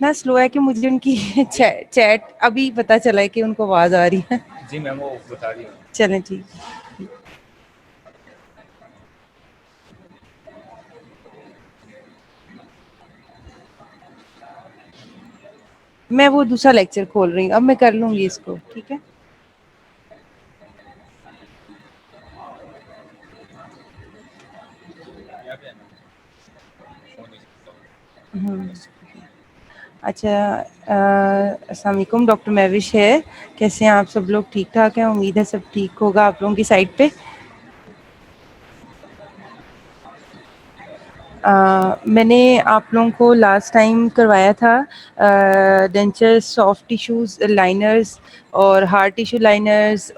इतना स्लो है कि मुझे उनकी चैट अभी पता चला है कि उनको आवाज़ आ रही है। जी मैम, वो बता रही हूँ। चलें ठीक। मैं वो दूसरा लेक्चर खोल रही हूँ, अब मैं कर लूँगी इसको, ठीक है? यहाँ पे है ना, फोन नहीं चलता। अच्छा, अस्सलाम वालेकुम, डॉक्टर महविश है। कैसे हैं आप सब लोग? ठीक-ठाक हैं? उम्मीद है सब ठीक होगा आप लोगों की साइड पे। मैंने आप लोगों को लास्ट टाइम करवाया था डेंचर सॉफ्ट टिश्यूज़ लाइनर्स और hard tissue liners,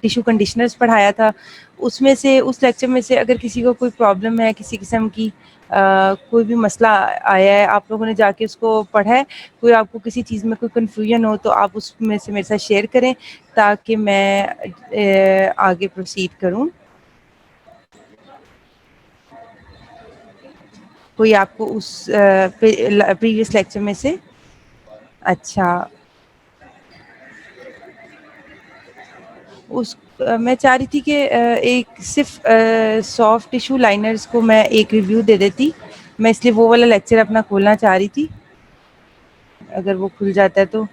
tissue conditioners पढ़ाया था। उसमें से उस लेक्चर में से अगर किसी को कोई प्रॉब्लम है किसी किस्म की, कोई भी मसला आया है, आप लोगों ने जाके उसको पढ़ा है, कोई आपको किसी चीज़ में कोई कन्फ्यूजन हो तो आप उसमें से मेरे साथ शेयर करें ताकि मैं आगे प्रोसीड करूँ। कोई आपको उस प्रीवियस लेक्चर में से? अच्छा, मैं चाह रही थी कि एक सिर्फ सॉफ्ट टिश्यू लाइनर्स को मैं एक रिव्यू दे देती। मैं इसलिए वो वाला लेक्चर अपना खोलना चाह रही थी, अगर वो खुल जाता है तो।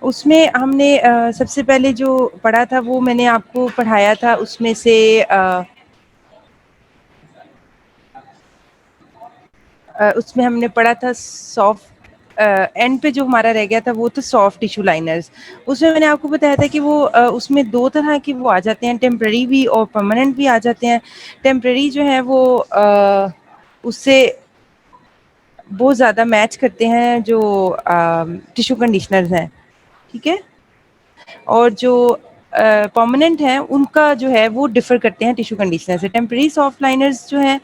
उसमें हमने सबसे पहले जो पढ़ा था वो मैंने आपको पढ़ाया था, उसमें से उसमें हमने पढ़ा था सॉफ्ट, एंड पे जो हमारा रह गया था वो तो सॉफ्ट टिश्यू लाइनर्स। उसमें मैंने आपको बताया था कि वो उसमें 2 तरह के वो आ जाते हैं, टेम्परेरी भी और परमानेंट भी आ जाते हैं। टेम्परेरी जो है वो उससे बहुत ज़्यादा मैच करते हैं जो टिश्यू कंडीशनर्स हैं, ठीक है? और जो परमानेंट हैं उनका जो है वो डिफर करते हैं टिश्यू कंडीशनर से। टेम्परेरी सॉफ्ट लाइनर्स जो हैं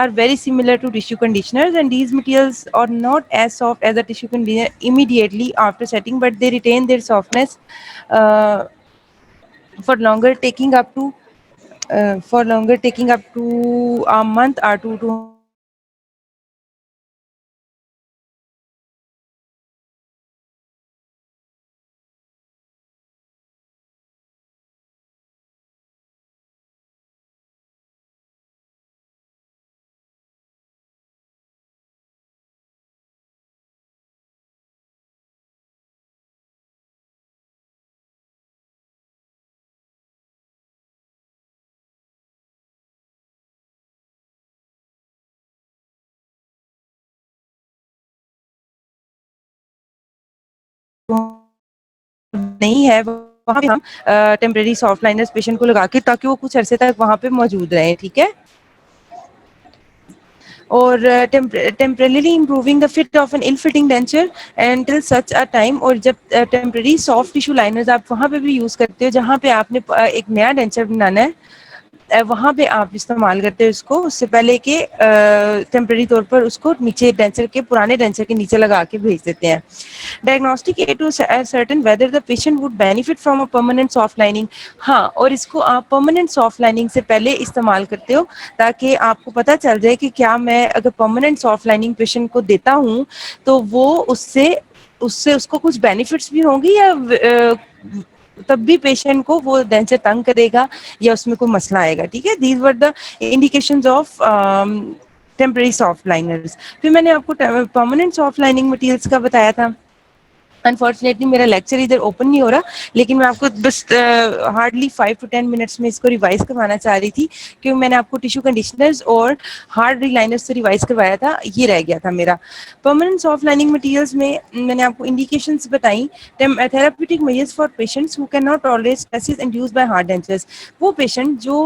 are very similar to tissue conditioners and these materials are not as soft as a tissue conditioner immediately after setting, but they retain their softness uh, for longer taking up to a month or two to नहीं है वहाँ पे हम temporary soft liners patient को लगा के ताकि वो कुछ अरसे तक वहाँ पे मौजूद रहें, ठीक है? और temporarily improving the fit of an ill fitting denture until such a time. और जब टेम्परेरी सॉफ्ट टिश्यू लाइनर्स आप वहाँ पे भी यूज़ करते हो जहाँ पे आपने एक नया डेंचर बनाना है, वहाँ पे आप इस्तेमाल करते हो इसको, उससे पहले कि टेम्परेरी तौर पर उसको नीचे डेंचर के पुराने डेंचर के नीचे लगा के भेज देते हैं। Diagnostic aid to certain whether the patient would benefit from a permanent soft lining. हाँ, और इसको आप परमानेंट सॉफ्ट लाइनिंग से पहले इस्तेमाल करते हो ताकि आपको पता चल जाए कि क्या मैं अगर परमानेंट सॉफ्ट लाइनिंग पेशेंट को देता हूँ तो वो उससे उससे उसको कुछ बेनिफिट्स भी होंगी या तब भी पेशेंट को वो डेंचर तंग करेगा या उसमें कोई मसला आएगा, ठीक है? These were the indications of temporary soft liners. फिर मैंने आपको परमानेंट सॉफ्ट लाइनिंग मटेरियल्स का बताया था। अनफॉर्चुनेटली मेरा लेक्चर इधर ओपन नहीं हो रहा, लेकिन मैं आपको बस हार्डली 5 to 10 मिनट्स में इसको रिवाइज करवाना चाह रही थी, क्योंकि मैंने आपको टिश्यू कंडीशनर्स और हार्ड रिलाइनर्स से रिवाइज करवाया था, ये रह गया था मेरा। परमानेंट सॉफ्ट लाइनिंग मटेरियल्स में मैंने आपको इंडिकेशंस बताई। Therapeutic measures for patients who can not tolerate stresses induced by hard dentures. वो पेशेंट जो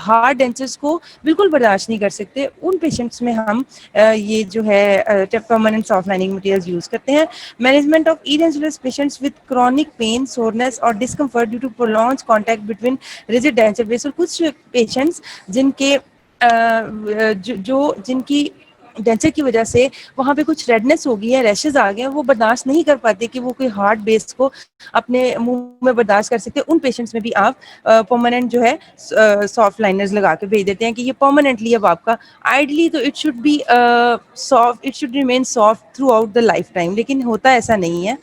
हार्ड डेंचर्स को बिल्कुल बर्दाश्त नहीं कर सकते, उन पेशेंट्स में हम ये जो है permanent soft lining materials use करते हैं। Management of edentulous patients with chronic pain, soreness or discomfort due to prolonged contact between rigid denture base। और कुछ पेशेंट्स जिनके जो जिनकी डेंचर की वजह से वहाँ पे कुछ रेडनेस हो गई है, रैशेज आ गए हैं, वो बर्दाश्त नहीं कर पाते कि वो कोई हार्ड बेस को अपने मुंह में बर्दाश्त कर सकते, उन पेशेंट्स में भी आप परमानेंट जो है सॉफ्ट लाइनर्स लगा के भेज देते हैं कि ये परमानेंटली अब आपका, आइडली तो it should B soft, it should remain soft through out the life time, लेकिन होता ऐसा नहीं है,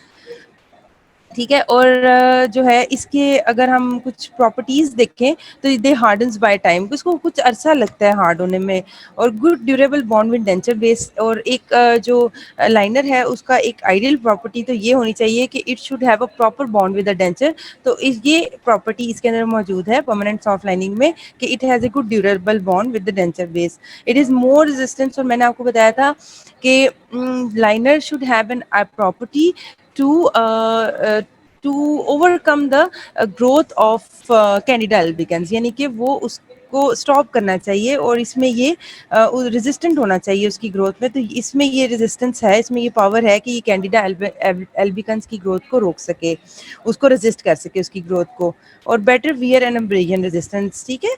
ठीक है। और जो है इसके अगर हम कुछ प्रॉपर्टीज देखें तो दे हार्डन्स बाय टाइम, इसको कुछ अरसा लगता है हार्ड होने में, और good durable bond with denture base. और एक जो लाइनर है उसका एक आइडियल प्रॉपर्टी तो ये होनी चाहिए कि it should have a proper bond with the denture, तो ये प्रॉपर्टी इसके अंदर मौजूद है परमानेंट सॉफ्ट लाइनिंग में कि it has a good durable bond with the denture base, it is more resistance. और मैंने आपको बताया था कि liner should have an property to overcome the growth of candida albicans, यानी कि वो उसको स्टॉप करना चाहिए, और इसमें ये रेजिस्टेंट होना चाहिए उसकी ग्रोथ में, तो इसमें ये रेजिस्टेंस है, इसमें ये पावर है कि ये कैंडिडा एल्बिकन्स की ग्रोथ को रोक सके, उसको रेजिस्ट कर सके उसकी ग्रोथ को, और बेटर वियर एंड एम्ब्रेजन रेजिस्टेंस, ठीक है।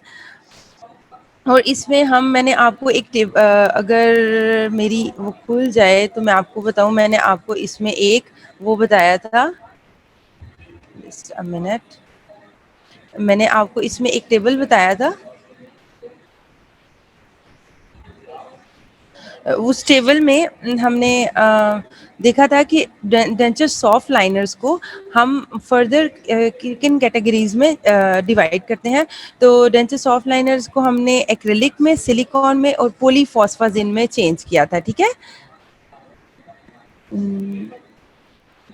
और इसमें मैंने आपको एक अगर मेरी वो खुल जाए तो मैं आपको बताऊं, मैंने आपको इसमें एक वो बताया था, जस्ट अ मिनट, मैंने आपको इसमें एक टेबल बताया था, उस टेबल में हमने देखा था कि डेंचर सॉफ्ट लाइनर्स को हम फर्दर किन कैटेगरीज में डिवाइड करते हैं। तो डेंचर सॉफ्ट लाइनर्स को हमने एक्रिलिक में, सिलिकॉन में और पॉलीफॉस्फाजिन में चेंज किया था, ठीक है।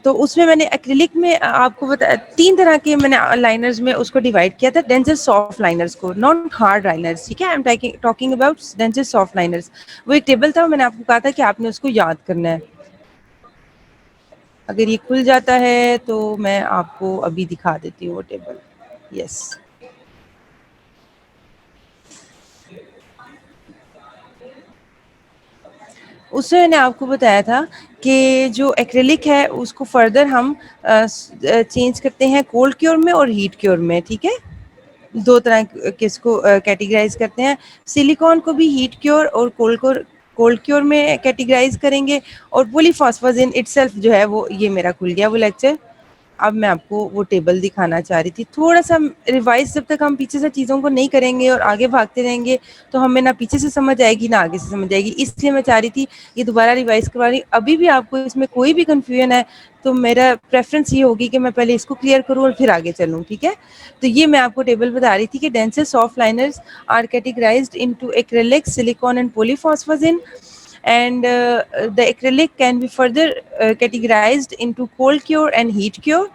तो उसमें मैंने एक्रिलिक में आपको बताया 3 तरह के मैंने लाइनर्स में उसको डिवाइड किया था, डेंचर सॉफ्ट लाइनर्स को, नॉट हार्ड लाइनर्स, ठीक है। I am talking about denture soft liners. वो एक टेबल था, मैंने आपको कहा था कि आपने उसको याद करना है। अगर ये खुल जाता है तो मैं आपको अभी दिखा देती हूँ वो टेबल, यस। उसमें मैंने आपको बताया था कि जो एक्रिलिक है उसको फर्दर हम चेंज करते हैं कोल्ड क्योर में और हीट क्योर में, ठीक है। 2 तरह के इसको कैटेगराइज करते हैं, सिलिकॉन को भी हीट क्योर और कोल्ड क्योर में कैटेगराइज करेंगे, और पॉलीफॉस्फाजिन इटसेल्फ जो है वो, ये मेरा खुल गया वो लेक्चर। अब मैं आपको वो टेबल दिखाना चाह रही थी, थोड़ा सा रिवाइज, जब तक हम पीछे से चीज़ों को नहीं करेंगे और आगे भागते रहेंगे तो हमें ना पीछे से समझ आएगी ना आगे से समझ आएगी, इसलिए मैं चाह रही थी ये दोबारा रिवाइज करवा रही। अभी भी आपको इसमें कोई भी कन्फ्यूजन है तो मेरा प्रेफरेंस ये होगी कि मैं पहले इसको क्लियर करूँ और फिर आगे चलूँ, ठीक है। तो ये मैं आपको टेबल बता रही थी कि denture soft liners are categorised into acrylic, silicone and polyphosphazene, and the acrylic can be further categorized into cold cure and heat cure,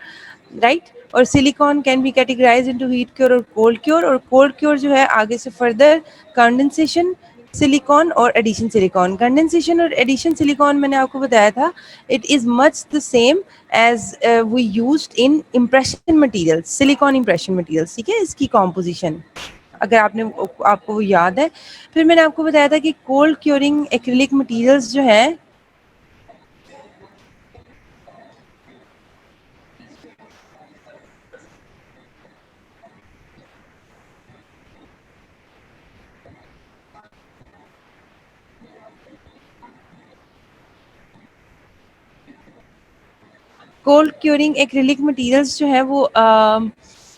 right? और silicone can be categorize into heat cure और cold cure, और cold cure जो है आगे से further condensation silicone और addition silicone. Condensation और addition silicone मैंने आपको बताया था, it is much the same as we used in impression materials, silicone impression materials, ठीक है, इसकी कॉम्पोजिशन अगर आपको वो याद है। फिर मैंने आपको बताया था कि कोल्ड क्योरिंग एक्रिलिक मटेरियल्स जो है, कोल्ड क्योरिंग एक्रिलिक मटेरियल्स जो है वो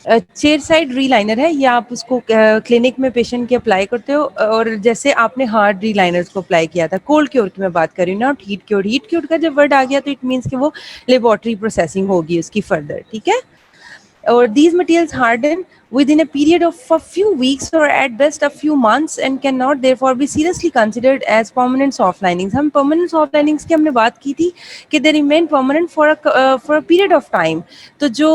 चेयर साइड रीलाइनर है, या आप उसको क्लिनिक में पेशेंट के अप्लाई करते हो, और जैसे आपने हार्ड रीलाइनर्स को अप्लाई किया था, कोल्ड क्योर की मैं बात कर रही हूँ, not heat cure. Heat cure का जब वर्ड आ गया तो इट मीन्स कि वो लेबोरेटरी प्रोसेसिंग होगी उसकी फर्दर, ठीक है। Or these materials harden within a period of a few weeks or at best a few months and cannot therefore be seriously considered as permanent soft linings. हम permanent soft linings की हमने बात की थी कि they remain permanent for a period of time. तो जो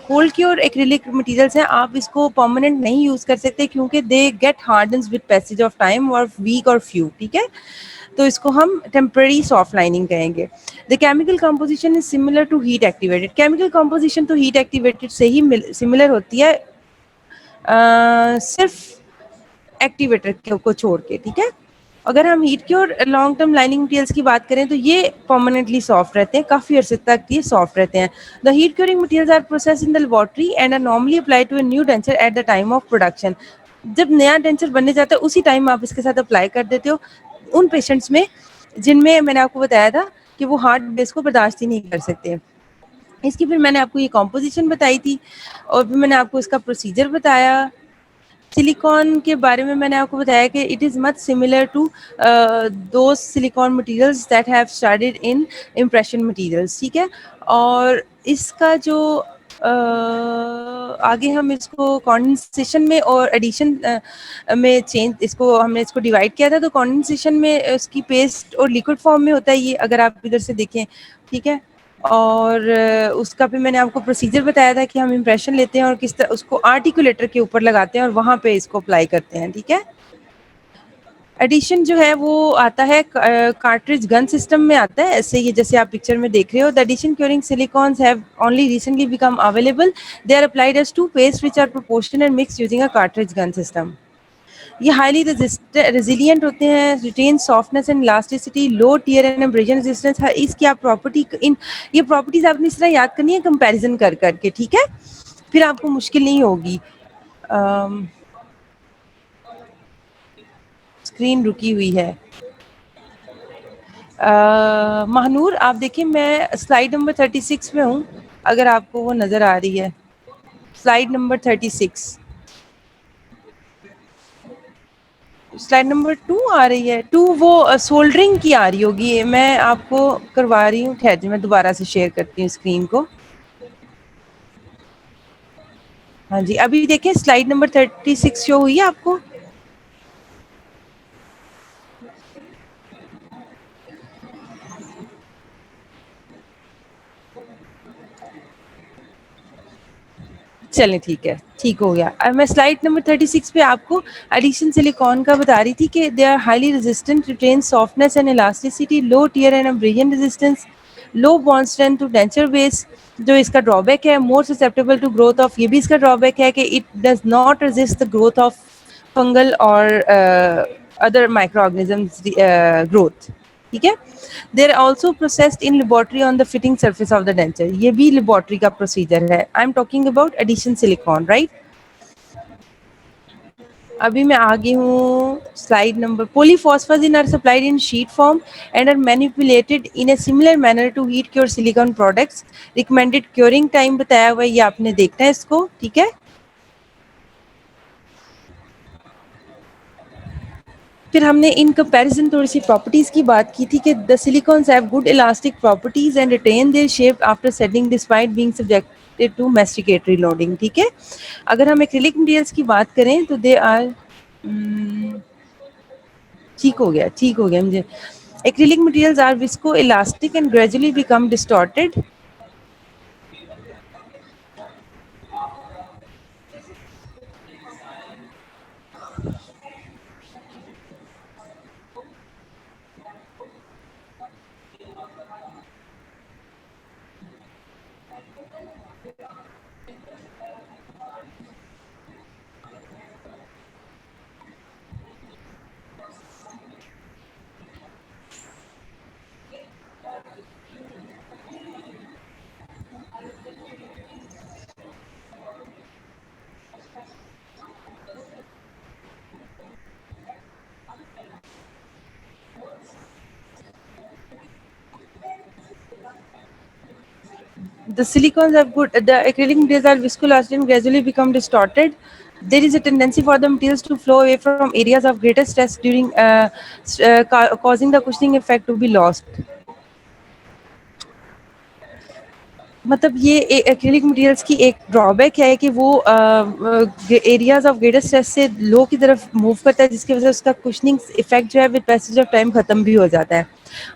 cold cure acrylic materials हैं आप इसको permanent नहीं use कर सकते क्योंकि they get hardens with passage of time or week or few, ठीक है। तो इसको हम टेम्पररी सॉफ्ट लाइनिंग कहेंगे। The chemical composition is similar to heat activated. Chemical composition तो हीट एक्टिवेटेड से ही सिमिलर होती है, सिर्फ एक्टिवेटर को छोड़ के, ठीक है। अगर हम हीट की और लॉन्ग टर्म लाइनिंग मटेरियल्स की बात करें तो ये परमानेंटली सॉफ्ट रहते हैं, काफ़ी अर्से तक ये सॉफ्ट रहते हैं। The heat curing materials are processed in the laboratory and are normally applied to a new denture at the time of production. जब नया डेंचर बनने जाता है उसी टाइम आप इसके साथ अप्लाई कर देते हो उन पेशेंट्स में जिनमें मैंने आपको बताया था कि वो हार्ड बेस को बर्दाश्त ही नहीं कर सकते। इसकी फिर मैंने आपको ये कॉम्पोजिशन बताई थी और फिर मैंने आपको इसका प्रोसीजर बताया। सिलिकॉन के बारे में मैंने आपको बताया कि it is much similar to those silicone materials that have started in impression materials, ठीक है। और इसका जो आगे हम इसको कंडेंसेशन में और एडिशन में चेंज इसको हमने इसको डिवाइड किया था। तो कंडेंसेशन में इसकी पेस्ट और लिक्विड फॉर्म में होता है ये, अगर आप इधर से देखें, ठीक है। और उसका भी मैंने आपको प्रोसीजर बताया था कि हम इम्प्रेशन लेते हैं और किस तरह उसको आर्टिकुलेटर के ऊपर लगाते हैं और वहाँ पे इसको अप्लाई करते हैं, ठीक है। एडिशन जो है वो आता है कार्ट्रिज गन सिस्टम में आता है, ऐसे ही जैसे आप पिक्चर में देख रहे हो। The addition curing silicones have only recently become available. They are applied as two paste which are proportional and mix using a cartridge gun system. ये हाईली रेजिलियंट होते हैं, retain softness and elasticity, low tear and abrasion resistance. इसकी आप property in ये properties आपने इस तरह याद करनी है कंपैरिजन कर करके, ठीक है, फिर आपको मुश्किल नहीं होगी। स्क्रीन रुकी हुई है। महानूर आप देखिए मैं स्लाइड नंबर 36 में हूँ, अगर आपको वो नज़र आ रही है, स्लाइड नंबर 36। स्लाइड नंबर 2 आ रही है, 2 वो सोल्डरिंग की आ रही होगी, मैं आपको करवा रही हूँ। खैर मैं दोबारा से शेयर करती हूँ स्क्रीन को। हाँ जी, अभी देखें स्लाइड नंबर 36 शो हुई है आपको। चलें ठीक है, ठीक हो गया। अब मैं स्लाइड नंबर 36 पे आपको एडिशन सिलिकॉन का बता रही थी कि they are highly resistant, retain softness and elasticity, low tear and abrasion resistance, low bond strength to denture base. जो इसका ड्रॉबैक है, more susceptible to growth of, ये भी इसका ड्रॉबैक है कि it does not resist the growth of fungal और other micro organisms growth, ठीक है। There also processed in laboratory on the fitting surface of the denture, ये भी लेबोरेटरी का प्रोसीजर है। I am talking about addition silicone, right. अभी मैं आ गई हूँ slide number. Polyphosphazene are supplied in sheet form and are manipulated in a similar manner to heat cure silicone products. Recommended curing time बताया हुआ है, ये आपने देखना है इसको, ठीक है। फिर हमने इन कंपैरिजन थोड़ी सी प्रॉपर्टीज़ की बात की थी कि the silicones have good elastic properties and retain their shape after setting despite being subjected to masticatory loading, ठीक है। अगर हम एक्रिलिक मटेरियल्स की बात करें तो दे आर ठीक हो गया, ठीक हो गया मुझे। Acrylic materials are visco elastic and gradually become distorted. The silicons have good, the acrylic materials are viscoelastic and gradually become distorted. There is a tendency for the materials to flow away from areas of greater stress during causing the cushioning effect to be lost. मतलब ये acrylic materials की एक drawback है कि वो areas of greater stress से लो की तरफ मूव करता है, जिसकी वजह से उसका कुशनिंग इफेक्ट जो है विद पैसेज ऑफ टाइम खत्म भी हो जाता है।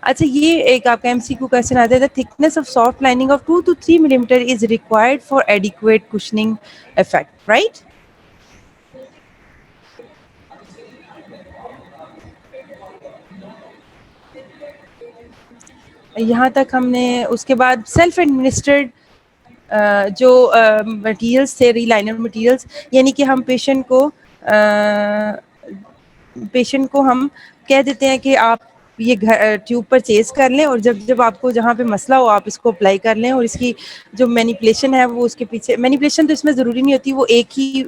अच्छा, ये एक आपका एमसीक्यू क्वेश्चन आता है, the thickness of soft lining of 2 to 3 millimetre is required for adequate cushioning effect, right. यहाँ तक हमने, उसके बाद सेल्फ एडमिनिस्ट्रेड जो मटेरियल्स थे, रीलाइनर मटेरियल्स, यानी कि हम पेशेंट को हम कह देते हैं कि आप ये ट्यूब परचेज कर लें और जब जब आपको जहाँ पे मसला हो आप इसको अप्लाई कर लें और इसकी जो मैनिपुलेशन है वो उसके पीछे, मैनिपुलेशन तो इसमें ज़रूरी नहीं होती, वो एक ही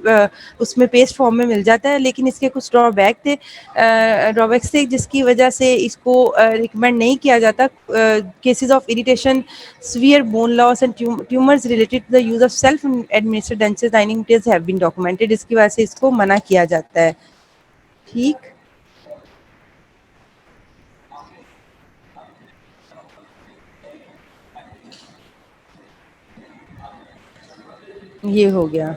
उसमें पेस्ट फॉर्म में मिल जाता है, लेकिन इसके कुछ ड्रॉबैक्स थे जिसकी वजह से इसको रिकमेंड नहीं किया जाता। Cases of irritation, severe bone loss and tumors related to the use of self administered denture lining materials have been documented। इसकी वजह से इसको मना किया जाता है। ठीक, ये हो गया।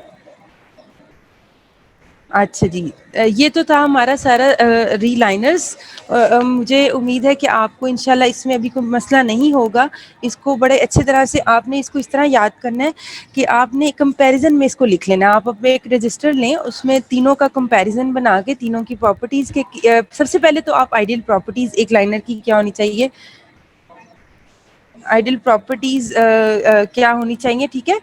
अच्छा जी, ये तो था हमारा सारा रीलाइनर्स। मुझे उम्मीद है कि आपको इंशाल्लाह इसमें अभी कोई मसला नहीं होगा। इसको बड़े अच्छे तरह से आपने इसको इस तरह याद करना है कि आपने कंपैरिजन में इसको लिख लेना। आप अपने एक रजिस्टर लें, उसमें तीनों का कंपैरिजन बना के तीनों की प्रॉपर्टीज़ के सबसे पहले तो आप आइडियल प्रॉपर्टीज़ एक लाइनर की क्या होनी चाहिए, आइडियल प्रॉपर्टीज़ क्या होनी चाहिए, ठीक है।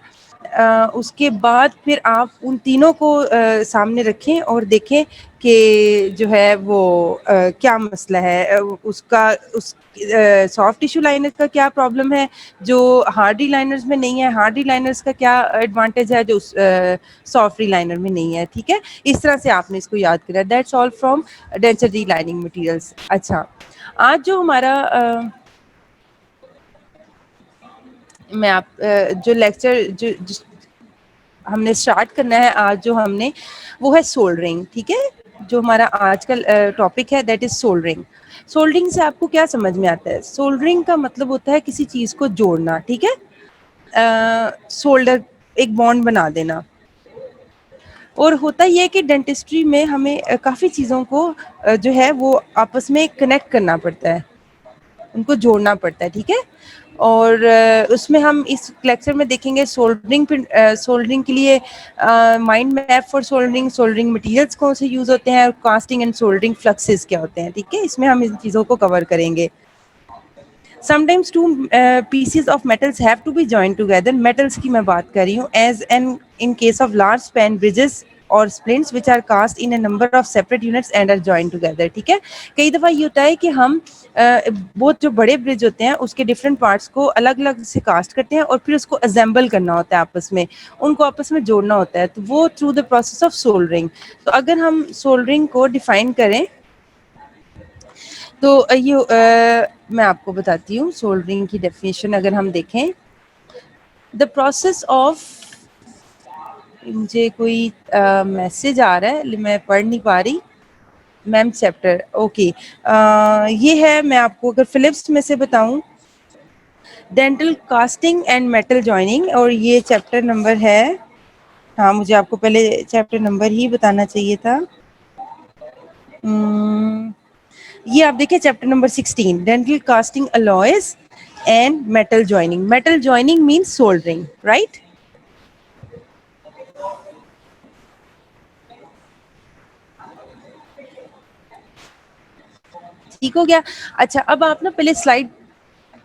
उसके बाद फिर आप उन तीनों को सामने रखें और देखें कि जो है वो क्या मसला है उसका, उस सॉफ्ट टिश्यू लाइनर का क्या प्रॉब्लम है जो हार्डी लाइनर्स में नहीं है, हार्डी लाइनर्स का क्या एडवांटेज है जो सॉफ्ट लाइनर में नहीं है, ठीक है। इस तरह से आपने इसको याद करा। That's all from denture relining materials. अच्छा, आज जो हमारा मैं आप जो लेक्चर जो हमने स्टार्ट करना है आज, जो हमने वो है सोल्डरिंग, ठीक है। जो हमारा आज का टॉपिक है दैट इज सोल्डरिंग। सोल्डरिंग से आपको क्या समझ में आता है? सोल्डरिंग का मतलब होता है किसी चीज़ को जोड़ना, ठीक है। सोल्डर, एक बॉन्ड बना देना। और होता ये है कि डेंटिस्ट्री में हमें काफ़ी चीज़ों को जो है वो आपस में कनेक्ट करना पड़ता है, उनको जोड़ना पड़ता है, ठीक है। और उसमें हम इस लेक्चर में देखेंगे सोल्डरिंग सोल्डरिंग के लिए mind map for soldering, soldering materials कौन से यूज़ होते हैं, और कास्टिंग एंड सोल्डरिंग फ्लक्सेस क्या होते हैं, ठीक है। इसमें हम इन चीज़ों को कवर करेंगे। Sometimes two pieces of metals have to be joined together। metals की मैं बात कर रही हूँ। as in case of large span bridges और splints which are cast in a number of separate units and are joined together, ठीक है। कई दफ़ा ये होता है कि हम बहुत जो बड़े ब्रिज होते हैं उसके डिफरेंट पार्ट्स को अलग अलग से कास्ट करते हैं और फिर उसको असेंबल करना होता है, आपस में उनको आपस में जोड़ना होता है, तो वो through the process of soldering. तो अगर हम सोल्डरिंग को डिफाइन करें तो ये मैं आपको बताती हूँ सोल्डरिंग की डेफिनेशन। अगर हम देखें, द प्रोसेस ऑफ, मुझे कोई मैसेज आ रहा है, मैं पढ़ नहीं पा रही मैम। चैप्टर ओके, ये है, मैं आपको अगर फिलिप्स में से बताऊं, dental casting and metal joining, और ये चैप्टर नंबर है, हाँ मुझे आपको पहले चैप्टर नंबर ही बताना चाहिए था। ये आप देखिए chapter number 16, dental casting alloys and metal joining. Metal joining means soldering, right. ठीक हो गया। अच्छा, अब आप ना पहले स्लाइड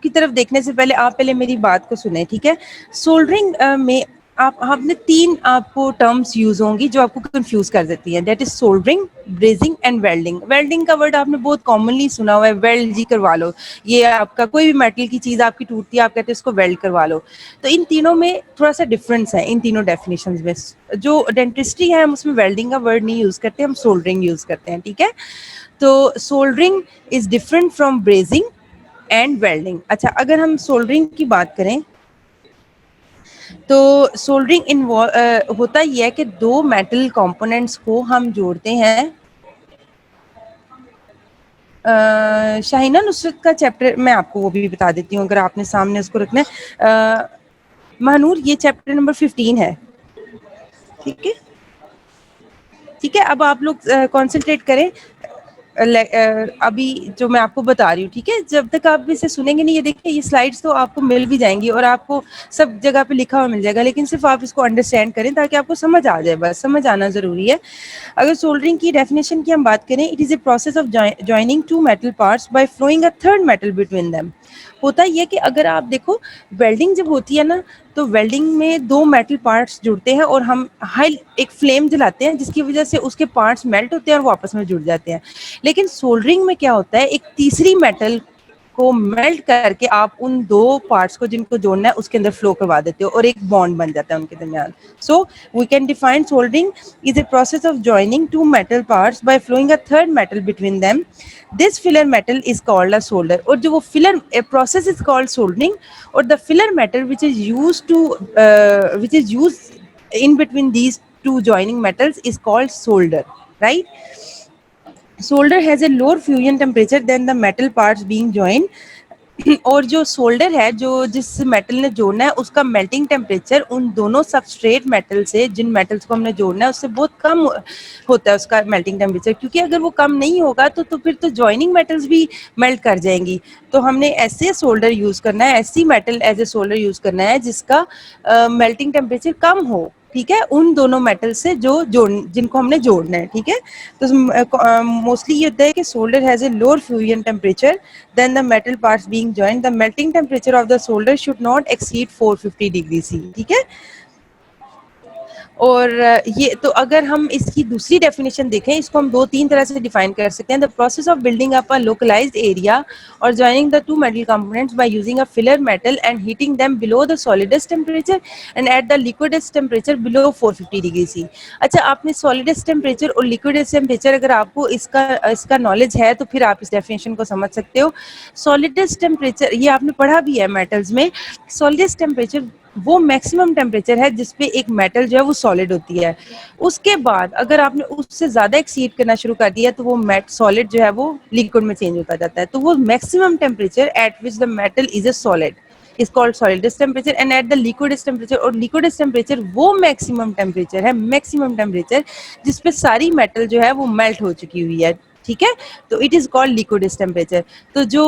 की तरफ देखने से पहले आप पहले मेरी बात को सुने, ठीक है। सोल्डरिंग में आपने तीन आपको टर्म्स यूज होंगी जो आपको कंफ्यूज कर देती है, that is soldering, brazing and welding. Welding का वर्ड आपने बहुत कॉमनली सुना हुआ है, वेल्ड जी करवा लो, ये आपका कोई भी मेटल की चीज़ आपकी टूटती है आप कहते हैं इसको वेल्ड करवा लो। तो इन तीनों में थोड़ा सा डिफरेंस है, इन तीनों डेफिनेशंस में। जो डेंटिस्ट्री है हम उसमें वेल्डिंग का वर्ड नहीं यूज़ करते, हम सोल्डरिंग यूज़ करते हैं, ठीक है। तो soldering is different from brazing and welding. अच्छा, अगर हम सोल्डरिंग की बात करें तो सोल्डरिंग होता यह है कि दो मेटल कंपोनेंट्स को हम जोड़ते हैं। शाहिना नुसरत का चैप्टर मैं आपको वो भी बता देती हूँ अगर आपने सामने उसको रखना है। महानूर, ये चैप्टर नंबर 15 है, ठीक है। ठीक है, अब आप लोग कॉन्सेंट्रेट करें अभी जो मैं आपको बता रही हूँ, ठीक है। जब तक आप इसे सुनेंगे नहीं, ये देखिए ये स्लाइड्स तो आपको मिल भी जाएंगी और आपको सब जगह पे लिखा हुआ मिल जाएगा, लेकिन सिर्फ आप इसको अंडरस्टैंड करें ताकि आपको समझ आ जाए, बस समझ आना ज़रूरी है। अगर सोल्डरिंग की डेफिनेशन की हम बात करें, it is a process of joining two metal parts by flowing a third metal between them. होता ये है कि अगर आप देखो वेल्डिंग जब होती है ना, तो वेल्डिंग में दो मेटल पार्ट्स जुड़ते हैं और हम हाई एक फ्लेम जलाते हैं जिसकी वजह से उसके पार्ट्स मेल्ट होते हैं और वापस में जुड़ जाते हैं। लेकिन सोल्डरिंग में क्या होता है, एक तीसरी मेटल को मेल्ट करके आप उन दो पार्ट्स को जिनको जोड़ना है उसके अंदर फ्लो करवा देते हो और एक बॉन्ड बन जाता है उनके दरमियान। So we can define soldering is a process of joining two metal parts by flowing a third metal between them. This filler metal is called a solder. और जो वो filler process is called soldering, और the filler metal which is use to which is use in between these two joining metals is called solder, right? Solder has a lower fusion temperature than the metal parts being joined. और जो solder है, जो जिस metal ने जोड़ना है, उसका melting temperature उन दोनों सबस्ट्रेट मेटल से, जिन मेटल्स को हमने जोड़ना है, उससे बहुत कम होता है उसका मेल्टिंग टेम्परेचर, क्योंकि अगर वो कम नहीं होगा तो फिर तो जॉइनिंग मेटल्स भी मेल्ट कर जाएंगी। तो हमने ऐसे सोल्डर यूज करना है, ऐसी metal as a solder use करना है जिसका मेल्टिंग टेम्परेचर कम हो, ठीक है, उन दोनों मेटल से जो जिनको हमने जोड़ना है, ठीक है। तो मोस्टली ये होता है कि solder has a lower fusion temperature than the metal parts being joined. The melting temperature of the solder should not exceed 450 degree C, ठीक है। और ये तो अगर हम इसकी दूसरी डेफिनेशन देखें, इसको हम दो तीन तरह से डिफाइन कर सकते हैं। The process of building up a localised area और joining the two metal components by using a filler metal and heating them below the solidus temperature and at the liquidus temperature below 450 degree C. अच्छा, आपने सॉलिडस्ट temperature और liquidus temperature, अगर आपको इसका knowledge है तो फिर आप इस डेफिनेशन को समझ सकते हो। सॉलिडस्ट टेम्परेचर, ये आपने पढ़ा भी है मेटल्स में, सॉलिडस्ट टेम्परेचर वो मैक्सिमम टेम्परेचर है जिसपे एक मेटल जो है वो सॉलिड होती है। उसके बाद अगर आपने उससे ज्यादा एक्सीड करना शुरू कर दिया तो वो सॉलिड जो है वो लिक्विड में चेंज होता जाता है। तो वो maximum temperature at which the metal is a solid is called solidus temperature and at the liquidus temperature, और लिक्विडस्ट टेम्परेचर वो मैक्सिमम टेम्परेचर है, मैक्सिमम टेम्परेचर जिसपे सारी मेटल जो है वो मेल्ट हो चुकी हुई है, ठीक है। तो इट इज कॉल्ड लिक्विडस्ट टेम्परेचर। तो जो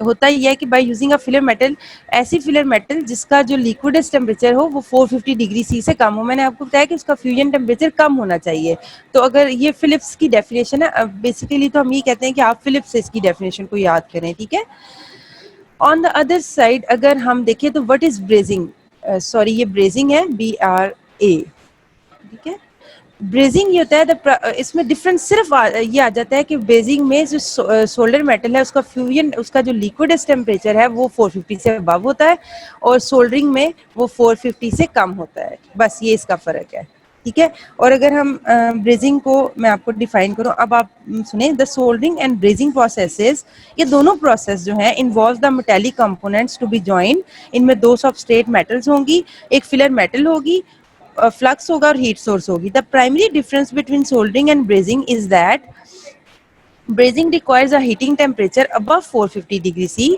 होता ही है कि bye using a filler metal, ऐसी फिलर मेटल जिसका जो लिक्विडस्ट टेम्परेचर हो वो 450 डिग्री सी से कम हो। मैंने आपको बताया कि उसका फ्यूजन टेम्परेचर कम होना चाहिए। तो अगर ये फिलिप्स की डेफिनेशन है, बेसिकली तो हम ये कहते हैं कि आप फिलिप्स से इसकी डेफिनेशन को याद करें, ठीक है। ऑन द अदर साइड अगर हम देखें तो व्हाट इज ब्रेजिंग, सॉरी ये ब्रेजिंग है, BRA, ठीक है। ब्रेजिंग ये होता है इसमें डिफरेंस सिर्फ ये आ जाता है कि ब्रेजिंग में जो सोल्डर मेटल है उसका फ्यूजन, उसका जो लिक्विडस्ट टेम्परेचर है वो 450 से अबव होता है और सोल्डरिंग में वो 450 से कम होता है। बस ये इसका फर्क है, ठीक है। और अगर हम ब्रेजिंग को मैं आपको डिफाइन करूं, अब आप सुने, the soldering and brazing processes, ये दोनों प्रोसेस जो हैं involve the metallic components to be joined. इनमें दो सबस्ट्रेट मेटल्स होंगी, एक फिलर मेटल होगी, फ्लक्स होगा और हीट सोर्स होगी। The primary difference between soldering and brazing is that brazing requires a heating temperature above 450 degree C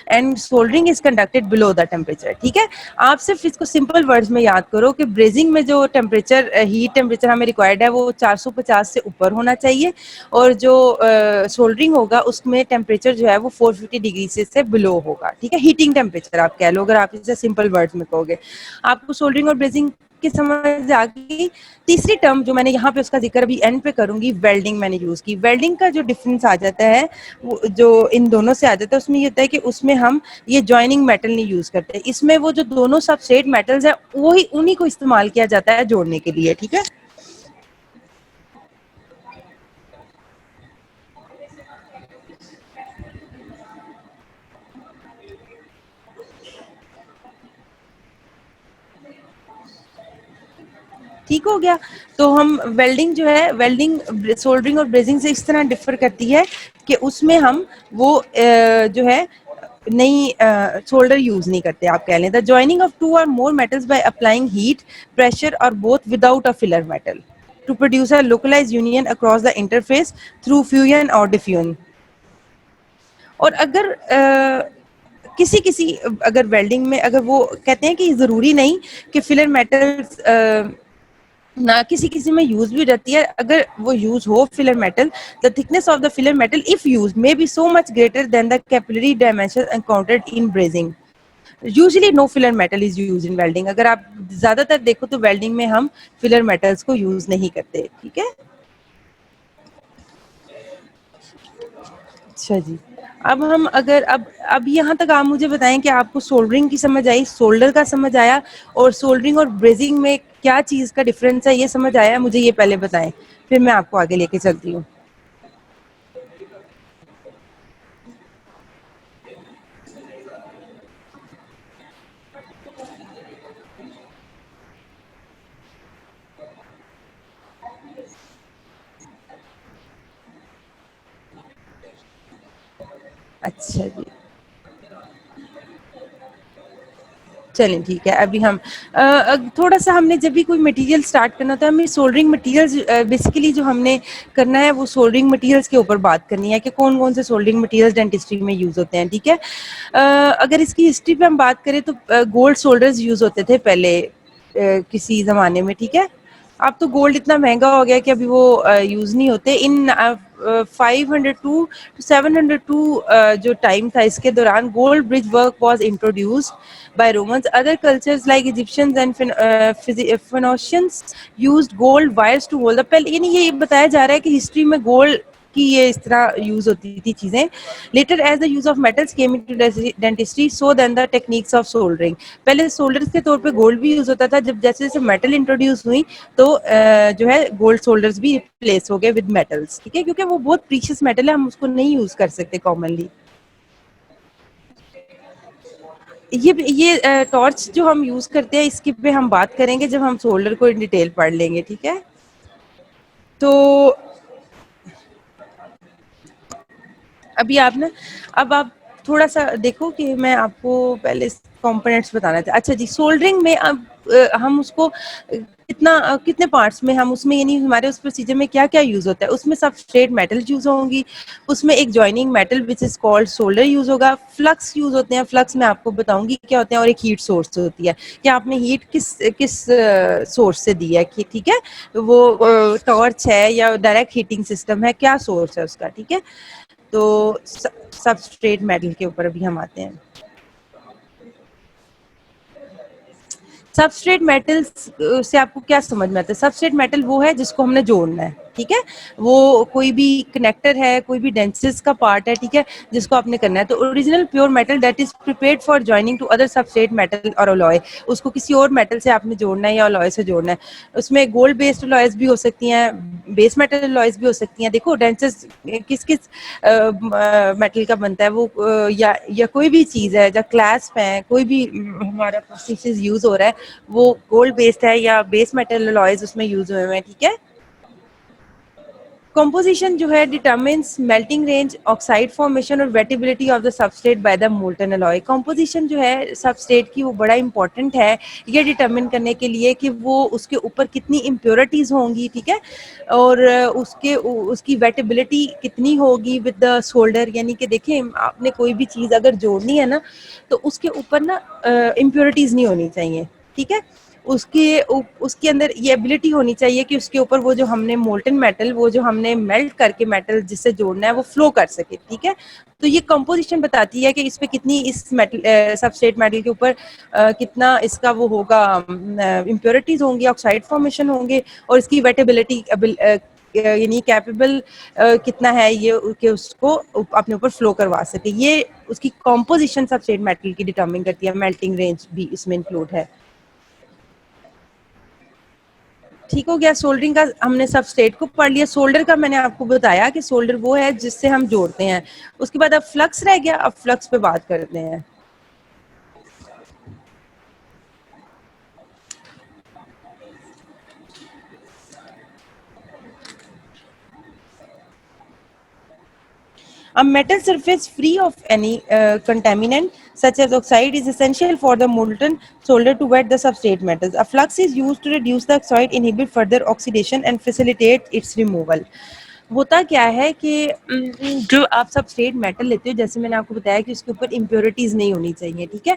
and soldering is conducted below the temperature, ठीक है। आप सिर्फ इसको सिंपल वर्ड्स में याद करो कि ब्रेजिंग में जो टेम्परेचर, हीट टेम्परेचर हमें रिक्वायर्ड है वो 450 से ऊपर होना चाहिए, और जो सोल्डरिंग होगा उसमें टेम्परेचर जो है वो 450 डिग्री से बिलो होगा, ठीक है। हीटिंग टेम्परेचर आप कह लो अगर आप इसे सिंपल वर्ड्स में कहोगे। आपको सोल्डरिंग और ब्रेजिंग की समझ आ गई। तीसरी टर्म जो मैंने यहाँ पे उसका जिक्र अभी एंड पे करूंगी, वेल्डिंग मैंने यूज की। वेल्डिंग का जो डिफरेंस आ जाता है वो जो इन दोनों से आ जाता है, उसमें ये होता है कि उसमें हम ये जॉइनिंग मेटल नहीं यूज करते, इसमें वो जो दोनों सबस्ट्रेट मेटल्स है वही उन्हीं को इस्तेमाल किया जाता है जोड़ने के लिए, ठीक है। ठीक हो गया। तो हम वेल्डिंग जो है, वेल्डिंग सोल्डरिंग और ब्रेजिंग से इस तरह डिफर करती है कि उसमें हम वो जो है नई सोल्डर यूज नहीं करते, आप कह लें। द जॉइनिंग ऑफ टू और more metals by applying heat pressure और both without a filler metal to produce a localised union across the interface through fusion और डिफ्यूजन। और अगर किसी किसी अगर वेल्डिंग में अगर वो कहते हैं कि जरूरी नहीं कि फिलर मेटल्स ना, किसी किसी में यूज भी रहती है। अगर वो यूज हो filler metal, the thickness of the filler metal if use may be so much greater than the capillary dimension encountered in brazing. Usually no filler metal is use in welding. अगर आप ज्यादातर देखो तो welding में हम filler metals को use नहीं करते, ठीक है। अच्छा जी। अब हम अगर अब यहाँ तक आप मुझे बताएं कि आपको सोल्डरिंग की समझ आई, सोल्डर का समझ आया, और सोल्डरिंग और ब्रेजिंग में क्या चीज़ का डिफरेंस है ये समझ आया, मुझे ये पहले बताएं, फिर मैं आपको आगे लेके चलती हूँ। अच्छा जी, चलें ठीक है। अभी हम थोड़ा सा हमने जब भी कोई मटेरियल स्टार्ट करना होता है, हमें सोल्डरिंग मटेरियल्स बेसिकली जो हमने करना है वो सोल्डरिंग मटेरियल्स के ऊपर बात करनी है कि कौन कौन से सोल्डरिंग मटेरियल्स डेंटिस्ट्री में यूज़ होते हैं, ठीक है। अगर इसकी हिस्ट्री पे हम बात करें तो गोल्ड सोल्डर्स यूज़ होते थे पहले किसी ज़माने में, ठीक है। अब तो गोल्ड इतना महंगा हो गया कि अभी वो यूज़ नहीं होते। इन 502 to 702 जो टाइम था, इसके दौरान gold bridge work was introduced by Romans. Other cultures like Egyptians and Phoenicians used gold wires to hold the pale. यानी ये बताया जा रहा है कि हिस्ट्री में गोल्ड की ये इस तरह यूज होती थी चीजें। Later as the use of metals came into dentistry, so then the techniques of soldering. पहले सोल्डर्स के तौर पे गोल्ड भी यूज होता था, जब जैसे जैसे मेटल इंट्रोड्यूस हुई तो जो है गोल्ड सोल्डर्स भी रिप्लेस हो गए विद मेटल्स, ठीक है, क्योंकि वो बहुत प्रीशियस मेटल है, हम उसको नहीं यूज कर सकते कॉमनली। ये टॉर्च जो हम यूज करते हैं इसकी पे हम बात करेंगे जब हम सोल्डर को इन डिटेल पढ़ लेंगे, ठीक है। तो अभी आप ना, अब आप थोड़ा सा देखो कि मैं आपको पहले कंपोनेंट्स बताना था। अच्छा जी, सोल्डरिंग में अब हम उसको कितने पार्ट्स में हम उसमें, यानी हमारे उस प्रोसीजर में क्या क्या यूज होता है। उसमें सबस्ट्रेट मेटल यूज होंगी, उसमें एक joining metal which is called solder use होगा, फ्लक्स यूज होते हैं, फ्लक्स मैं आपको बताऊंगी क्या होते हैं, और एक हीट सोर्स होती है कि आपने हीट किस किस सोर्स से दी है, ठीक है, वो टॉर्च है या डायरेक्ट हीटिंग सिस्टम है, क्या सोर्स है उसका, ठीक है। तो सबस्ट्रेट मेटल के ऊपर अभी हम आते हैं। सबस्ट्रेट मेटल्स से आपको क्या समझ में आता है? सबस्ट्रेट मेटल वो है जिसको हमने जोड़ना है, ठीक है। वो कोई भी कनेक्टर है, कोई भी डेंसिस का पार्ट है, ठीक है, जिसको आपने करना है। तो original pure metal that is prepared for joining two other substrate metal और अलॉय, उसको किसी और मेटल से आपने जोड़ना है या अलॉय से जोड़ना है। उसमें गोल्ड बेस्ड अलॉयज भी हो सकती हैं, बेस मेटल अलॉयज भी हो सकती हैं। देखो डेंसिस किस किस मेटल का बनता है वो, या कोई भी चीज़ है, या क्लैस्प है, कोई भी हमारा प्रोसेस यूज हो रहा है, वो गोल्ड बेस्ड है या बेस मेटल अलॉयज उसमें यूज हुए हैं, ठीक है। कंपोजिशन जो है determines melting range, oxide formation और wettability of the substrate by the molten alloy. Composition जो है सबस्ट्रेट की वो बड़ा इंपॉर्टेंट है ये डिटरमिन करने के लिए कि वो उसके ऊपर कितनी इम्प्योरिटीज होंगी, ठीक है, और उसकी वेटेबिलिटी कितनी होगी विद द सोल्डर। यानी कि देखें, आपने कोई भी चीज़ अगर जोड़नी है ना, तो उसके ऊपर ना इम्प्योरिटीज नहीं होनी चाहिए, ठीक है। उसके अंदर ये एबिलिटी होनी चाहिए कि उसके ऊपर वो जो हमने मोल्टन मेटल, वो जो हमने मेल्ट करके मेटल जिससे जोड़ना है वो फ्लो कर सके, ठीक है। तो ये कंपोजिशन बताती है कि इस पे कितनी, इस मेटल सबस्ट्रेट मेटल के ऊपर कितना इसका वो होगा, इम्प्योरिटीज होंगी, ऑक्साइड फॉर्मेशन होंगे, और इसकी वेटेबिलिटी यानी कैपेबल कितना है ये कि उसको अपने ऊपर फ्लो करवा सके। ये उसकी कंपोजिशन सबस्ट्रेट मेटल की डिटरमिन करती है। मेल्टिंग रेंज भी इसमें इंक्लूड है। ठीक हो गया, सोल्डरिंग का हमने सबस्ट्रेट को पढ़ लिया। सोल्डर का मैंने आपको बताया कि सोल्डर वो है जिससे हम जोड़ते हैं। उसके बाद अब फ्लक्स रह गया, अब फ्लक्स पे बात करते हैं। A metal surface free of any contaminant such as oxide is essential for the molten solder to wet the substrate metals. A flux is used to reduce the oxide, inhibit further oxidation and facilitate its removal. होता क्या है कि जो आप substrate metal लेते हो, जैसे मैंने आपको बताया कि उसके ऊपर इम्प्योरिटीज नहीं होनी चाहिए, ठीक है,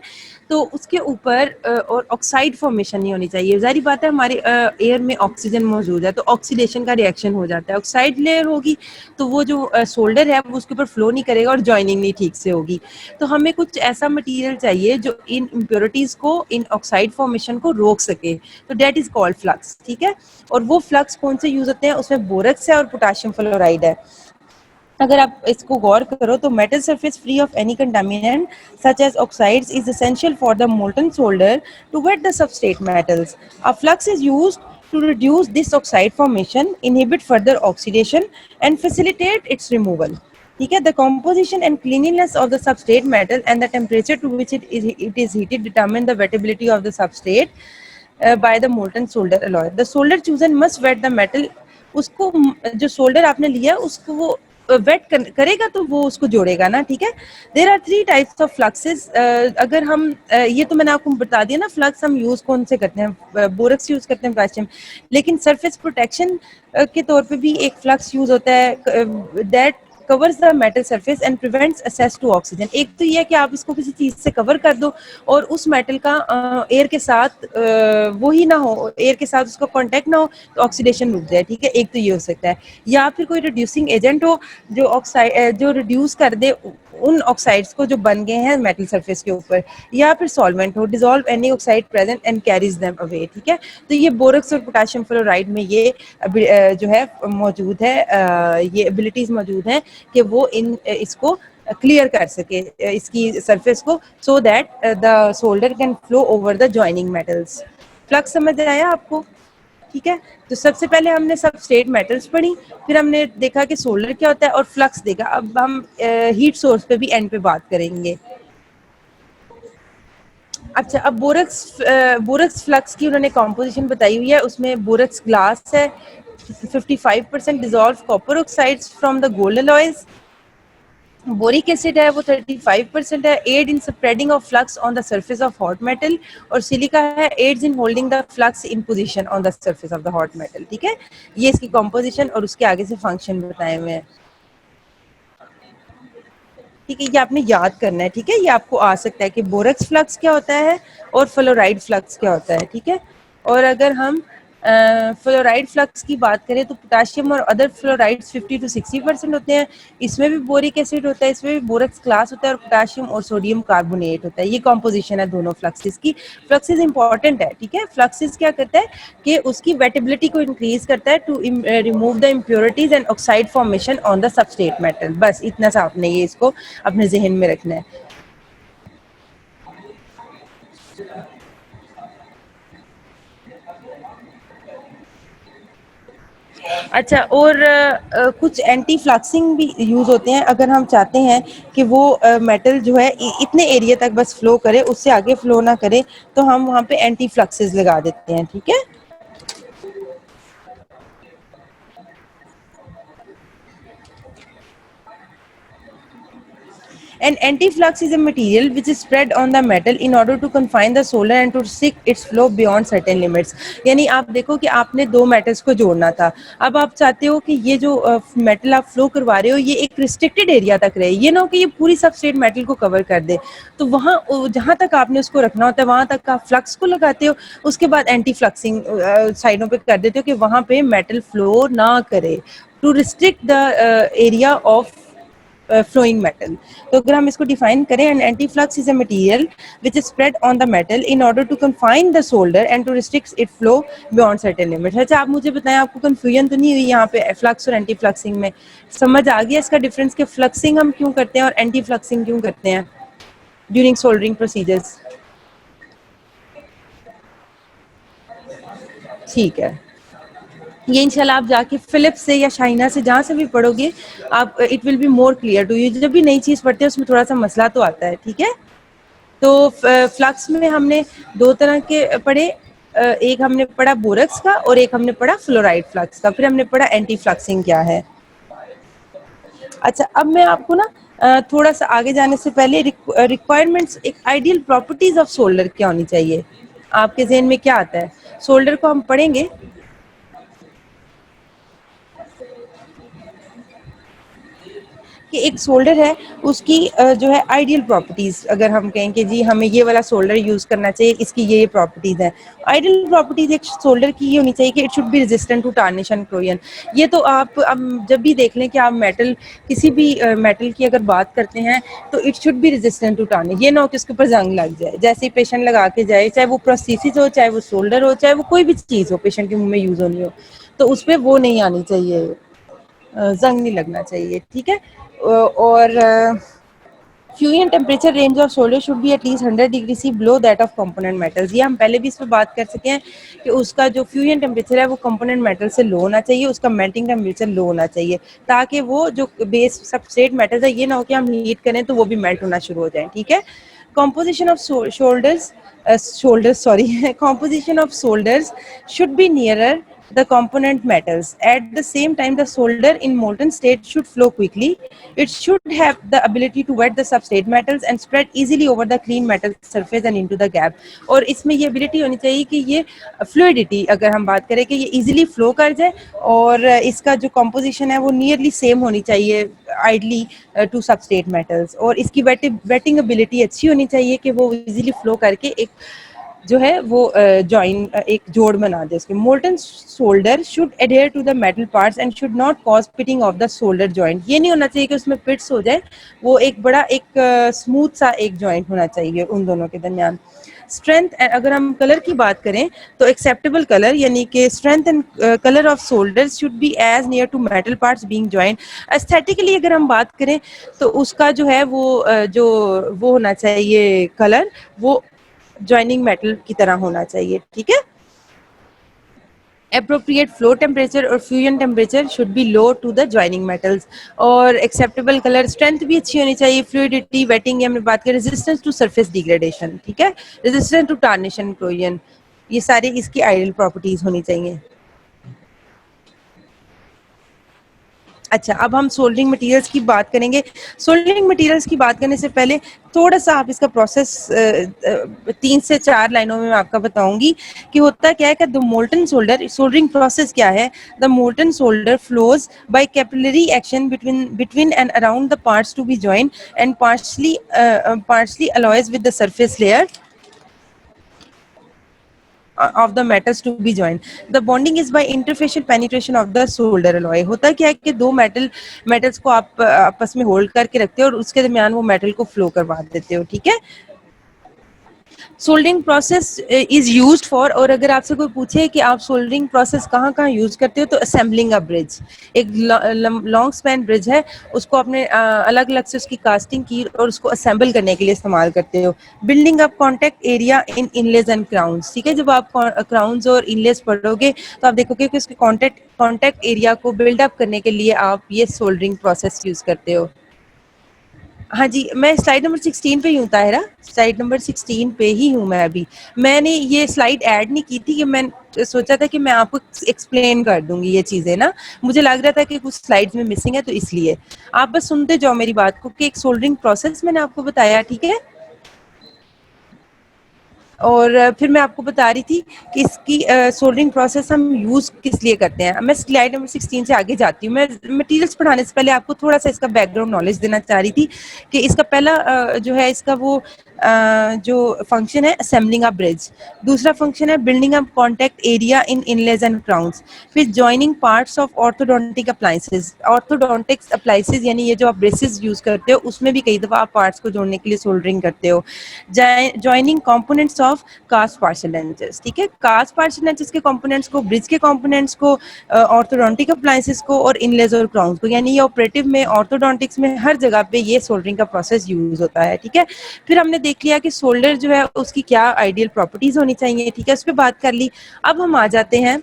तो उसके ऊपर और ऑक्साइड फॉर्मेशन नहीं होनी चाहिए। जारी बात है, हमारे एयर में ऑक्सीजन मौजूद है तो ऑक्सीडेशन का रिएक्शन हो जाता है, ऑक्साइड लेयर होगी तो वो जो सोल्डर है वो उसके ऊपर फ्लो नहीं करेगा और जॉइनिंग नहीं ठीक से होगी। तो हमें कुछ ऐसा मटेरियल चाहिए जो इन इम्प्योरिटीज को, इन ऑक्साइड फॉर्मेशन को रोक सके, तो दैट इज कॉल्ड फ्लक्स, ठीक है। और वो फ्लक्स कौन से यूज होते हैं, उसमें बोरक्स है और पोटेशियम फ्लोराइड है। अगर आप इसको गौर करो तो metal surface free of any contaminant such as oxides is essential for the molten solder to wet the substrate metals. A flux is used to reduce this oxide formation, inhibit further oxidation, and facilitate its removal. ठीक है. The composition and cleanliness of the substrate metal and the temperature to which it is heated determine the wettability of the substrate by the molten solder alloy. The solder chosen must wet the metal. उसको जो solder आपने लिया उसको वो wait करेगा तो वो उसको जोड़ेगा ना. ठीक है. There are 3 types of fluxes. अगर हम ये तो मैंने आपको बता दिया ना, फ्लक्स हम यूज कौन से करते हैं, बोरक्स यूज करते हैं पोटेशियम. लेकिन सरफेस प्रोटेक्शन के तौर पे भी एक फ्लक्स यूज होता है that covers the metal surface and prevents access to oxygen. एक तो ये है कि आप इसको किसी चीज से कवर कर दो और उस मेटल का एयर के साथ वो ही ना हो, एयर के साथ उसका कांटेक्ट ना हो तो ऑक्सीडेशन रुक जाए. ठीक है. एक तो ये हो सकता है. या फिर कोई रिड्यूसिंग एजेंट हो जो ऑक्साइड जो रिड्यूस कर दे उन ऑक्साइड्स को जो बन गए हैं मेटल सरफेस के ऊपर. या फिर सॉल्वेंट हो, dissolve any oxide present and carries them away. ठीक है. तो ये बोरक्स और पोटेशियम फ्लोराइड में ये जो है मौजूद है, ये एबिलिटीज मौजूद हैं कि वो इसको क्लियर कर सके इसकी सरफेस को, so that the solder can flow over the joining metals. Flux समझ आया आपको? ठीक है. तो सबसे पहले हमने सबस्ट्रेट मेटल्स पढ़ी, फिर हमने देखा कि सोल्डर क्या होता है और फ्लक्स देखा. अब हम हीट सोर्स पे भी एंड पे बात करेंगे. अच्छा, अब बोरक्स फ्लक्स की उन्होंने कॉम्पोजिशन बताई हुई है. उसमें बोरक्स ग्लास है, 55% dissolve copper oxides from the gold alloys. Boric acid है वो 35% है, aid in spreading of flux on the surface of hot metal. और सिलिका है, aids in holding the flux in position on the surface of the hot metal. ठीक है. ये इसकी composition और उसके आगे से फंक्शन बताए हुए हैं. ठीक है. ये आपने याद करना है. ठीक है. ये आपको आ सकता है कि बोरक्स फ्लक्स क्या होता है और फ्लोराइड फ्लक्स क्या होता है. ठीक है. और अगर हम फ्लोराइड फ्लक्स की बात करें तो पोटेशियम और अदर फ्लोराइड्स 50 to 60% होते हैं. इसमें भी बोरिक एसिड होता है, इसमें भी बोरक्स क्लास होता है और पोटेशियम और सोडियम कार्बोनेट होता है. ये कॉम्पोजिशन है दोनों फ्लक्सेस की. फ्लक्सेस इंपॉर्टेंट है. ठीक है. फ्लक्सेस क्या करता है कि उसकी वेटेबिलिटी को इंक्रीज करता है to remove the impurities and oxide formation on the substrate metal. बस इतना सा आपने ये इसको अपने जहन में रखना है. अच्छा, और कुछ एंटी फ्लक्सिंग भी यूज होते हैं. अगर हम चाहते हैं कि वो मेटल जो है इतने एरिया तक बस फ्लो करे, उससे आगे फ्लो ना करे, तो हम वहाँ पे एंटी फ्लक्सेस लगा देते हैं. ठीक है. An anti-flux is a material which is spread on the metal in order to confine the solder and to restrict its flow beyond certain limits. यानी आप देखो कि आपने दो मेटल्स को जोड़ना था. अब आप चाहते हो कि ये जो मेटल आप फ्लो करवा रहे हो ये एक रिस्ट्रिक्टेड एरिया तक रहे, ये ना हो कि ये पूरी सबस्ट्रेट मेटल को कवर कर दे. तो वहाँ जहाँ तक आपने उसको रखना होता है वहाँ तक आप फ्लक्स को लगाते हो. उसके बाद एंटी फ्लक्सिंग साइडों पे कर देते हो कि वहाँ पे मेटल फ्लो ना करे, to restrict the area of flowing metal. तो अगर हम इसको डिफाइन करें, an anti-flux is a material which is spread on the metal in order to confine the solder and to restrict its flow beyond certain limits. अच्छा, आप मुझे बताएं, आपको कंफ्यूजन तो नहीं हुई यहाँ पे फ्लक्स और एंटी फ्लक्सिंग में? समझ आ गया इसका डिफरेंस कि फ्लक्सिंग हम क्यों करते हैं और एंटी फ्लक्सिंग क्यों करते हैं ड्यूरिंग सोल्डरिंग प्रोसीजर्स? ठीक है. ये इंशाल्लाह आप जाके फिलिप्स से या शाइना से जहाँ से भी पढ़ोगे आप, it will be more clear to you. जब भी नई चीज़ पढ़ते हैं उसमें थोड़ा सा मसला तो आता है. ठीक है. तो फ्लक्स में हमने दो तरह के पढ़े, एक हमने पढ़ा बोरक्स का और एक हमने पढ़ा फ्लोराइड फ्लक्स का. फिर हमने पढ़ा एंटी फ्लक्सिंग क्या है. अच्छा, अब मैं आपको ना थोड़ा सा आगे जाने से पहले रिक्वायरमेंट्स, एक आइडियल प्रॉपर्टीज ऑफ सोल्डर क्या होनी चाहिए आपके जहन में क्या आता है? सोल्डर को हम पढ़ेंगे. कि एक सोल्डर है उसकी जो है आइडियल प्रॉपर्टीज, अगर हम कहें कि जी हमें ये वाला सोल्डर यूज करना चाहिए, इसकी ये प्रॉपर्टीज है. आइडियल प्रॉपर्टीज एक सोल्डर की ये होनी चाहिए कि it should be resistant to tarnish and corrosion. ये तो आप अब जब भी देख लें कि आप मेटल, किसी भी मेटल की अगर बात करते हैं तो it should be resistant to tarnish. ये ना हो कि उसके ऊपर जंग लग जाए. जैसे ही पेशेंट लगा के जाए, चाहे वो प्रोस्थेसिस हो, चाहे वो सोल्डर हो, चाहे वो कोई भी चीज़ हो पेशेंट के मुंह में यूज होनी हो, तो उस पर वो नहीं आनी चाहिए. जंग नहीं लगना चाहिए, ठीक है। और fusion temperature range of solder should be at least 100 degree C below that of component metals. ये हम पहले भी इस पर बात कर सके हैं कि उसका जो फ्यूजन टेम्परेचर है वो कंपोनेंट मेटल से लो होना चाहिए, उसका मेल्टिंग टेम्परेचर लो होना चाहिए, ताकि वो जो बेस सबस्ट्रेट मेटल्स है ये ना हो कि हम हीट करें तो वो भी मेल्ट होना शुरू हो जाए, ठीक है। Composition of composition of soliders should be nearer the component metals. At the same time, the solder in molten state should flow quickly. It should have the ability to wet the substrate metals and spread easily over the clean metal surface and into the gap. और इसमें ये ability होनी चाहिए कि ये fluidity, अगर हम बात करें कि ये easily flow कर जाए, और इसका जो composition है वो nearly same होनी चाहिए ideally to substrate metals, और इसकी wetting ability अच्छी होनी चाहिए कि वो easily flow करके एक जो है वो जॉइन एक जोड़ बना दे उसके। Molten solder should adhere to the metal parts and should not cause pitting of the solder joint. ये नहीं होना चाहिए कि उसमें पिट्स हो जाए, वो एक बड़ा एक स्मूथ सा एक जॉइंट होना चाहिए उन दोनों के दरमियान। स्ट्रेंथ, अगर हम कलर की बात करें तो एक्सेप्टेबल कलर यानी कि strength and colour of solders should be as near to metal parts being joint. Aesthetically अगर हम बात करें तो उसका जो है वो वो होना चाहिए कलर, वो ज्वाइनिंग मेटल की तरह होना चाहिए, ठीक है। appropriate flow temperature और fusion temperature should be low to the joining metals. और एक्सेप्टेबल कलर, स्ट्रेंथ भी अच्छी होनी चाहिए, फ्लूइडिटी, वेटिंग, हमने बात करें, रेजिस्टेंस टू सरफेस डिग्रेडेशन, ठीक है, resistance to tarnish and corrosion, ये सारी इसकी आइडियल प्रॉपर्टीज होनी चाहिए। अच्छा, अब हम सोल्डरिंग मटेरियल्स की बात करेंगे। सोल्डरिंग मटेरियल्स की बात करने से पहले थोड़ा सा आप इसका प्रोसेस 3 से 4 लाइनों में मैं आपका बताऊंगी कि होता क्या है कि the molten solder soldering process क्या है। The molten solder flows by capillary action between and around the parts to be joint and partially alloys with the surface layer of the metals to be joined. The bonding is by interfacial penetration of the solder alloy. होता क्या है कि दो metals को आप आपस में hold करके रखते हो और उसके दरमियान वो मेटल को फ्लो करवा देते हो, ठीक है। Soldering process is used for, और अगर आपसे कोई पूछे कि आप सोल्डरिंग प्रोसेस कहाँ कहाँ यूज करते हो तो असेंबलिंग अ ब्रिज, एक लॉन्ग स्पैन ब्रिज है, उसको आपने अलग अलग से उसकी कास्टिंग की और उसको असेंबल करने के लिए इस्तेमाल करते हो। Building up contact area in inlays and crowns, ठीक है, जब आप क्राउन्स और इनलेज पढ़ोगे तो आप देखोगे कि उसके कॉन्टैक्ट एरिया को बिल्ड अप करने के लिए आप ये सोल्डरिंग प्रोसेस यूज करते हो। हाँ जी, मैं स्लाइड नंबर 16 पे ही हूँ ताहिरा, स्लाइड नंबर 16 पे ही हूँ मैं अभी। मैंने ये स्लाइड ऐड नहीं की थी कि मैं सोचा था कि मैं आपको एक्सप्लेन कर दूंगी ये चीज़ें ना, मुझे लग रहा था कि कुछ स्लाइड्स में मिसिंग है तो इसलिए आप बस सुनते जाओ मेरी बात को कि एक सोल्डरिंग प्रोसेस मैंने आपको बताया, ठीक है। और फिर मैं आपको बता रही थी कि इसकी सोल्डरिंग प्रोसेस हम यूज़ किस लिए करते हैं। मैं स्लाइड नंबर 16 से आगे जाती हूँ। मैं मटेरियल्स पढ़ाने से पहले आपको थोड़ा सा इसका बैकग्राउंड नॉलेज देना चाह रही थी कि इसका पहला जो है इसका वो जो फंक्शन है असेंबलिंग अ ब्रिज, दूसरा फंक्शन है building up contact area in inlays and crowns, फिर joining parts of orthodontic appliances. Orthodontics appliances यानी ये जो आप ब्रेसेस यूज़ करते हो उसमें भी कई दफ़ा आप पार्ट्स को जोड़ने के लिए सोल्डरिंग करते हो। Joining components of cast partial लेंचेस, ठीक है, कास्ट पार्शियल लेंचेस के कंपोनेंट्स को, ब्रिज के कंपोनेंट्स को, ऑर्थोडोंटिक अप्लायंसेस को और इनलेज और क्राउन्स को, यानी ये ऑपरेटिव में ऑर्थोडोंटिक्स में हर जगह पे ये सोल्डरिंग का प्रोसेस यूज होता है, ठीक है। फिर हमने देख लिया कि सोल्डर जो है उसकी क्या आइडियल प्रॉपर्टीज होनी चाहिए, ठीक है, उस पर बात कर ली। अब हम आ जाते हैं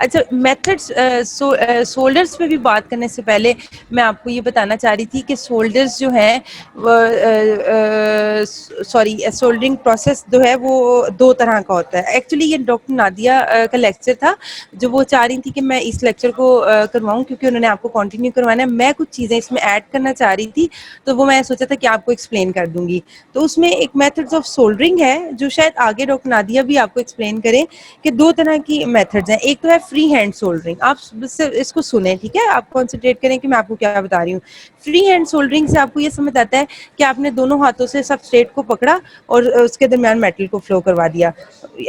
अच्छा मेथड्स। सोल्डर्स पे भी बात करने से पहले मैं आपको ये बताना चाह रही थी कि सोल्डर्स जो हैं सॉरी सोल्डरिंग प्रोसेस जो है वो 2 तरह का होता है। एक्चुअली ये डॉक्टर नादिया का लेक्चर था जो वो चाह रही थी कि मैं इस लेक्चर को करवाऊँ क्योंकि उन्होंने आपको कंटिन्यू करवाना है। मैं कुछ चीज़ें इसमें ऐड करना चाह रही थी तो वो मैं सोचा था कि आपको एक्सप्लेन कर दूंगी। तो उसमें एक मेथड्स ऑफ सोल्डरिंग है जो शायद आगे डॉक्टर नादिया भी आपको एक्सप्लेन करें कि 2 तरह की मेथड्स हैं। एक तो है फ्री हैंड सोल्डरिंग, आप इसको सुने, ठीक है, आप कॉन्सेंट्रेट करें कि मैं आपको क्या बता रही हूँ। फ्री हैंड सोल्डरिंग से आपको ये समझ आता है कि आपने दोनों हाथों से सबस्ट्रेट को पकड़ा और उसके दरमियान मेटल को फ्लो करवा दिया।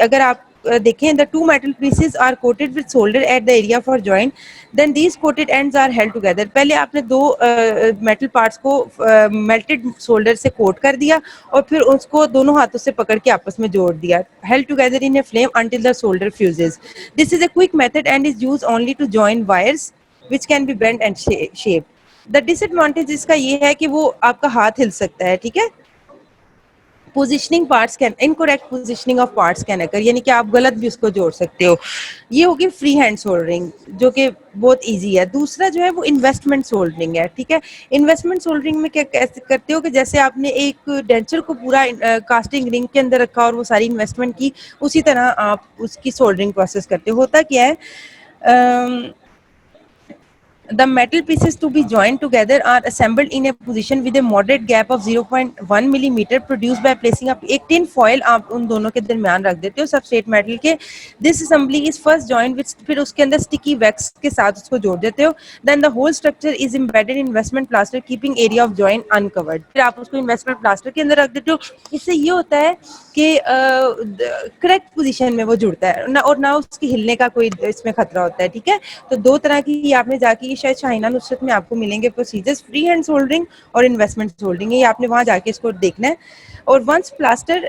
अगर आप देखें, the two metal pieces are coated with solder at the area for joint, then these coated ends are held together. पहले आपने दो मेटल पार्ट्स को मेल्टेड सोल्डर से कोट कर दिया और फिर उसको दोनों हाथों से पकड़ के आपस में जोड़ दिया, held together in a flame until the solder fuses. This is a quick method and is used only to join wires which can be bent and shaped. The disadvantage इसका ये है कि वो आपका हाथ हिल सकता है, ठीक है। Positioning parts can, incorrect positioning of parts can occur, यानी कि आप गलत भी उसको जोड़ सकते हो। ये होगी फ्री हैंड सोल्डरिंग जो कि बहुत इजी है। दूसरा जो है वो इन्वेस्टमेंट सोल्डरिंग है, ठीक है। इन्वेस्टमेंट सोल्डरिंग में क्या कैसे करते हो कि जैसे आपने एक डेंचर को पूरा कास्टिंग रिंग के अंदर रखा और वो सारी इन्वेस्टमेंट की, उसी तरह आप उसकी सोल्डरिंग प्रोसेस करते हो। होता क्या है, the metal pieces to be joined together are assembled in a position with a moderate gap of 0.1 millimeter produced by placing up एक tin foil आप उन दोनों के दरमियान रख देते हो सबस्ट्रेट मेटल के। This assembly is first joined with, फिर उसके अंदर sticky wax के साथ उसको जोड़ देते हो। Then the whole structure is embedded in investment plaster keeping area of joint uncovered। फिर आप उसको investment plaster के अंदर रख देते हो। इससे ये होता है कि करेक्ट पोजीशन में वो जुड़ता है ना, और ना उसकी हिलने का कोई इसमें खतरा होता है, ठीक है। तो दो तरह की आपने जाके, शायद शाहिना नुसरत में आपको मिलेंगे प्रोसीजर्स, फ्री हैंड सोल्डरिंग और इन्वेस्टमेंट सोल्डरिंग, ये आपने वहां जाके इसको देखना है। और once plaster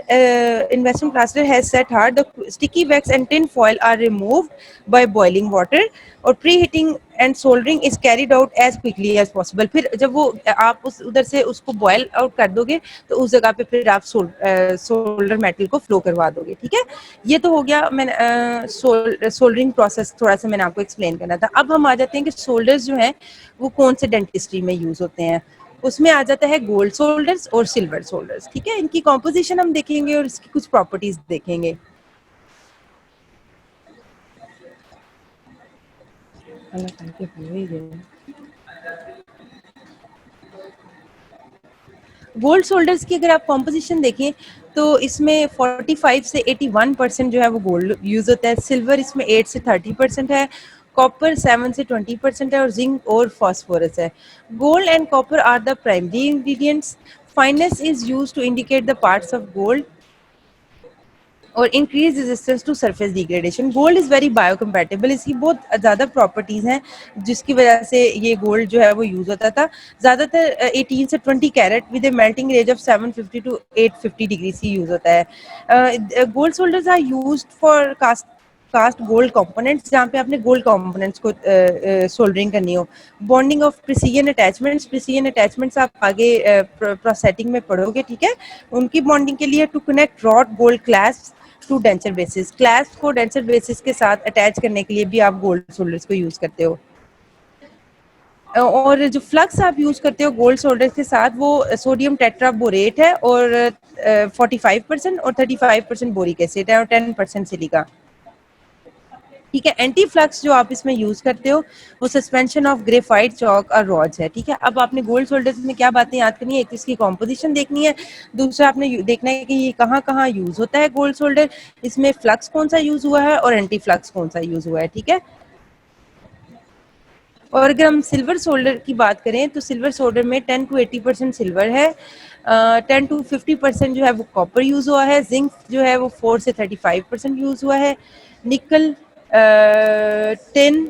investment plaster has set hard, the sticky wax and tin foil are removed by boiling water और pre heating and soldering is carried out as quickly as possible. फिर जब वो आप उस उधर से उसको बॉयल आउट कर दोगे तो उस जगह पे फिर आप सोल्डर मेटल को फ्लो करवा दोगे, ठीक है। ये तो हो गया, मैंने सोल्डरिंग प्रोसेस थोड़ा सा मैंने आपको एक्सप्लेन करना था। अब हम आ जाते हैं कि सोल्डर्स जो हैं वो कौन से डेंटिस्ट्री में यूज होते हैं। उसमें आ जाता है गोल्ड सोल्डर्स और सिल्वर सोल्डर्स, ठीक है। इनकी कॉम्पोजिशन हम देखेंगे और इसकी कुछ प्रॉपर्टीज देखेंगे। गोल्ड सोल्डर्स की अगर आप कॉम्पोजिशन देखें तो इसमें 45 से 81% जो है वो गोल्ड यूज होता है। सिल्वर इसमें 8 से 30% है, कॉपर 7 से 20% है और जिंक और फास्फोरस है। Gold and copper are the primary ingredients. Fineness is used to indicate the parts of gold और increase resistance to surface degradation. Gold is very biocompatible, इसकी बहुत ज़्यादा प्रॉपर्टीज़ हैं जिसकी वजह से ये गोल्ड जो है वो यूज़ होता था। ज़्यादातर 18 से 20 carat with a melting range of 750 to 850 degree से यूज़ होता है। Gold solders are used for cast gold components, जहाँ पे आपने गोल्ड कंपोनेंट्स को सोल्डरिंग करनी हो। बॉन्डिंग ऑफ प्रिसीजन अटैचमेंट्स आप आगे प्रोसेटिंग में पढ़ोगे, ठीक है। उनकी बॉन्डिंग के लिए to connect rod gold clasp to denture bases, clasp को डेंचर बेसिस के साथ अटैच करने के लिए भी आप गोल्ड सोल्डर्स को यूज करते हो। और जो फ्लक्स आप यूज करते हो गोल्ड सोल्डर्स के साथ वो सोडियम टेट्राबोरेट है और 45% और 35% बोरिक एसिड है और 10% सिलिका, ठीक है। एंटी फ्लक्स जो आप इसमें यूज करते हो वो सस्पेंशन ऑफ ग्रेफाइट चॉक और रॉड्स है, ठीक है। अब आपने गोल्ड सोल्डर्स में क्या बातें याद करनी है, एक इसकी कॉम्पोजिशन देखनी है, दूसरा आपने देखना है कि ये कहाँ कहाँ यूज होता है गोल्ड सोल्डर, इसमें फ्लक्स कौन सा यूज हुआ है और एंटी फ्लक्स कौन सा यूज हुआ है, ठीक है। और अगर हम सिल्वर सोल्डर की बात करें तो सिल्वर सोल्डर में 10 to 80% सिल्वर है, 10 to 50% जो है वो कॉपर यूज हुआ है, जिंक जो है वो 4 से 35% यूज हुआ है, निकल टिन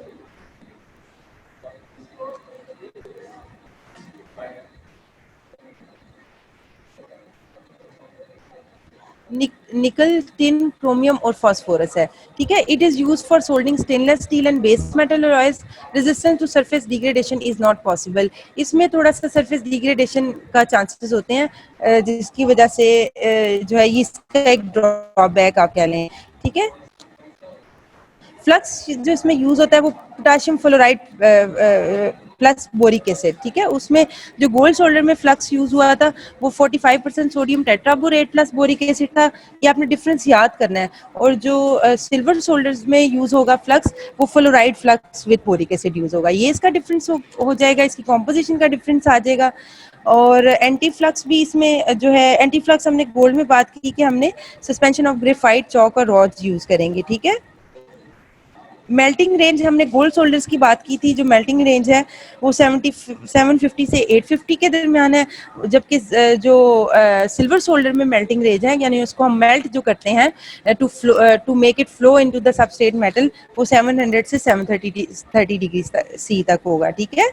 निकल टिन क्रोमियम और फास्फोरस है, ठीक है। It is use for soldering stainless steel and base metal alloys. Resistance to surface degradation is not possible, इसमें थोड़ा सा सरफेस डिग्रेडेशन का चांसेस होते हैं जिसकी वजह से जो है इसका एक ड्रॉबैक आप कह लें, ठीक है। फ्लक्स जो इसमें यूज होता है वो potassium fluoride plus boric acid, ठीक है। उसमें जो गोल्ड सोल्डर में फ्लक्स यूज हुआ था वो 45% sodium tetraborate plus boric acid था, ये आपने डिफरेंस याद करना है। और जो सिल्वर सोल्डर्स में यूज होगा फ्लक्स वो fluoride flux with boric acid use होगा, ये इसका डिफरेंस हो जाएगा, इसकी कॉम्पोजिशन का डिफरेंस आ जाएगा। और एंटी फ्लक्स भी इसमें जो है, एंटी फ्लक्स हमने गोल्ड में बात की कि हमने सस्पेंशन ऑफ ग्रेफाइट चॉक और रॉड्स यूज करेंगे, ठीक है। मेल्टिंग रेंज हमने गोल्ड सोल्डर्स की बात की थी, जो मेल्टिंग रेंज है वो 750 से 850 के दरमियान है, जबकि जो सिल्वर सोल्डर में मेल्टिंग रेंज है, यानी उसको हम मेल्ट जो करते हैं to make it flow into the substrate metal, वो 700 से 730 डिग्री सी तक होगा। ठीक है,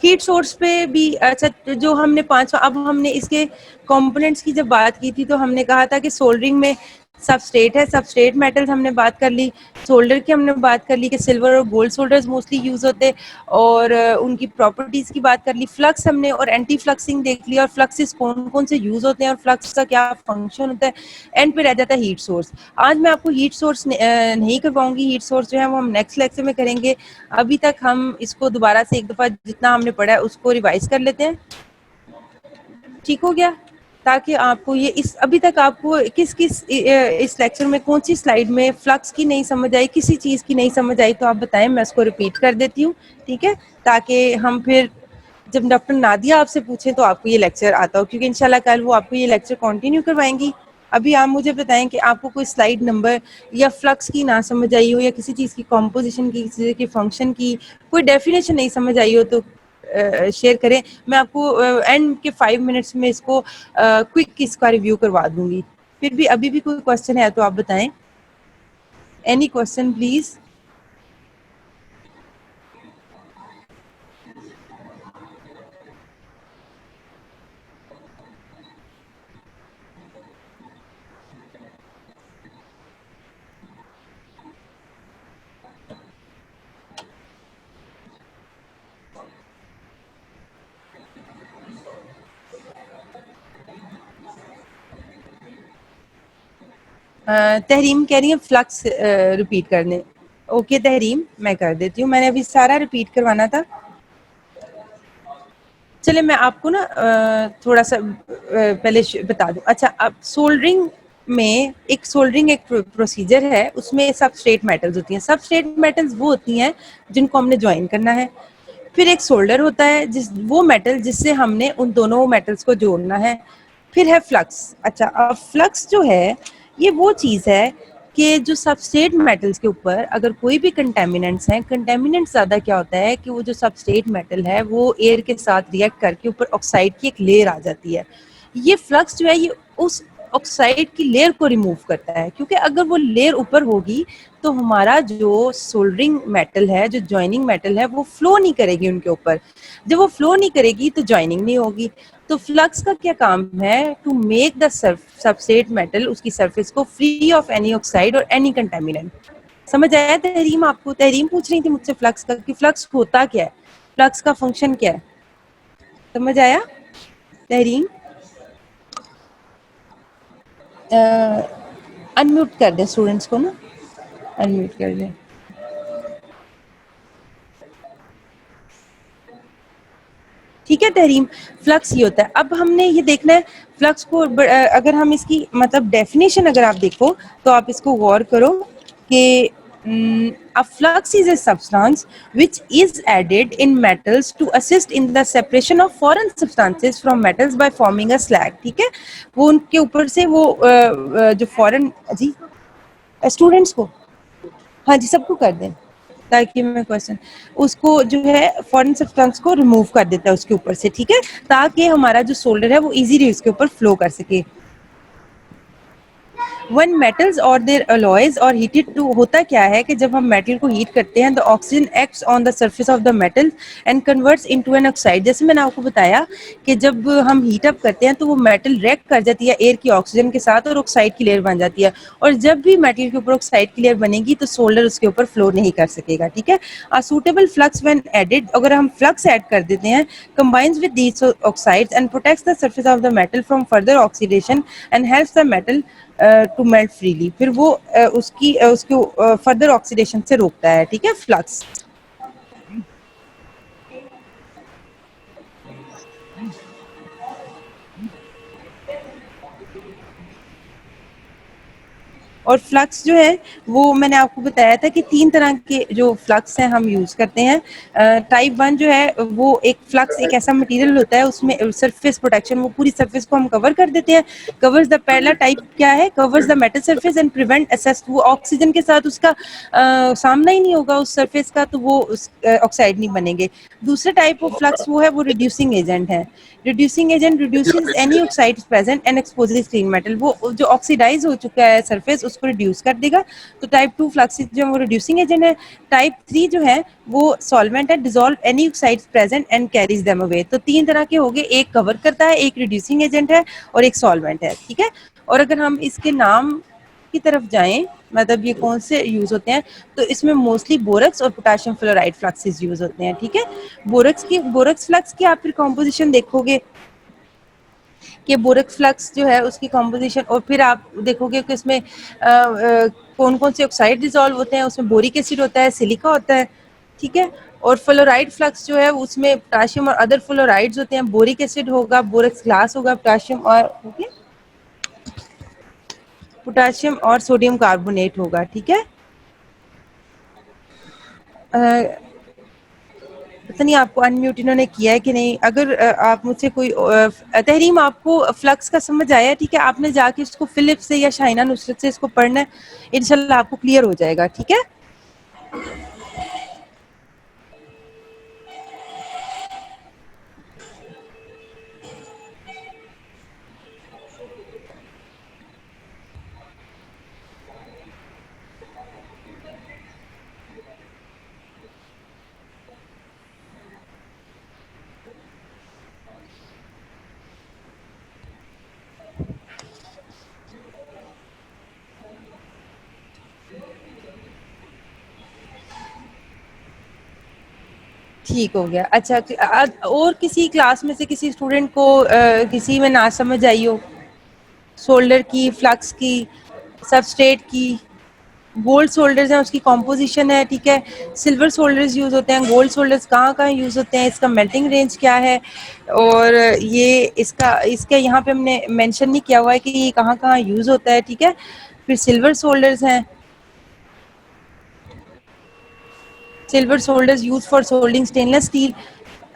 हीट सोर्स पे भी अच्छा, जो हमने 500, अब हमने इसके कंपोनेंट्स की जब बात की थी तो हमने कहा था कि सोल्डरिंग में सबस्ट्रेट है, सबस्ट्रेट मेटल्स हमने बात कर ली, सोल्डर की हमने बात कर ली कि सिल्वर और गोल्ड सोल्डर्स मोस्टली यूज होते हैं, और उनकी प्रॉपर्टीज की बात कर ली, फ्लक्स हमने और एंटी फ्लक्सिंग देख लिया, और फ्लक्सेस कौन कौन से यूज होते हैं और फ्लक्स का क्या फंक्शन होता है, एंड पे रह जाता है हीट सोर्स। आज मैं आपको हीट सोर्स नहीं करवाऊंगी, हीट सोर्स जो है वो हम नेक्स्ट लेक्चर में करेंगे। अभी तक हम इसको दोबारा से एक दफा जितना हमने पढ़ा है उसको रिवाइज कर लेते हैं, ठीक हो गया? ताकि आपको ये इस अभी तक आपको किस किस इस लेक्चर में कौन सी स्लाइड में फ्लक्स की नहीं समझ आई, किसी चीज़ की नहीं समझ आई, तो आप बताएं, मैं उसको रिपीट कर देती हूँ। ठीक है, ताकि हम फिर जब डॉक्टर नादिया आपसे पूछें तो आपको ये लेक्चर आता हो, क्योंकि इंशाल्लाह कल वो आपको ये लेक्चर कंटिन्यू करवाएंगी। अभी आप मुझे बताएं कि आपको कोई स्लाइड नंबर या फ्लक्स की ना समझ आई हो, या किसी चीज़ की कॉम्पोजिशन की, किसी चीज़ की फंक्शन की कोई डेफिनेशन नहीं समझ आई हो, तो शेयर करें। मैं आपको एंड के 5 मिनट्स में इसको क्विक इसका रिव्यू करवा दूंगी। फिर भी अभी भी कोई क्वेश्चन है तो आप बताएं, एनी क्वेश्चन प्लीज। तहरीम कह रही है फ्लक्स रिपीट करने। ओके तहरीम, मैं कर देती हूँ, मैंने अभी सारा रिपीट करवाना था। चले मैं आपको ना थोड़ा सा पहले बता दूं। अच्छा, अब सोल्डरिंग में एक प्रोसीजर है, उसमें सबस्ट्रेट मेटल्स होती हैं। सबस्ट्रेट मेटल्स वो होती हैं जिनको हमने ज्वाइन करना है। फिर एक सोल्डर होता है, जिस वो मेटल जिससे हमने उन दोनों मेटल्स को जोड़ना है। फिर है फ्लक्स। अच्छा, अब फ्लक्स जो है ये वो चीज़ है कि जो सबस्ट्रेट मेटल्स के ऊपर अगर कोई भी कंटेमिनेंट्स हैं, कंटेमिनेंट ज़्यादा क्या होता है कि वो जो सबस्ट्रेट मेटल है वो एयर के साथ रिएक्ट करके ऊपर ऑक्साइड की एक लेयर आ जाती है। ये फ्लक्स जो है ये उस ऑक्साइड की लेयर को रिमूव करता है, क्योंकि अगर वो लेयर ऊपर होगी तो हमारा जो सोल्डरिंग मेटल है, जो जॉइनिंग मेटल है, वो फ्लो नहीं करेगी उनके ऊपर। जब वो फ्लो नहीं करेगी तो जॉइनिंग नहीं होगी। तो फ्लक्स का क्या काम है? To make the substrate metal, उसकी सरफेस को फ्री ऑफ एनी ऑक्साइड और एनी कंटेमिनेंट। समझ आया तहरीम? आपको तहरीम पूछ रही थी मुझसे फ्लक्स का कि फ्लक्स होता क्या है, फ्लक्स का फंक्शन क्या है। समझ आया तहरीम? अनम्यूट कर दें स्टूडेंट्स को ना, अनम्यूट कर दें। ठीक है तहरीम, फ्लक्स ये होता है। अब हमने ये देखना है फ्लक्स को, अगर हम इसकी मतलब डेफिनेशन अगर आप देखो तो आप इसको गौर करो कि a flux is a substance which is added in metals to assist in the separation of foreign substances from metals by forming a slag। ठीक है, वो उनके ऊपर से वो जो फॉरेन, जी स्टूडेंट्स को, हाँ जी सबको कर दें, ताकि मैं क्वेश्चन उसको जो है फॉरेन सब्सटेंस को रिमूव कर देता है उसके ऊपर से। ठीक है, ताकि हमारा जो सोल्डर है वो इजीली उसके ऊपर फ्लो कर सके। When metals or their alloys are heated to, होता क्या है कि जब हम मेटल को हीट करते हैं तो oxygen acts on the surface of the metal and converts into an oxide. जैसे मैंने आपको बताया कि जब हम हीट अप करते हैं तो वो मेटल रिएक्ट कर जाती है एयर की ऑक्सीजन के साथ और ऑक्साइड की लेयर बन जाती है, और जब भी मेटल के ऊपर ऑक्साइड की लेयर बनेगी तो सोल्डर उसके ऊपर फ्लो नहीं कर सकेगा। ठीक है, a suitable flux when added, अगर हम फ्लक्स ऐड कर देते हैं, combines with these oxides and protects the surface of the metal from further oxidation and helps the metal to melt freely. फिर वो उसको फर्दर ऑक्सीडेशन से रोकता है। ठीक है, फ्लक्स। और फ्लक्स जो है वो मैंने आपको बताया था कि 3 तरह के जो फ्लक्स हैं हम यूज़ करते हैं। टाइप 1 जो है वो एक फ्लक्स एक ऐसा मटेरियल होता है, उसमें सरफेस प्रोटेक्शन, वो पूरी सरफेस को हम कवर कर देते हैं। कवर्स द पहला टाइप क्या है, covers the metal surface and prevent access, वो ऑक्सीजन के साथ उसका सामना ही नहीं होगा उस सरफेस का, तो वो ऑक्साइड नहीं बनेंगे। दूसरा टाइप ऑफ फ्लक्स वो है, वो रिड्यूसिंग एजेंट है। Reducing agent reduces any oxide present and exposes clean metal, वो जो ऑक्सीडाइज हो चुका है सरफेस उसको रिड्यूस कर देगा। तो टाइप 2 फ्लक्स जो वो रिड्यूसिंग एजेंट है। टाइप 3 जो है वो सॉल्वेंट है, dissolve any oxides present and carries them away. तो 3 तरह के हो गए, एक कवर करता है, एक रिड्यूसिंग एजेंट है और एक सॉल्वेंट है, ठीक है। और अगर हम इसके नाम की तरफ जाएं, मतलब ये कौन से यूज होते हैं, तो इसमें मोस्टली बोरक्स और पोटेशियम फ्लोराइड फ्लक्सेस यूज होते हैं, ठीक है। बोरक्स फ्लक्स की आप फिर कॉम्पोजिशन देखोगे कि बोरक्स फ्लक्स जो है उसकी कॉम्पोजिशन, और फिर आप देखोगे कि उसमें कौन कौन से ऑक्साइड डिजॉल्व होते हैं, उसमें बोरिक एसिड होता है, सिलिका होता है, ठीक है। और फ्लोराइड फ्लक्स जो है उसमें पोटेशियम और अदर फ्लोराइड्स होते हैं, बोरिक एसिड होगा, बोरक्स ग्लास होगा, पोटेशियम और सोडियम कार्बोनेट होगा, ठीक है। पता नहीं आपको अनम्यूट इन्होंने किया है कि नहीं। अगर आप मुझसे कोई तहरीम आपको फ्लक्स का समझ आया, ठीक है, आपने जाके इसको फिलिप्स से या शाइना नुसरत से इसको पढ़ना है, इंशाल्लाह आपको क्लियर हो जाएगा, ठीक है। ठीक हो गया। अच्छा, और किसी क्लास में से किसी स्टूडेंट को किसी में ना समझ आई हो, सोल्डर की, फ्लक्स की, सबस्ट्रेट की, गोल्ड सोल्डर्स हैं उसकी कॉम्पोजिशन है, ठीक है। सिल्वर सोल्डर्स यूज होते हैं, गोल्ड सोल्डर्स कहाँ कहाँ यूज होते हैं, इसका मेल्टिंग रेंज क्या है, और ये इसका यहाँ पे हमने मेंशन नहीं किया हुआ है कि ये कहाँ कहाँ यूज होता है, ठीक है। फिर सिल्वर सोल्डर्स हैं, silver shoulders use for soldering stainless steel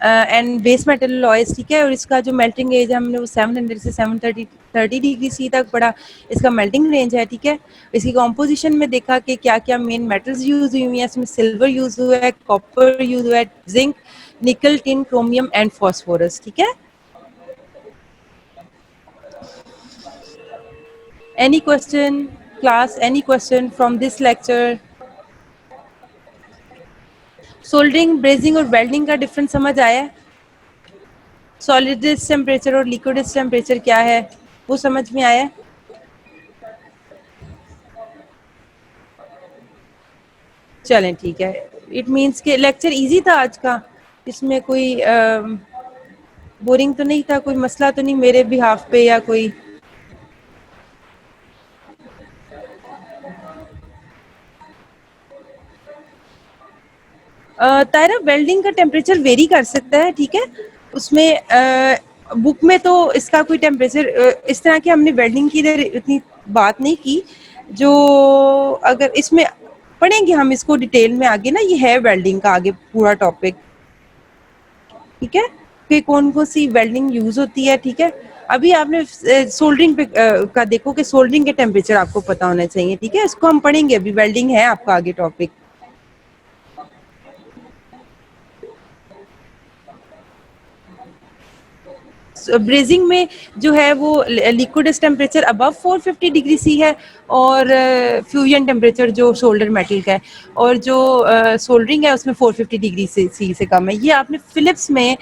and base metal alloys, ठीक है। और इसका जो मेल्टिंग रेंज है हमने वो 700 से 730 डिग्री सी तक पढ़ा, इसका मेल्टिंग रेंज है, ठीक है। इसकी कॉम्पोजिशन में देखा कि क्या क्या मेन मेटल्स यूज हुई हैं, इसमें सिल्वर यूज हुआ है, कॉपर यूज हुआ है, जिंक, निकल, टिन, क्रोमियम एंड फॉस्फोरस, ठीक है। Any question class, any question from this lecture? Soldering, brazing और वेल्डिंग का डिफरेंस समझ आया? सॉलिडिस टेम्परेचर और लिक्विडिस टेम्परेचर क्या है वो समझ में आया? चलें, ठीक है। इट मीन्स कि लेक्चर इजी था आज का, इसमें कोई बोरिंग तो नहीं था, कोई मसला तो नहीं मेरे बिहाफ पे या कोई? तायरा, वेल्डिंग का टेम्परेचर वेरी कर सकता है, ठीक है। उसमें बुक में तो इसका कोई टेम्परेचर इस तरह की हमने वेल्डिंग की इधर इतनी बात नहीं की, जो अगर इसमें पढ़ेंगे हम इसको डिटेल में आगे ना, ये है वेल्डिंग का आगे पूरा टॉपिक, ठीक है, कि कौन कौन सी वेल्डिंग यूज होती है, ठीक है। अभी आपने सोल्डरिंग पे का देखो कि सोल्डरिंग के टेम्परेचर आपको पता होना चाहिए, ठीक है। इसको हम पढ़ेंगे, अभी वेल्डिंग है आपका आगे टॉपिक। ब्रेजिंग में जो है वो liquid temperature above 450 degree C है, और फ्यूजन टेम्परेचर जो सोल्डर मेटल का है, और जो सोल्डरिंग है उसमें 450 डिग्री सी से कम है। ये आपने फिलिप्स में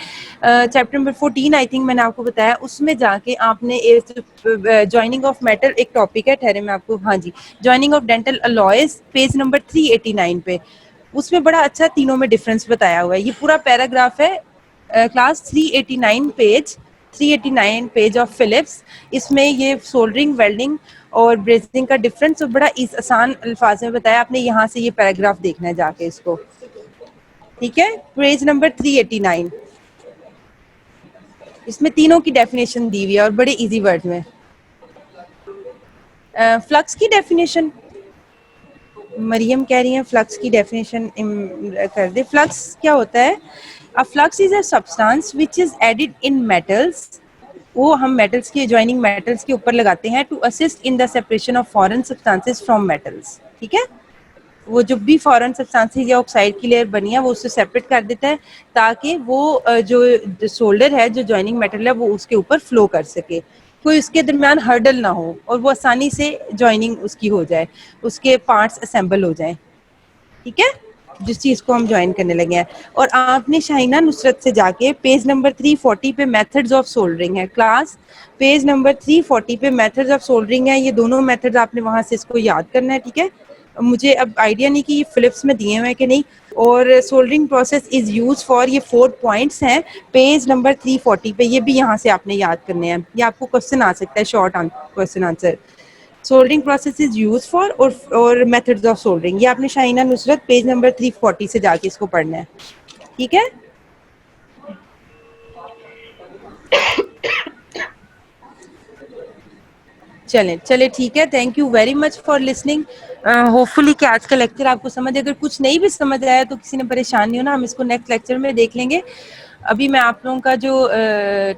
चैप्टर नंबर 14 आई थिंक मैंने आपको बताया, उसमें जाके आपने जॉइनिंग ऑफ मेटल एक टॉपिक है, ठहरे मैं आपको, हाँ जी, joining of dental alloys, page number 389 पे, उसमें बड़ा अच्छा तीनों में डिफरेंस बताया हुआ है। ये पूरा पैराग्राफ है क्लास 389 पेज ऑफ फिलिप्स। इसमें ये सोल्डरिंग, वेल्डिंग और ब्रेजिंग का डिफरेंस और बड़ा आसान अल्फाज में बताया। आपने यहाँ से ये पैराग्राफ देखना है जाके इसको, ठीक है। पेज नंबर 389, इसमें तीनों की डेफिनेशन दी हुई है और बड़े इजी वर्ड में। फ्लक्स की डेफिनेशन मरियम कह रही हैं फ्लक्स की डेफिनेशन कर दे. फ्लक्स क्या होता है? A flux is a substance which is added in metals. वो हम मेटल्स की ज्वाइनिंग मेटल्स के ऊपर लगाते हैं to assist in the separation of foreign substances from metals. ठीक है, वो जो भी फॉरेन सब्सटेंसेस या ऑक्साइड की लेयर बनी है वो उससे सेपरेट कर देता है ताकि वो जो सोल्डर है, जो ज्वाइनिंग मेटल है, वो उसके ऊपर फ्लो कर सके, कोई उसके दरमियान हर्डल ना हो और वो आसानी से ज्वाइनिंग उसकी हो जाए, उसके पार्ट्स असेंबल हो जाए. ठीक है, जिस चीज़ को हम ज्वाइन करने लगे हैं. और आपने शाहिना नुसरत से जाके पेज नंबर 340 पे मेथड्स ऑफ सोल्डरिंग है क्लास. पेज नंबर 340 पे मेथड्स ऑफ सोल्डरिंग है. ये दोनों मेथड्स आपने वहां से इसको याद करना है. ठीक है, मुझे अब आइडिया नहीं कि ये फिलिप्स में दिए हुए हैं कि नहीं. और soldering process is use for, ये 4 पॉइंट्स हैं पेज नंबर 340 पे. ये भी यहाँ से आपने याद करने हैं. ये आपको क्वेश्चन आ सकता है, short question answer. Soldering process is use for और मेथड्स ऑफ सोल्डरिंग, ये आपने शाइना नुसरत पेज नंबर 340 से जाके इसको पढ़ना है. ठीक है, चलें चले ठीक है. Thank you very much for listening. Hopefully कि आज का लेक्चर आपको समझ, अगर कुछ नहीं भी समझ आया तो किसी ने परेशान नहीं होना, हम इसको नेक्स्ट लेक्चर में देख लेंगे. अभी मैं आप लोगों का जो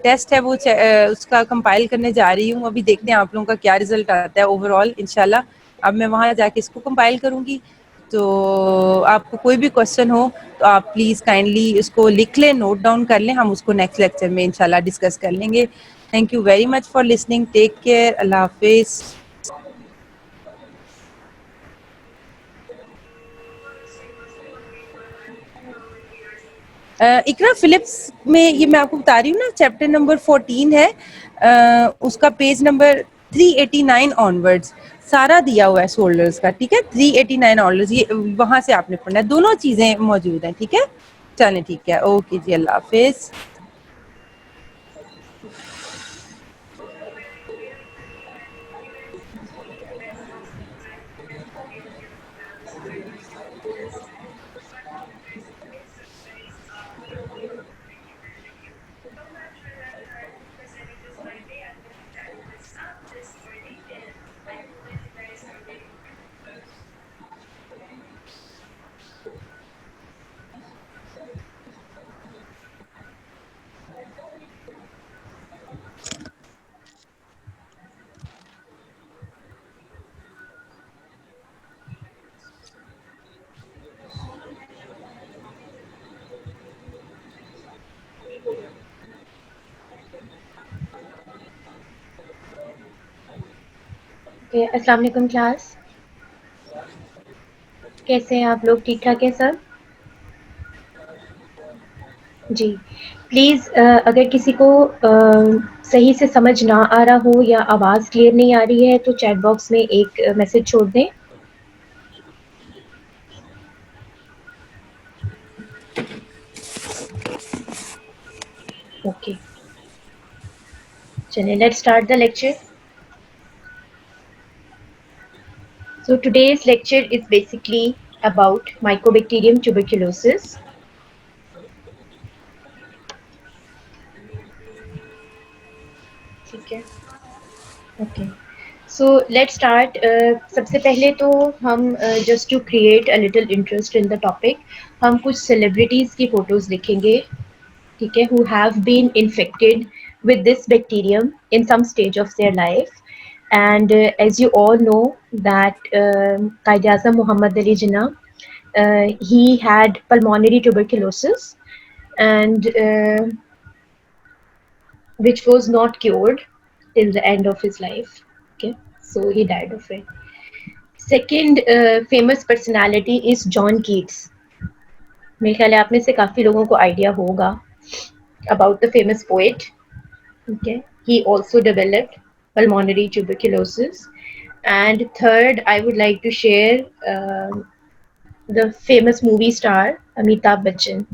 टेस्ट है वो उसका कंपाइल करने जा रही हूँ. अभी देखते हैं आप लोगों का क्या रिजल्ट आता है ओवरऑल इंशाल्लाह. अब मैं वहाँ जाके इसको कंपाइल करूँगी. तो आपको कोई भी क्वेश्चन हो तो आप प्लीज़ काइंडली इसको लिख लें, नोट डाउन कर लें, हम उसको नेक्स्ट लेक्चर में इंशाल्लाह डिस्कस कर लेंगे. Thank you very much for listening. Take care. अल्लाह हाफिज़. इकरा फिलिप्स में ये मैं आपको बता रही हूँ ना, चैप्टर नंबर 14 है, उसका पेज नंबर 389 ऑनवर्ड्स सारा दिया हुआ है सोल्डर्स का. ठीक है, 389 ऑनवर्ड्स, ये वहां से आपने पढ़ना है. दोनों चीजें मौजूद हैं. ठीक है, चलें ठीक है. ओके जी, अल्लाह हाफिज. अस्सलाम वालेकुम क्लास, कैसे हैं आप लोग? ठीक ठाक है सब? जी, प्लीज़ अगर किसी को सही से समझ ना आ रहा हो या आवाज़ क्लियर नहीं आ रही है तो चैट बॉक्स में एक मैसेज छोड़ दें. ओके, चलिए let's start the lecture. So today's lecture is basically about Mycobacterium tuberculosis. ठीक है, ओके. So let's start. सबसे पहले तो हम just to create a little interest in the topic, हम कुछ celebrities की photos लिखेंगे, ठीक है, who have been infected with this bacterium in some stage of their life. And as you all know that Qaid-e-Azam Muhammad Ali Jinnah, he had pulmonary tuberculosis, and which was not cured till the end of his life. Okay, so he died of it. Second famous personality is John Keats. मेरे ख्याल है आप में से काफ़ी लोगों को idea होगा about the famous poet. Okay, he also developed pulmonary tuberculosis. And third, I would like to share the famous movie star Amitabh Bachchan.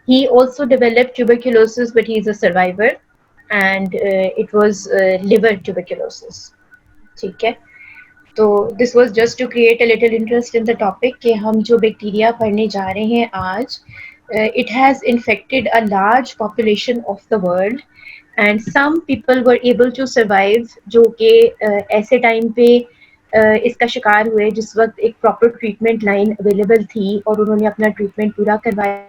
He also developed tuberculosis, but he is a survivor, and it was liver tuberculosis. ठीक है, तो this was just to create a little interest in the topic कि हम जो bacteria पढ़ने जा रहे हैं आज, it has infected a large population of the world, and some people were able to survive जो कि ऐसे टाइम पे इसका शिकार हुए, जिस वक्त एक प्रॉपर ट्रीटमेंट लाइन अवेलेबल थी और उन्होंने अपना ट्रीटमेंट पूरा करवाया।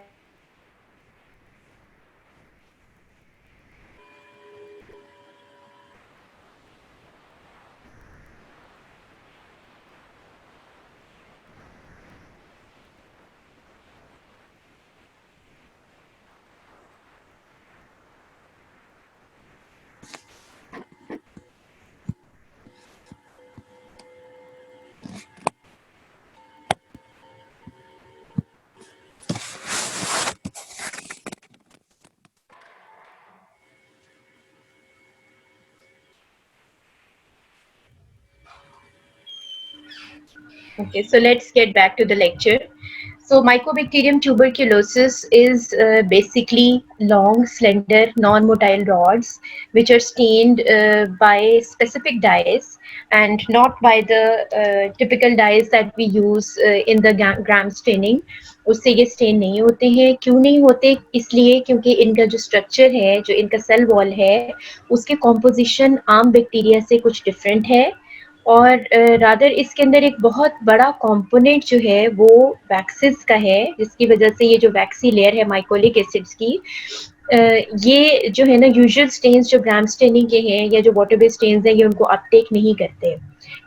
Okay, so let's get back to the lecture. So Mycobacterium tuberculosis is basically long, slender, non-motile rods which are stained by specific dyes and not by the typical dyes that we use in the gram staining. उससे ये stand नहीं होते हैं। क्यों नहीं होते? इसलिए क्योंकि इनका जो स्ट्रक्चर है, जो इनका सेल वॉल है, उसके कॉम्पोजिशन आम बैक्टीरिया से कुछ डिफरेंट है और रादर इसके अंदर एक बहुत बड़ा कंपोनेंट जो है वो वैक्सीज का है, जिसकी वजह से ये जो वैक्सी लेयर है माइकोलिक एसिड्स की, ये जो है ना यूजुअल स्टेन्स जो ग्राम स्टेनिंग के हैं या जो वाटर बेस्ड स्टेन्स हैं, ये उनको अपटेक नहीं करते।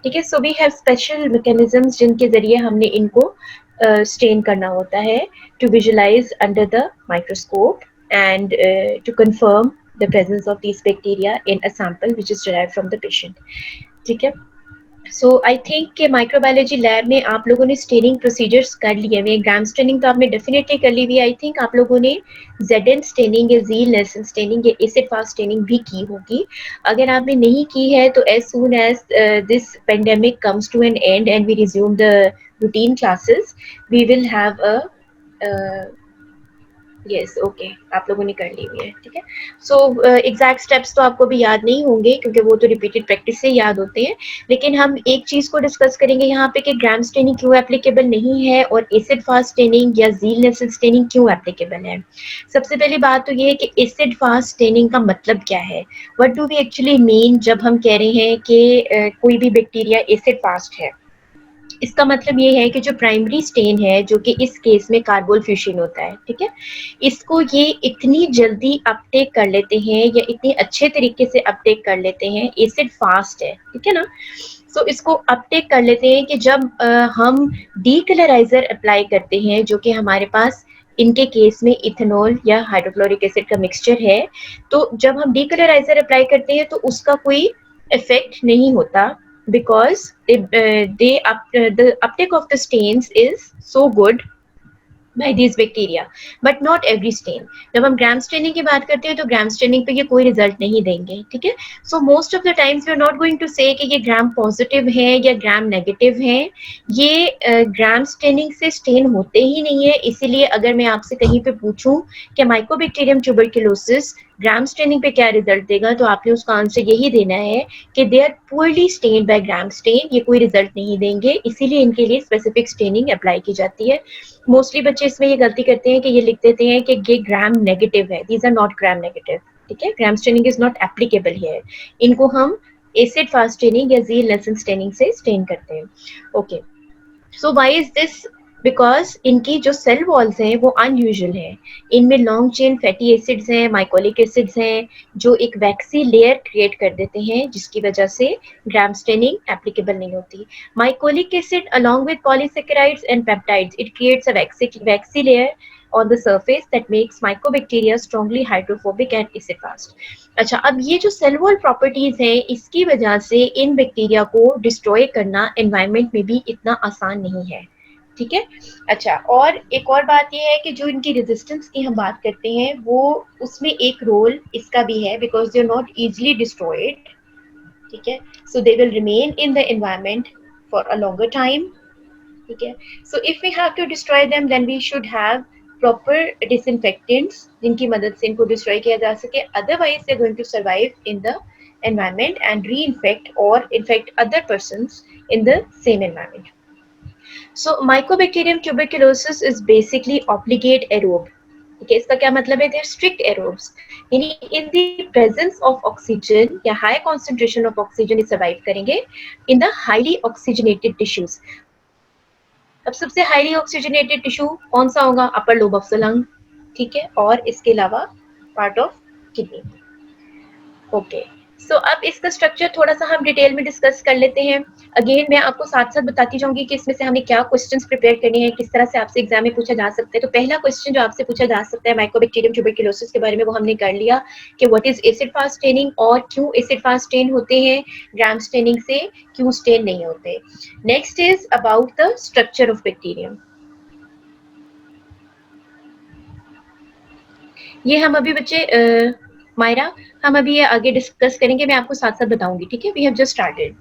ठीक है, so we have special mechanisms जिनके जरिए हमने इनको स्टेन करना होता है to visualise under the microscope and to confirm the presence of this bacteria in a sample which is derived from the patient. ठीक है, सो आई थिंक कि माइक्रोबायोलॉजी लैब में आप लोगों ने स्टेनिंग प्रोसीजर्स कर लिए हुए। ग्राम स्टेनिंग तो आपने डेफिनेटली कर ली हुई। आई थिंक आप लोगों ने जेडन स्टेनिंग या जी लेसन स्टेनिंग या एसिड फास्ट स्टेनिंग भी की होगी। अगर आपने नहीं की है तो as soon as this pandemic comes to an end and we resume the routine classes, we will have a yes okay, आप लोगों ने कर ली हुई है। ठीक है, सो एग्जैक्ट स्टेप्स तो आपको भी याद नहीं होंगे क्योंकि वो तो रिपीटेड प्रैक्टिस से याद होते हैं, लेकिन हम एक चीज को डिस्कस करेंगे यहाँ पे कि ग्राम स्टेनिंग क्यों एप्लीकेबल नहीं है और एसिड फास्ट स्टेनिंग या जील नेसल स्टेनिंग क्यों एप्लीकेबल है। सबसे पहली बात तो ये है कि एसिड फास्ट स्टेनिंग का मतलब क्या है, what do we actually mean जब हम कह रहे हैं कि कोई भी बैक्टीरिया एसिड फास्ट है। इसका मतलब ये है कि जो प्राइमरी स्टेन है, जो कि इस केस में कार्बोल फ्यूशन होता है, ठीक है, इसको ये इतनी जल्दी अपटेक कर लेते हैं या इतने अच्छे तरीके से अपटेक कर लेते हैं, एसिड फास्ट है, ठीक है ना। सो इसको अपटेक कर लेते हैं कि जब हम डीकलराइजर अप्लाई करते हैं, जो कि हमारे पास इनके केस में इथेनॉल या हाइड्रोक्लोरिक एसिड का मिक्सचर है, तो जब हम डीकलराइजर अप्लाई करते हैं तो उसका कोई इफेक्ट नहीं होता because the uptake of the stains is so good by these bacteria, but not every stain. जब हम ग्राम स्टेनिंग की बात करते हैं तो ग्राम स्टेनिंग पे ये कोई रिजल्ट नहीं देंगे। ठीक है, so most of the times we are not going to say कि ये ग्राम पॉजिटिव है या ग्राम नेगेटिव है। ये ग्राम स्टेनिंग से स्टेन होते ही नहीं है। इसीलिए अगर मैं आपसे कहीं पे पूछूं कि माइकोबैक्टीरियम ट्यूबरक्यूलोसिस ग्राम स्टेनिंग पे क्या रिजल्ट देगा, तो आपने उसका आंसर यही देना है कि they are poorly stained by Gram stain, ये कोई रिजल्ट नहीं देंगे, इसीलिए इनके लिए स्पेसिफिक स्टेनिंग अप्लाई की जाती है। मोस्टली बच्चे इसमें ये गलती करते हैं कि ये लिख देते हैं कि ये ग्राम नेगेटिव है, these are not gram negative. ठीक है, gram staining is not applicable here, इनको हम एसिड फास्ट स्टेनिंग या जील नेसन स्टेनिंग से स्टेन करते हैं। Okay, so why is this? Because इनकी जो सेल वॉल्स हैं वो अनयूजुअल हैं, इनमें लॉन्ग चेन फैटी एसिड्स हैं, माइकोलिक एसिड्स हैं, जो एक वैक्सी लेयर क्रिएट कर देते हैं, जिसकी वजह से ग्राम स्टेनिंग एप्लीकेबल नहीं होती। Mycolic acid along with polysaccharides and peptides, it creates a waxy layer on the surface that makes mycobacteria strongly hydrophobic and acid fast. अच्छा, अब ये जो सेल वॉल प्रॉपर्टीज हैं, इसकी वजह से इन बैक्टीरिया को डिस्ट्रॉय करना एनवायरनमेंट में भी इतना आसान नहीं है। ठीक है, अच्छा, और एक और बात ये है कि जो इनकी रेजिस्टेंस की हम बात करते हैं, वो उसमें एक रोल इसका भी है, because they are not easily destroyed. ठीक है, so they will remain in the environment for a longer time. ठीक है, so if we have to destroy them then we should have proper disinfectants जिनकी मदद से इनको डिस्ट्रॉय किया जा सके, otherwise they are going to survive in the environment and reinfect or infect other persons in the same environment. So Mycobacterium tuberculosis is basically obligate aerobe. ठीक है, इसका क्या मतलब है? दे आर स्ट्रिक्ट एरोब्स, यानी in the presence of oxygen या high concentration of oxygen ये survive करेंगे in the highly oxygenated tissues. अब सबसे हाईली ऑक्सीजनेटेड टिश्यू कौन सा होगा? Upper lobe of the lung, ठीक है, और इसके अलावा पार्ट ऑफ किडनी। ओके, सो अब इसका स्ट्रक्चर थोड़ा सा हम डिटेल में डिस्कस कर लेते हैं। अगेन मैं आपको साथ साथ बताती जाऊंगी कि इसमें से हमें क्या क्वेश्चंस प्रिपेयर करने हैं, किस तरह से आपसे एग्जाम में पूछा जा सकता है। तो पहला क्वेश्चन जो आपसे पूछा जा सकता है माइकोबैक्टीरियम ट्यूबरकुलोसिस के बारे में, वो हमने कर लिया कि what is acid fast staining और क्यों एसिड फास्ट स्टेन होते हैं, ग्राम स्टेनिंग से क्यों स्टेन नहीं होते। Next is about the structure of bacterium. ये हम अभी बच्चे मायरा हम अभी ये आगे डिस्कस करेंगे, मैं आपको साथ साथ बताऊंगी, ठीक है। We have just started.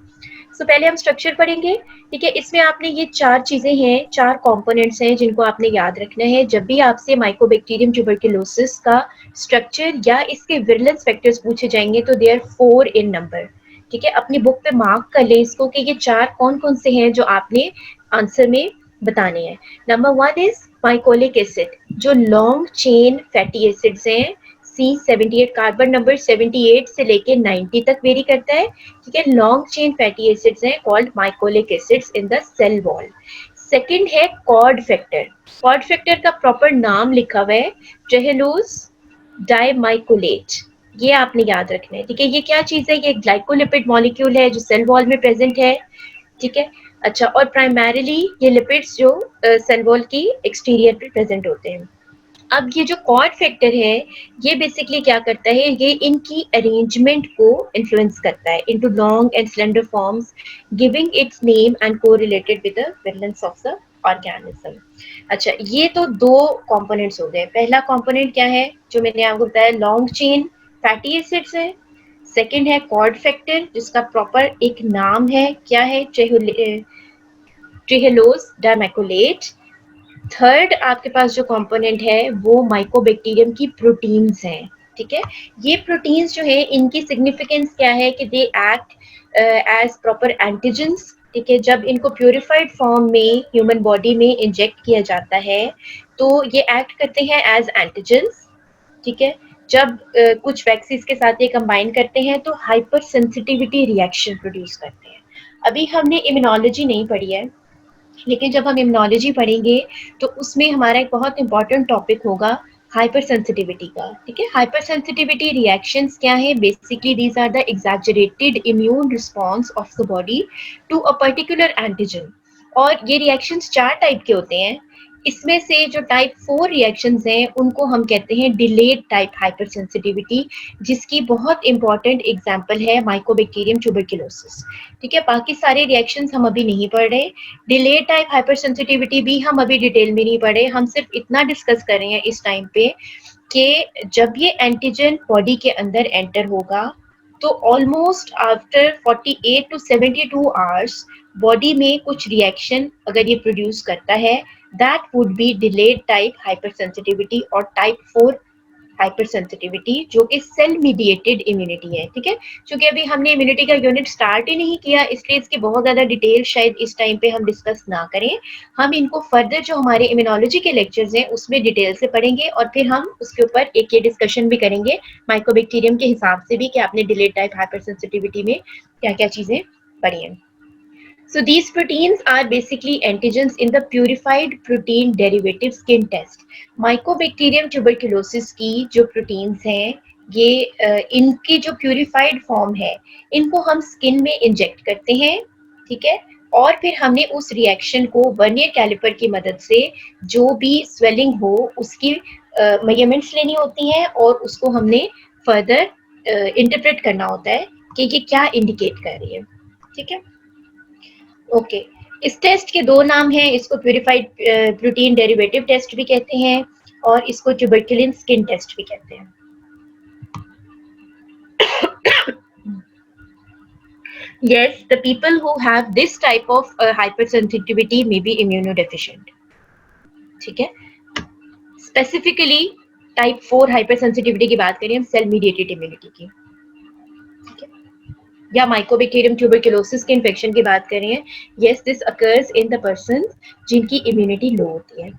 So पहले हम स्ट्रक्चर पढ़ेंगे, ठीक है। इसमें आपने ये 4 चीजें हैं, 4 कंपोनेंट्स हैं जिनको आपने याद रखना है जब भी आपसे माइकोबैक्टीरियम ट्यूबरकुलोसिस का स्ट्रक्चर या इसके विरुलेंस फैक्टर्स पूछे जाएंगे तो दे आर 4 इन नंबर, ठीक है। अपनी बुक पे मार्क कर लें इसको कि ये 4 कौन कौन से हैं जो आपने आंसर में बताने हैं। नंबर 1 इज माइकोलिक एसिड, जो लॉन्ग चेन फैटी एसिड्स हैं। C78 कार्बन नंबर 78 से लेके 90 तक वेरी करता है, ठीक है। लॉन्ग चेन फैटी एसिड्स हैं called mycolic acids in the cell wall. Second है कॉर्ड फैक्टर। कॉर्ड फैक्टर का प्रॉपर नाम लिखा हुआ है ट्रेहेलोज डाइमाइकोलेट, ये आपने याद रखना है, ठीक है। ये क्या चीज है? ये ग्लाइकोलिपिड मॉलिक्यूल है जो सेल वॉल में प्रेजेंट है, ठीक है। अच्छा, और प्राइमरीली ये लिपिड्स जो सेल वॉल की एक्सटीरियर पे प्रेजेंट होते हैं। अब ये जो कॉर्ड फैक्टर है ये बेसिकली क्या करता है? ये इनकी अरेंजमेंट को इन्फ्लुएंस करता है into long and slender forms, giving it's name and correlated with the virulence of the organism. अच्छा, ये तो 2 कंपोनेंट्स हो गए। पहला कंपोनेंट क्या है जो मैंने आपको बताया? लॉन्ग चेन फैटी एसिड्स है। सेकंड है कॉर्ड फैक्टर जिसका प्रॉपर एक नाम है, क्या है? ट्रेहेलोज डाइमाइकोलेट। थर्ड आपके पास जो कंपोनेंट है वो माइकोबैक्टीरियम की प्रोटीन्स हैं, ठीक है। ये प्रोटीन्स जो है इनकी सिग्निफिकेंस क्या है कि they act as proper antigens, ठीक है। जब इनको प्यूरिफाइड फॉर्म में ह्यूमन बॉडी में इंजेक्ट किया जाता है तो ये एक्ट करते हैं एज एंटीजेंस, ठीक है। जब कुछ वैक्सीन के साथ ये कंबाइन करते हैं तो हाइपर सेंसिटिविटी रिएक्शन प्रोड्यूस करते हैं। अभी हमने इम्यूनोलॉजी नहीं पढ़ी है, लेकिन जब हम इम्यूनोलॉजी पढ़ेंगे तो उसमें हमारा एक बहुत इंपॉर्टेंट टॉपिक होगा हाइपर सेंसिटिविटी का, ठीक है। हाइपर सेंसिटिविटी रिएक्शंस क्या है? Basically these are the exaggerated immune response of the body to a particular antigen. और ये रिएक्शंस 4 टाइप के होते हैं। इसमें से जो टाइप 4 रिएक्शंस हैं उनको हम कहते हैं डिलेड टाइप हाइपर सेंसिटिविटी, जिसकी बहुत इंपॉर्टेंट एग्जांपल है माइकोबैक्टीरियम ट्यूबरकुलोसिस, ठीक है। बाकी सारे रिएक्शंस हम अभी नहीं पढ़ रहे। डिलेड टाइप हाइपर सेंसिटिविटी भी हम अभी डिटेल में नहीं पढ़े, हम सिर्फ इतना डिस्कस कर रहे हैं इस टाइम पे कि जब ये एंटीजन बॉडी के अंदर एंटर होगा तो almost after 48 to 72 hours body में कुछ रिएक्शन अगर ये प्रोड्यूस करता है, that would be delayed type hyper sensitivity और टाइप 4 हाइपर सेंसिटिविटी, जो कि सेल मीडिएटेड इम्यूनिटी है, ठीक है। क्योंकि अभी हमने इम्यूनिटी का यूनिट स्टार्ट ही नहीं किया, इसलिए इसकी बहुत ज्यादा डिटेल शायद इस टाइम पे हम डिस्कस ना करें। हम इनको फर्दर जो हमारे इम्यूनोलॉजी के लेक्चर्स हैं उसमें डिटेल से पढ़ेंगे और फिर हम उसके ऊपर एक ये डिस्कशन भी करेंगे माइकोबैक्टीरियम के हिसाब से भी कि आपने डिलेड टाइप हाइपर सेंसिटिविटी में क्या क्या चीजें पढ़ी हैं। So these proteins are basically antigens in the purified protein derivative skin test. Mycobacterium tuberculosis की जो proteins हैं ये इनकी जो purified form है इनको हम skin में inject करते हैं, ठीक है। और फिर हमने उस रिएक्शन को वर्नियर कैलिपर की मदद से जो भी स्वेलिंग हो उसकी मेजरमेंट्स लेनी होती हैं और उसको हमने फर्दर इंटरप्रेट करना होता है कि ये क्या इंडिकेट कर रही है, ठीक है। ओके, इस टेस्ट के 2 नाम हैं, इसको प्यूरिफाइड प्रोटीन डेरिवेटिव टेस्ट भी कहते हैं और इसको ट्यूबरकुलिन स्किन टेस्ट भी कहते हैं। Yes, the people who have this type of hypersensitivity may be immunodeficient, ठीक है। स्पेसिफिकली टाइप 4 हाइपरसेंसिटिविटी की बात करें हम सेल मीडिएटेड इम्यूनिटी की, ठीक है। या माइकोबैक्टीरियम ट्यूबरकुलोसिस के इन्फेक्शन की बात कर रहे हैं, yes this occurs in the person जिनकी इम्यूनिटी लो होती है.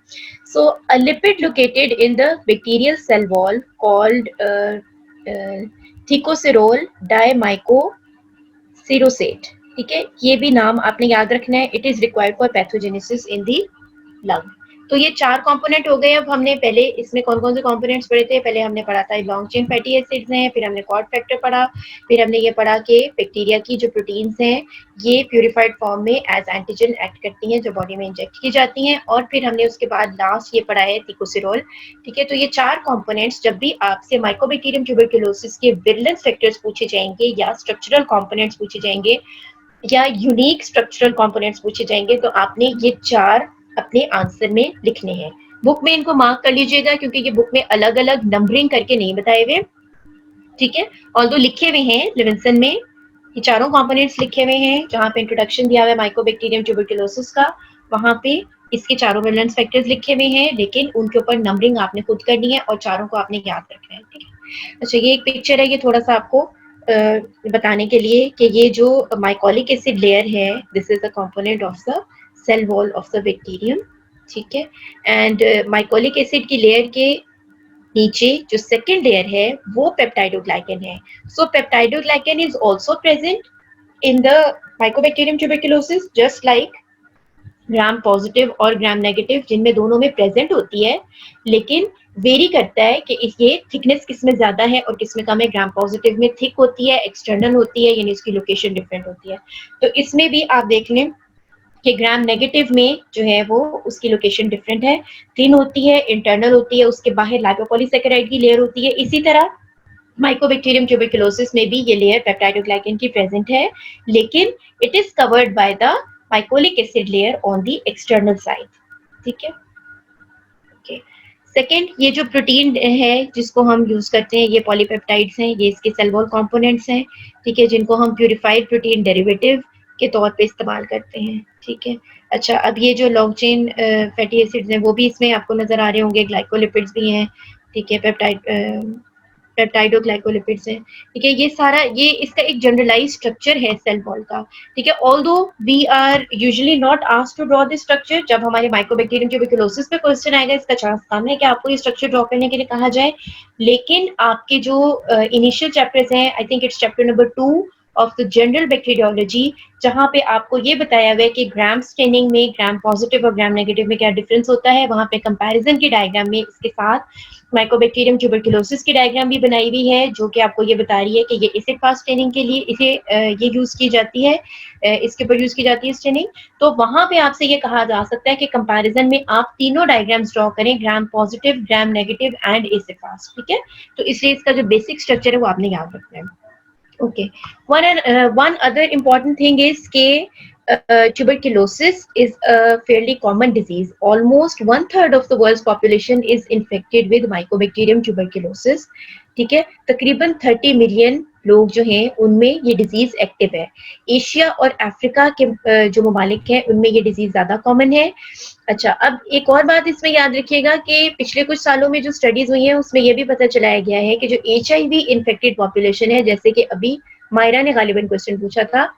So a lipid located in the bacterial cell wall called phthiocerol dimycocerosate. ठीक है, ये भी नाम आपने याद रखना है. It is required for pathogenesis in the lung. तो ये 4 कंपोनेंट हो गए. अब हमने पहले इसमें कौन कौन से कंपोनेंट्स पढ़े थे? पहले हमने पढ़ा था लॉन्ग चेन फैटी एसिड्स हैं, फिर हमने कॉर्ड फैक्टर पढ़ा, फिर हमने ये पढ़ा कि बैक्टीरिया की जो प्रोटीन्स हैं ये प्यूरिफाइड फॉर्म में एज एंटीजन एक्ट करती हैं जो बॉडी में इंजेक्ट की जाती हैं, और फिर हमने उसके बाद लास्ट ये पढ़ा है थिकोसेरोल. ठीक है, तो ये 4 कंपोनेंट्स जब भी आपसे माइकोबैक्टीरियम ट्यूबरकुलोसिस के विरुलेंस फैक्टर्स पूछे जाएंगे या स्ट्रक्चरल कंपोनेंट्स पूछे जाएंगे या यूनिक स्ट्रक्चरल कंपोनेंट्स पूछे जाएंगे तो आपने ये 4 अपने आंसर में लिखने हैं. बुक में इनको मार्क कर लीजिएगा क्योंकि ये बुक में अलग अलग नंबरिंग करके नहीं बताए हुए. ठीक है, ऑल्दो लिखे हुए हैं लिविंसन में, ये चारों कंपोनेंट्स लिखे हुए हैं. जहाँ पे इंट्रोडक्शन दिया हुआ है माइकोबैक्टीरियम ट्यूबरकुलोसिस का, वहां पे इसके चारों विरुलेंस फैक्टर्स लिखे हुए हैं, लेकिन उनके ऊपर नंबरिंग आपने खुद करनी है और चारों को आपने याद रखना है. ठीक है, अच्छा ये एक पिक्चर है, ये थोड़ा सा आपको बताने के लिए कि ये जो माइकोलिक एसिड लेयर है, this is a component of the cell wall of the bacterium. ठीक है, एंड माइकोलिक एसिड की लेयर के नीचे जो सेकेंड लेयर है वो पेप्टाइडोग्लाइकन है. So peptidoglycan is also present in the Mycobacterium tuberculosis just like gram positive और ग्राम नेगेटिव, जिनमें दोनों में प्रेजेंट होती है, लेकिन वेरी करता है कि ये थिकनेस किस में ज्यादा है और किस में कम है. ग्राम पॉजिटिव में थिक होती है, एक्सटर्नल होती है, यानी इसकी लोकेशन डिफरेंट होती है. तो इसमें भी आप देख लें कि ग्राम नेगेटिव में जो है वो उसकी लोकेशन डिफरेंट है, थिन होती है, इंटरनल होती है, उसके बाहर लाइपोपॉलीसैकेराइड की लेयर होती है. इसी तरह माइकोबैक्टीरियम ट्यूबरकुलोसिस में भी ये लेयर पेप्टाइडोग्लाइकन की प्रेजेंट है, लेकिन it is covered by the mycolic acid layer on the external side. ठीक है, ओके. सेकेंड, ये जो प्रोटीन है जिसको हम यूज करते हैं, ये पॉलीपेप्टाइड्स हैं, ये इसके सेल वॉल कंपोनेंट्स हैं. ठीक है, जिनको हम प्यूरिफाइड प्रोटीन डेरिवेटिव के तौर पे इस्तेमाल करते हैं. ठीक है, अच्छा अब ये जो लॉन्ग चेन फैटी एसिड्स हैं वो भी इसमें आपको नजर आ रहे होंगे, ग्लाइकोलिपिड्स भी हैं. ठीक है, पेप्टाइडोग्लाइकोलिपिड्स हैं. ठीक है, ये सारा ये इसका एक जनरलाइज स्ट्रक्चर है सेल वॉल का. ठीक है, although we are usually not asked to draw this structure. जब हमारे माइकोबैक्टीरियम ट्यूबरकुलोसिस पे क्वेश्चन आएगा, इसका चांस कम है कि आपको ये स्ट्रक्चर ड्रॉ करने के लिए कहा जाए, लेकिन आपके जो इनिशियल चैप्टर्स हैं, I think it's chapter number 2 of the general bacteriology, जहाँ पे आपको ये बताया हुआ है कि ग्राम स्टेनिंग में ग्राम पॉजिटिव और ग्राम नेगेटिव में क्या डिफरेंस होता है, वहाँ पे कंपैरिजन की डायग्राम में इसके साथ माइकोबैक्टीरियम ट्यूबरकुलोसिस की डायग्राम भी बनाई हुई है, जो कि आपको ये बता रही है कि ये एसिड फास्ट स्टेनिंग के लिए इसे ये यूज की जाती है, इसके ऊपर यूज की जाती है स्टेनिंग. तो वहां पे आपसे ये कहा जा सकता है कि कंपैरिजन में आप तीनों डायग्राम्स ड्रॉ करें, gram positive, gram negative and acid fast. ठीक है, तो इसलिए इसका जो बेसिक स्ट्रक्चर है वो आपने याद रखना है. Okay. One other important thing is tuberculosis is a fairly common disease. Almost 1/3 of the world's population is infected with Mycobacterium tuberculosis. ठीक है, तकरीबन 30 मिलियन लोग जो हैं उनमें ये डिजीज एक्टिव है. एशिया और अफ्रीका के जो ममालिक हैं उनमें ये डिजीज ज्यादा कॉमन है. अच्छा, अब एक और बात इसमें याद रखिएगा कि पिछले कुछ सालों में जो स्टडीज हुई हैं उसमें ये भी पता चलाया गया है कि जो HIV इन्फेक्टेड पॉपुलेशन है, जैसे कि अभी मायरा ने गालिबन क्वेश्चन पूछा था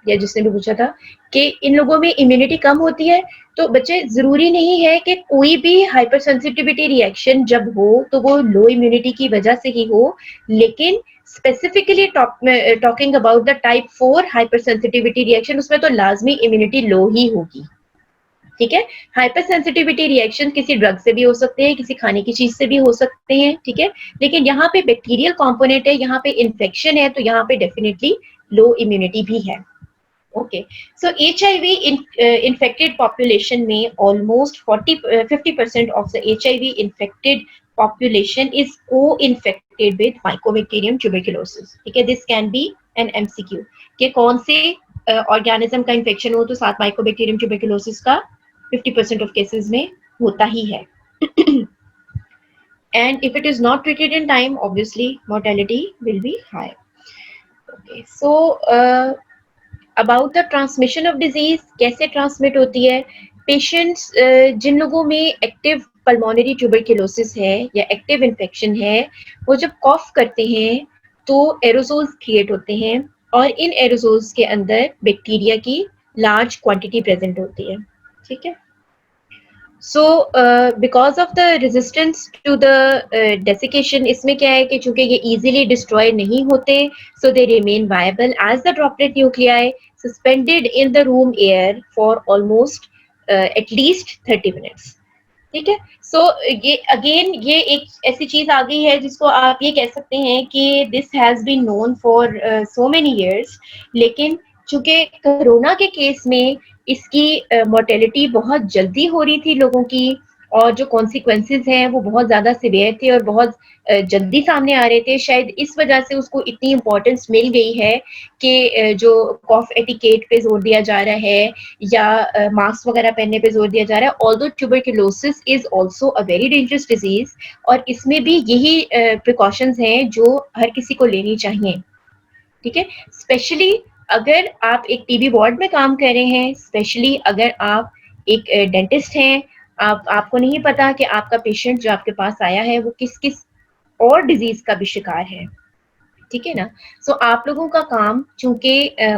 या जिसने भी पूछा था कि इन लोगों में इम्यूनिटी कम होती है, तो बच्चे जरूरी नहीं है कि कोई भी हाइपर सेंसिटिविटी रिएक्शन जब हो तो वो लो इम्यूनिटी की वजह से ही हो, लेकिन specifically talking about the type 4 hyper sensitivity reaction, उसमें तो लाजमी इम्यूनिटी लो ही होगी. ठीक है, हाइपर सेंसिटिविटी रिएक्शन किसी ड्रग से भी हो सकते हैं, किसी खाने की चीज से भी हो सकते हैं. ठीक है, लेकिन यहाँ पे बैक्टीरियल कंपोनेंट है, यहाँ पे इन्फेक्शन है, तो यहाँ पे डेफिनेटली लो इम्यूनिटी भी है. ओके, सो HIV infected population में almost 50% of the HIV infected population is co-infected with Mycobacterium tuberculosis. ठीक है, this can be an MCQ कि कौन से ऑर्गेनिज्म का इन्फेक्शन हो तो साथ माइकोबैक्टीरियम ट्यूबरकुलोसिस का 50% ऑफ केसेस में होता ही है. And if it is not treated in time, obviously mortality will be high. Okay, so about the transmission of disease, कैसे ट्रांसमिट होती है. पेशेंट्स जिन लोगों में एक्टिव पल्मोनरी ट्यूबरकुलोसिस है या एक्टिव इन्फेक्शन है, वो जब कॉफ करते हैं तो एरोसोल्स क्रिएट होते हैं और इन एरोसोल्स के अंदर बैक्टीरिया की लार्ज क्वांटिटी प्रेजेंट होती है, ठीक है। So because of the resistance to the desiccation, इसमें क्या है कि चूंकि ये इजीली डिस्ट्रॉय नहीं होते, so they remain viable as the droplet nuclei suspended in the room air for almost at least 30 minutes, ठीक है। सो ये अगेन ये एक ऐसी चीज आ गई है जिसको आप ये कह सकते हैं कि this has been known for so many years, लेकिन चूंकि कोरोना के केस में इसकी मोर्टेलिटी बहुत जल्दी हो रही थी लोगों की, और जो कॉन्सिक्वेंसेस हैं वो बहुत ज़्यादा सिवियर थे और बहुत जल्दी सामने आ रहे थे, शायद इस वजह से उसको इतनी इम्पोर्टेंस मिल गई है कि जो कॉफ एटिकेट पे जोर दिया जा रहा है या मास्क वगैरह पहनने पे जोर दिया जा रहा है। Although tuberculosis is also a very dangerous disease, और इसमें भी यही प्रिकॉशंस हैं जो हर किसी को लेनी चाहिए, ठीक है। स्पेशली अगर आप एक टीबी वार्ड में काम कर रहे हैं, स्पेशली अगर आप एक डेंटिस्ट हैं, आपको नहीं पता कि आपका पेशेंट जो आपके पास आया है वो किस किस और डिजीज का भी शिकार है, ठीक है ना। सो आप लोगों का काम चूंकि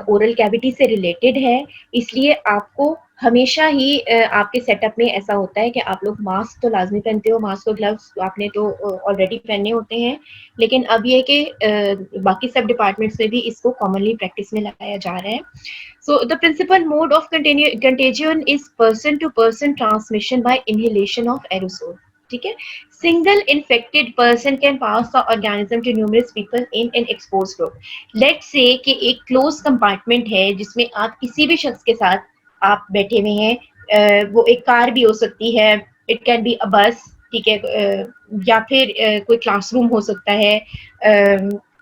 ओरल कैविटी से रिलेटेड है, इसलिए आपको हमेशा ही आपके सेटअप में ऐसा होता है कि आप लोग मास्क तो लाजमी पहनते हो, मास्क और ग्लव्स आपने तो ऑलरेडी पहने होते हैं, लेकिन अब ये कि बाकी सब डिपार्टमेंट्स में भी इसको कॉमनली प्रैक्टिस में लाया जा रहा है। So the principal mode of contagion is person to person transmission by inhalation of aerosol, ठीक है। Single infected person can pass the organism to numerous people in an exposed group. Let's say कि एक closed compartment है जिसमें आप किसी भी शख्स के साथ आप बैठे हुए हैं, वो एक कार भी हो सकती है, it can be a bus, ठीक है, या फिर कोई क्लासरूम हो सकता है,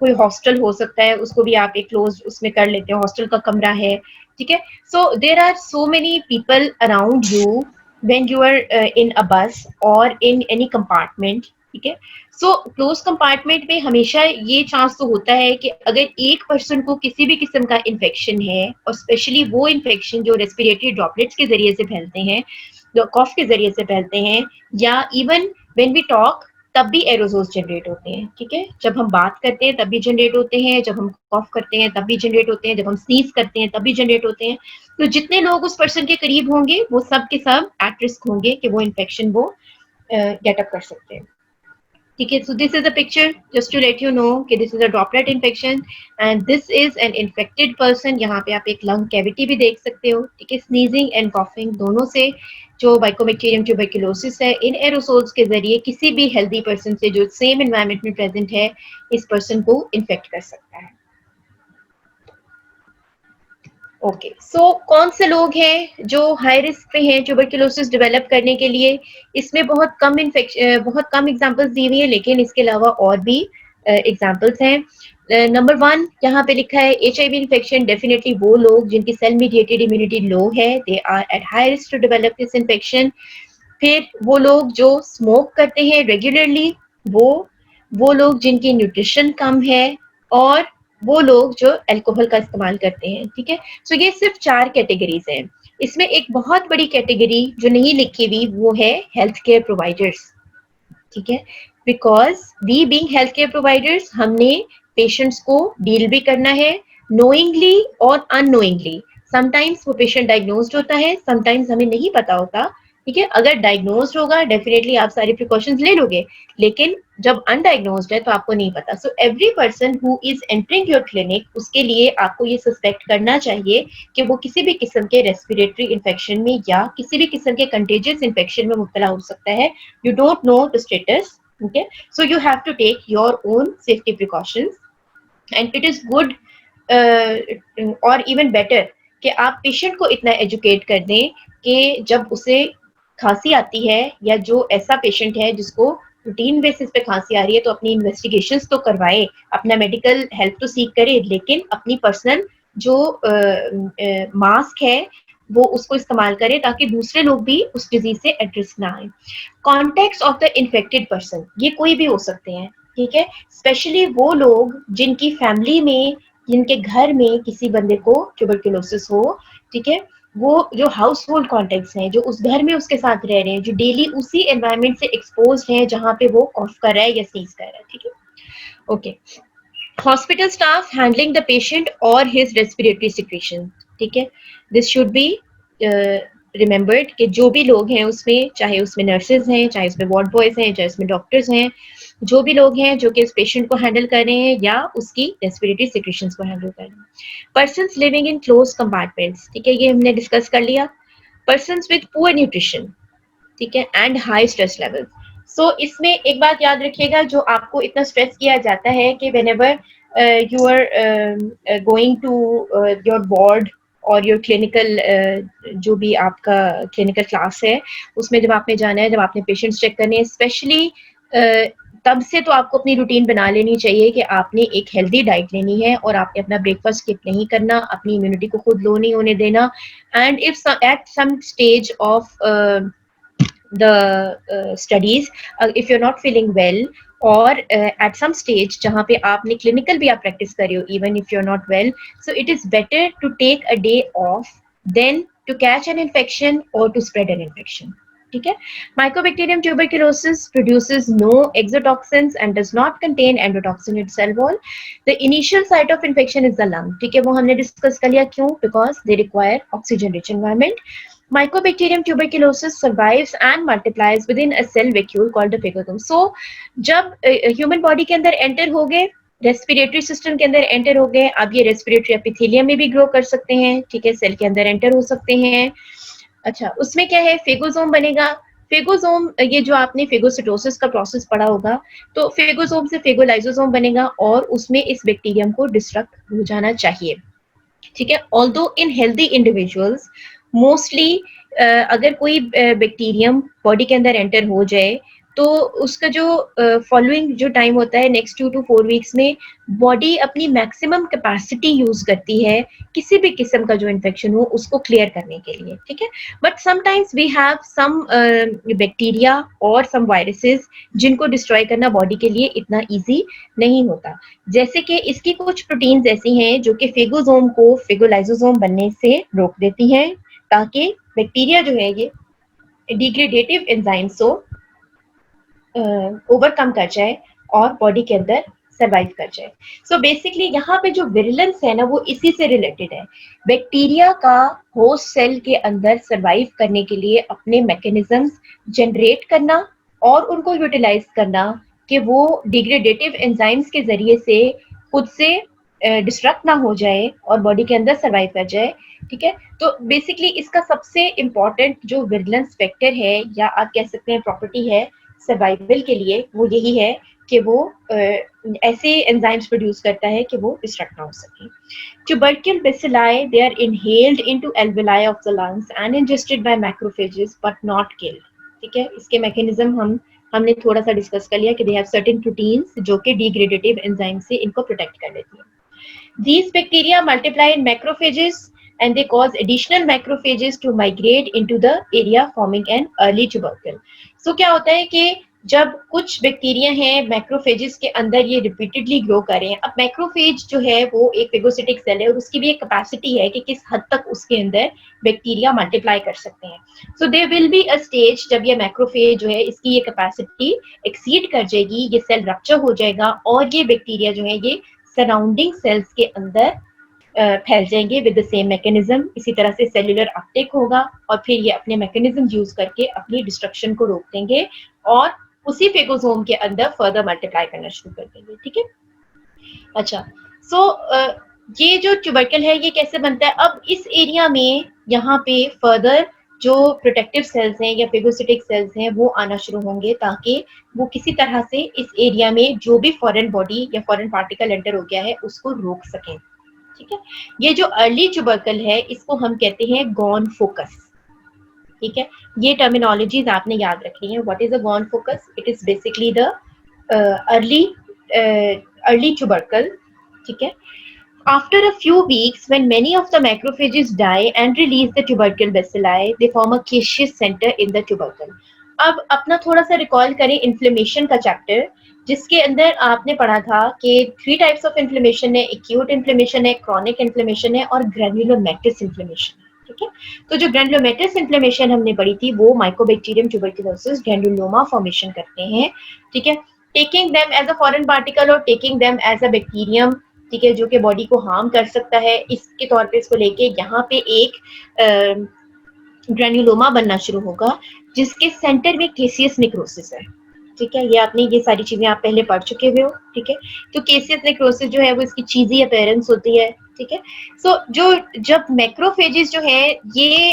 कोई हॉस्टल हो सकता है, उसको भी आप एक क्लोज उसमें कर लेते हैं, हॉस्टल का कमरा है, ठीक है। So there are so many people around you when you are in a bus और इन एनी कंपार्टमेंट, ठीक है। सो क्लोज कंपार्टमेंट में हमेशा ये चांस तो होता है कि अगर एक पर्सन को किसी भी किस्म का इन्फेक्शन है, और स्पेशली वो इन्फेक्शन जो रेस्पिरेटरी ड्रॉपलेट्स के जरिए से फैलते हैं, जो कॉफ के जरिए से फैलते हैं, या इवन व्हेन वी टॉक तब भी एरोजोल्स जनरेट होते हैं, ठीक है। जब हम बात करते हैं तब भी जनरेट होते हैं, जब हम कॉफ करते हैं तब भी जनरेट होते हैं, जब हम स्नीज करते हैं तब भी जनरेट होते हैं। तो जितने लोग उस पर्सन के करीब होंगे वो सब के सब एट रिस्क होंगे कि वो इन्फेक्शन वो गेटअप कर सकते हैं, ठीक है। So this is a picture just to let you know कि this is a droplet infection and this is an infected person. यहाँ पे आप एक लंग कैविटी भी देख सकते हो, ठीक है। स्नीजिंग एंड कॉफिंग दोनों से जो माइकोबैक्टीरियम ट्यूबरकुलोसिस है, इन एरोसोल्स के जरिए किसी भी हेल्दी पर्सन से जो सेम एनवायरनमेंट में प्रेजेंट है, इस पर्सन को इन्फेक्ट कर सकता है। ओके, सो कौन से लोग हैं जो हाई रिस्क पे हैं ट्यूबरकुलोसिस डेवलप करने के लिए? इसमें बहुत कम एग्जांपल्स दी हुई है, लेकिन इसके अलावा और भी एग्जांपल्स हैं। नंबर 1 यहाँ पे लिखा है HIV इन्फेक्शन। डेफिनेटली वो लोग जिनकी सेल मीडिएटेड इम्यूनिटी लो है, they are at high risk to develop this infection. फिर वो लोग जो स्मोक करते हैं रेगुलरली, वो लोग जिनकी न्यूट्रिशन कम है, और वो लोग जो अल्कोहल का इस्तेमाल करते हैं, ठीक है। सो ये सिर्फ 4 कैटेगरीज हैं। इसमें एक बहुत बड़ी कैटेगरी जो नहीं लिखी हुई वो है हेल्थ केयर प्रोवाइडर्स, ठीक है। Because we being health care providers, हमने पेशेंट्स को डील भी करना है नोइंगली और अननोइंगली। समटाइम्स वो पेशेंट डायग्नोज्ड होता है, समटाइम्स हमें नहीं पता होता, ठीक है। अगर डायग्नोज्ड होगा डेफिनेटली आप सारी प्रिकॉशंस ले लोगे, लेकिन जब अनडायग्नोज्ड है तो आपको नहीं पता। So every person who is entering your clinic, उसके लिए आपको ये सस्पेक्ट करना चाहिए कि वो किसी भी किस्म के रेस्पिरेटरी इन्फेक्शन में या किसी भी किस्म के कंटेजियस इन्फेक्शन में मुब्तला हो सकता है। You don't know the status, okay, so you have to take your own safety precautions, and it is good or even better कि आप पेशेंट को इतना एजुकेट कर दें कि जब उसे खांसी आती है, या जो ऐसा पेशेंट है जिसको रूटीन बेसिस पे खांसी आ रही है, तो अपनी इन्वेस्टिगेशंस तो करवाए, अपना मेडिकल हेल्प तो सीख करे, लेकिन अपनी पर्सनल जो मास्क है वो उसको इस्तेमाल करे ताकि दूसरे लोग भी उस डिजीज से एट रिस्क ना आए। Contacts of the infected person, ये कोई भी हो सकते हैं, ठीक है। स्पेशली वो लोग जिनकी फैमिली में, जिनके घर में किसी बंदे को ट्यूबरकुलोसिस हो, ठीक है। वो जो हाउस होल्ड कॉन्टेक्ट्स हैं, जो उस घर में उसके साथ रह रहे हैं, जो डेली उसी एनवायरनमेंट से एक्सपोज हैं जहाँ पे वो कॉफ कर रहा है या स्नीज कर रहा है, ठीक है। Okay, hospital staff handling the patient और हिज रेस्पिरेटरी सिक्रेशन, ठीक है, दिस शुड बी रिमेंबर्ड कि जो भी लोग हैं उसमें, चाहे उसमें नर्सेज हैं, चाहे उसमें वार्ड बॉयज हैं, चाहे उसमें डॉक्टर्स हैं, जो भी लोग हैं जो कि इस पेशेंट को हैंडल कर रहे हैं या उसकी रेस्पिरेटरी सिक्रेशंस को हैंडल कर रहे हैं. Persons living in close compartments, ठीक है, ये हमने डिस्कस कर लिया. पर्सन्स विद पुअर न्यूट्रिशन, ठीक है, एंड हाई स्ट्रेस लेवल. सो इसमें एक बात याद रखिएगा, जो आपको इतना स्ट्रेस किया जाता है कि whenever you are going to your ward और योर क्लिनिकल, जो भी आपका क्लिनिकल क्लास है उसमें जब आपने जाना है, जब आपने पेशेंट्स चेक करने हैं स्पेशली, तब से तो आपको अपनी रूटीन बना लेनी चाहिए कि आपने एक हेल्दी डाइट लेनी है और आपने अपना ब्रेकफास्ट स्किप नहीं करना, अपनी इम्यूनिटी को खुद लो नहीं होने देना. And if at some stage of the studies, if you're not feeling well or at some stage जहाँ पे आपने clinical भी आप practice कर रहे हो, even if you're not well, so it is better to take a day off than to catch an infection or to spread an infection. ठीक है. Mycobacterium tuberculosis produces no exotoxins and does not contain endotoxin itself. All the initial site of infection is the lung. ठीक है, वो हमने discuss कर लिया. क्यों? Because they require oxygen rich environment. Mycobacterium tuberculosis survives and multiplies within a cell vacuole called the phagosome. So जब human body के अंदर एंटर हो गए, रेस्पिरेटरी सिस्टम के अंदर एंटर हो गए, अब ये रेस्पिरेटरी एपिथेलियम में भी ग्रो कर सकते हैं, ठीक है, सेल के अंदर एंटर हो सकते हैं. अच्छा, उसमें क्या है, फेगोसोम बनेगा. फेगोसोम, ये जो आपने फेगोसिटोसिस का प्रोसेस पढ़ा होगा, तो फेगोसोम से फेगोलाइसोसोम बनेगा और उसमें इस बैक्टीरियम को डिस्ट्रक्ट हो जाना चाहिए. ठीक है. ऑल्दो इन हेल्दी इंडिविजुअल्स मोस्टली अगर कोई बैक्टीरियम बॉडी के अंदर एंटर हो जाए तो उसका जो फॉलोइंग जो टाइम होता है नेक्स्ट 2 to 4 वीक्स में बॉडी अपनी मैक्सिमम कैपेसिटी यूज करती है किसी भी किस्म का जो इन्फेक्शन हो उसको क्लियर करने के लिए. ठीक है. But sometimes we have some bacteria और सम वायरसेस जिनको डिस्ट्रॉय करना बॉडी के लिए इतना इजी नहीं होता. जैसे कि इसकी कुछ प्रोटीन्स ऐसी हैं जो कि फेगोसोम को फेगोलाइसोसोम बनने से रोक देती हैं ताकि बैक्टीरिया जो है ये डिग्रेडेटिव एंजाइम्स को ओवरकम कर जाए और बॉडी के अंदर सरवाइव कर जाए. सो बेसिकली यहाँ पे जो विरुलेंस है ना वो इसी से रिलेटेड है. बैक्टीरिया का होस्ट सेल के अंदर सरवाइव करने के लिए अपने मैकेनिज्म्स जनरेट करना और उनको यूटिलाइज करना कि वो डिग्रेडेटिव एंजाइम्स के जरिए से खुद से डिस्ट्रक्ट ना हो जाए और बॉडी के अंदर सरवाइव कर जाए. ठीक है. तो बेसिकली इसका सबसे इम्पोर्टेंट जो विरुलेंस फैक्टर है या आप कह सकते हैं प्रॉपर्टी है सर्वाइवल के लिए वो यही है कि वो ऐसे एंजाइम्स प्रोड्यूस करता है कि वो डिस्ट्रक्ट ना हो सके. Tubercle bacilli they are inhaled into alveoli of the lungs and ingested by macrophages but not killed. ठीक है. इसके मैकेनिज्म हमने थोड़ा सा डिस्कस कर लिया कि दे हैव सर्टेन प्रोटीन्स जो कि डिग्रेडेटिव एंजाइम से इनको प्रोटेक्ट कर लेती हैं. These bacteria multiply in macrophages and they cause additional macrophages to migrate into the area forming an early tubercle. So क्या होता है कि जब कुछ बैक्टीरिया हैं मैक्रोफेजेस के अंदर ये रिपीटेडली ग्रो करें. अब मैक्रोफेज जो है वो एक फेगोसिटिक सेल है और उसकी भी एक कैपेसिटी है कि किस हद तक उसके अंदर बैक्टीरिया मल्टीप्लाई कर सकते हैं. So there will be a stage जब ये मैक्रोफेज जो है इसकी ये कैपेसिटी एक्सीड कर जाएगी, ये सेल रप्चर हो जाएगा और ये बैक्टीरिया जो है ये सराउंडिंग सेल्स के अंदर फैल जाएंगे विद द सेम मैकेनिज्म. इसी तरह से सेल्यूलर अपटेक होगा और फिर ये अपने मैकेनिज्म यूज करके अपनी डिस्ट्रक्शन को रोक देंगे और उसी फेगोसोम के अंदर फर्दर मल्टीप्लाई करना शुरू कर देंगे. ठीक है. अच्छा, सो ये जो ट्यूबरकल है ये कैसे बनता है? अब इस एरिया में यहाँ पे फर्दर जो प्रोटेक्टिव सेल्स हैं या फेगोसिटिक सेल्स हैं वो आना शुरू होंगे ताकि वो किसी तरह से इस एरिया में जो भी फॉरेन बॉडी या फॉरेन पार्टिकल एंटर हो गया है उसको रोक सकें. ठीक है. ये जो अर्ली ट्यूबरकल है इसको हम कहते हैं गॉन फोकस. ठीक है. ये टर्मिनोलॉजीज आपने याद रखनी है. What is a gone focus? It is basically the early tubercle. ठीक है. After a few weeks, when many of the macrophages die and release the tubercle bacilli, they form a caseous center in the tubercle. अब अपना थोड़ा सा recall करें inflammation का chapter जिसके अंदर आपने पढ़ा था कि 3 टाइप्स ऑफ इन्फ्लेमेशन है. एक्यूट इन्फ्लेमेशन है, क्रॉनिक इन्फ्लेमेशन है और ग्रैन्युलोमेटस इन्फ्लेमेशन. ठीक है. तो जो ग्रैन्युलोमेटस इन्फ्लेमेशन हमने पढ़ी थी वो माइकोबैक्टीरियम ट्यूबरकुलोसिस ग्रैन्युलोमा फॉर्मेशन करते हैं. ठीक है. Taking them as a foreign particle और taking them as a bacterium, ठीक है, जो कि बॉडी को हार्म कर सकता है, इसके तौर पे इसको लेके यहाँ पे एक ग्रेन्युलोमा बनना शुरू होगा जिसके सेंटर में केसियस नेक्रोसिस है। ठीक है, ये आपने ये सारी चीजें आप पहले पढ़ चुके हुए हो। ठीक है, तो केसियस नेक्रोसिस जो है वो इसकी चीजी अपीयरेंस होती है। ठीक है, सो जो जब मैक्रोफेजेस जो है ये